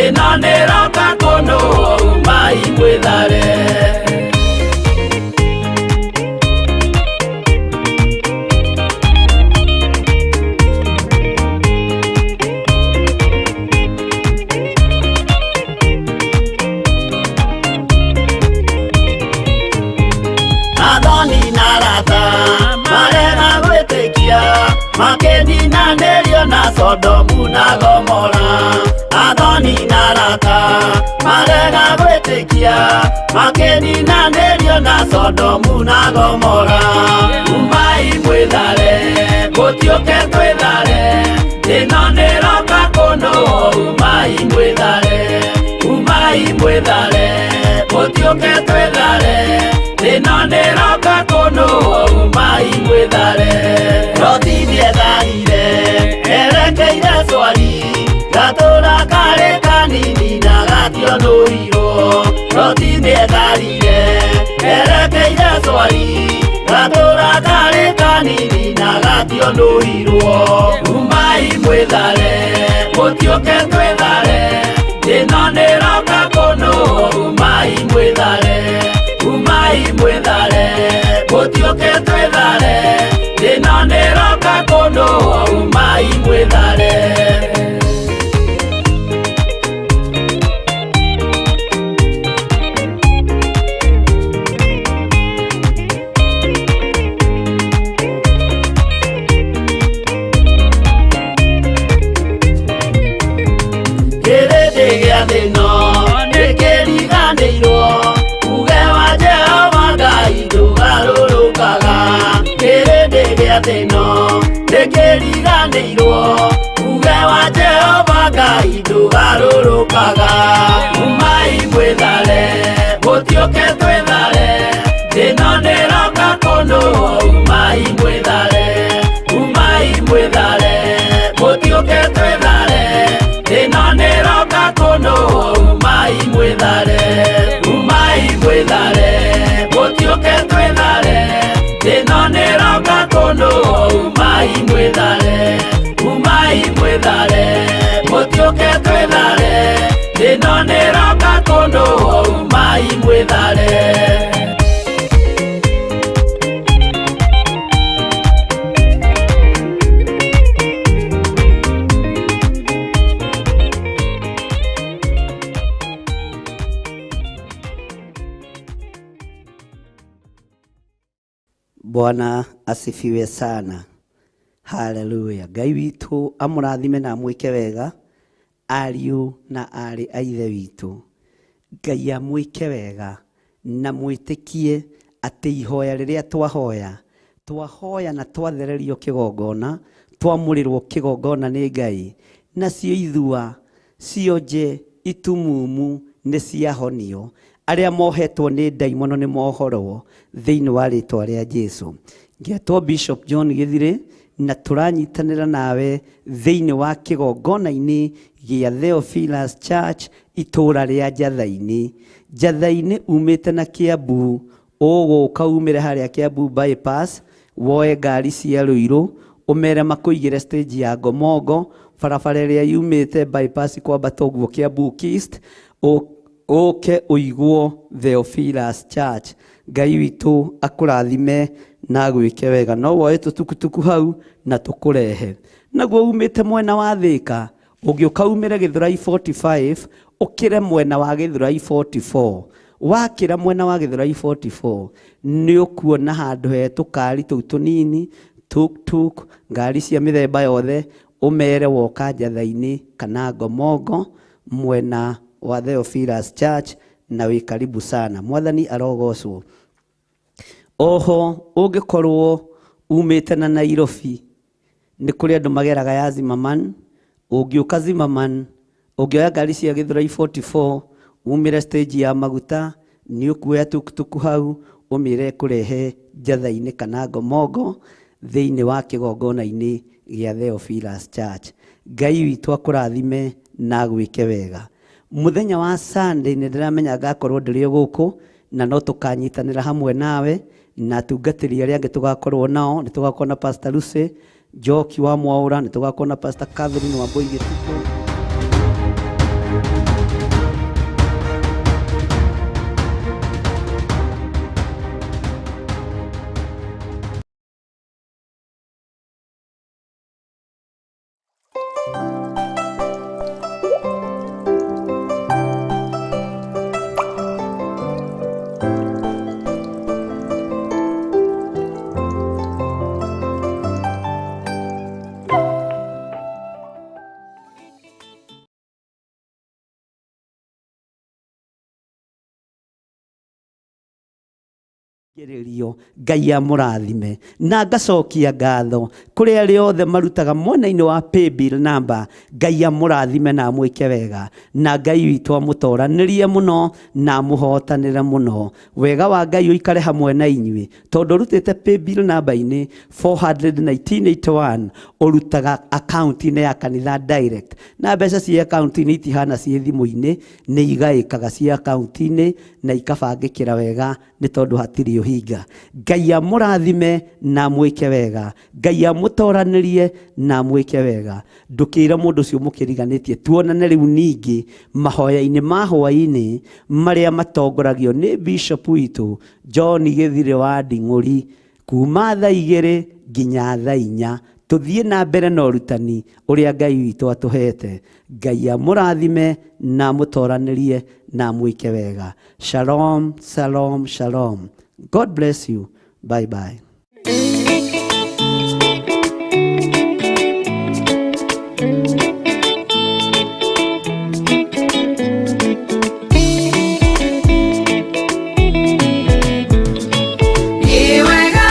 [SPEAKER 5] ĩno nĩroka kũndũa umai mwĩthare. makĩninanĩrio na Sodomu na Gomora. Athoni na arata marega gwĩtĩkia, makĩninanĩrio na Sodomu na Gomora. Umai mwĩthare, gũtiũke twĩthare, ĩno nĩroka kũnũũ. Umai mwĩthare, umai mwĩthare, gũtiũke twĩthare, ĩno nĩroka kũnũũ. Umai mwĩthare. Loti nĩetharire erekeire Zoari, gatũra karĩ kanini na gationũirwo. Loti nĩetharire erekeire Zoari, gatũra karĩ kanini na gationũirwo. Umai mwĩthare, gũtiũke twĩthare, ĩno nĩroka kũnũũ. Umai mwĩthare, umai mwĩthare, gũtiũke twĩthare, ĩno nĩroka kũnũũ. Umai mwĩthare. Kĩrĩndĩ gĩa thĩ ĩno nĩkĩriganĩirwo, uge wa Jehova Ngai ndũgarũrũkaga. Kĩrĩndĩ gĩa thĩ ĩno nĩkĩriganĩirwo, uge wa Jehova Ngai ndũgarũrũkaga. Umai mwĩthare, gũtiũke twĩthare, ĩno nĩroka kũnũũ. Umai mwĩthare, umai mwĩthare, gũtiũke twĩthare, ĩno nĩroka kũnũũ. Umai mwĩthare, umai mwĩthare, gũtiũke twĩthare, ĩno nĩroka kũnũũ. Umai mwĩthare, umai mwĩthare, gũtiũke twĩthare, ĩno nĩroka kũnũũ. Umai mwĩthare.
[SPEAKER 4] Bwana asifiwe sana. Haleluya. Ngai witũ amũrathime na mwĩke wega, ariũ na arĩ a ithe witũ. Ngai amwĩke wega na mwĩtĩkie atĩ ihoya rĩrĩa twahoya na twathererio kĩgongona, twamũrĩrwo kĩgongona nĩ Ngai, nacio ithua cionje itumumu nĩ ciahonio. Arĩa mohetwo nĩ ndaimono nĩ mohorwo thĩinĩ wa rĩtwa rĩa Jesũ. Ngetwo Bishop John Gĩthirĩ na tũranyitanĩra nawe thĩinĩ wa kĩgongona-inĩ gĩa Theophilus Church itũra rĩa Njathainĩ. Njathainĩ umĩte na Kiambu, ũgũka umĩre harĩa Kiambu bypass, woe ngari cia Rũirũ, ũmere makũigĩre stage ya Ngomongo, barabara ĩrĩa yumĩte bypass kwambata ũguo Kiambu East, ũke ũigwo Theophilus Church. Ngai witũ akũrathime na gwĩke wega. No woe tũtukutuku hau na tũkũrehe. Naguo umĩte mwena wa Thĩka, ũngĩũka umĩre Gĩthũrai 45, ũkĩre mwena wa Gĩthũrai 44. Wakĩra mwena wa Gĩthũrai 44, nĩ ũkuona handũ he tũkari tũu tũnini, tuk-tuk, ngari cia mĩthemba yothe, ũmere woka Njathainĩ kana Ngomongo mwena wa Theophilus Church, na wĩ karibu sana. Mwathani arogocwo. Oho ũngĩkorwo umĩte na Nairobi, nĩ kũrĩ andũ mageraga ya Zimmerman, ũngĩũka Zimmerman, ũngĩoya ngari cia Gĩthũrai 44, umĩre stage ya maguta, nĩ ũkuoya tukutuku hau, ũmĩre kũrehe Njathainĩ kana Ngomongo thĩinĩ wa kĩgongona-inĩ gĩa Theophilus Church. Ngai witũ akũrathime na gwĩke wega. Mũthenya wa Sunday nĩ ndĩramenya ngakorwo ndĩrĩ gũkũ, na no tũkanyitanĩra hamwe nawe na tungatĩri arĩa angĩ tũgakorwo nao. Nĩ tũgakorwo na Pastor Lucy Njoki wa Mwaũra, nĩ tũgakorwo na Pastor Catherine Wambui Gĩtukũ. Kirerio Ngai amurathime na ngacokia ngatho kuri ari othe marutaga mwena-ini wa paybill number. Ngai amurathime na mwike wega na Ngai witu amutoranirie muno na muhotanire muno. Wega wa Ngai uikare hamwe na inyui tondu rutite paybill number-ini 41981 urutaga account-ini ya kanitha direct na mbeca cia account-ini itihana cie thimu-ini ni igaikaga cia account-ini na ikabangikira wega ni tondu hatiri hinga. Ngai amurathime na mwike wega, Ngai amutoranirie na mwike wega. Ndukira mundu cio mukiriganitie tuonane riu ningi mahoya-ini ma hwaini maria matongoragio ni bishop witu John Githire wa Nding'uri kuma thaa 2 nginya thaa 4. Tuthie na mbere na urutani uria Ngai witu atuhete. Ngai amurathime na mutoranirie na mwike wega. Shalom, shalom, shalom. God bless you. Bye bye.
[SPEAKER 2] Ni wega,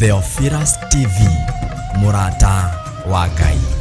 [SPEAKER 1] Theophilus TV, Murata wa Ngai.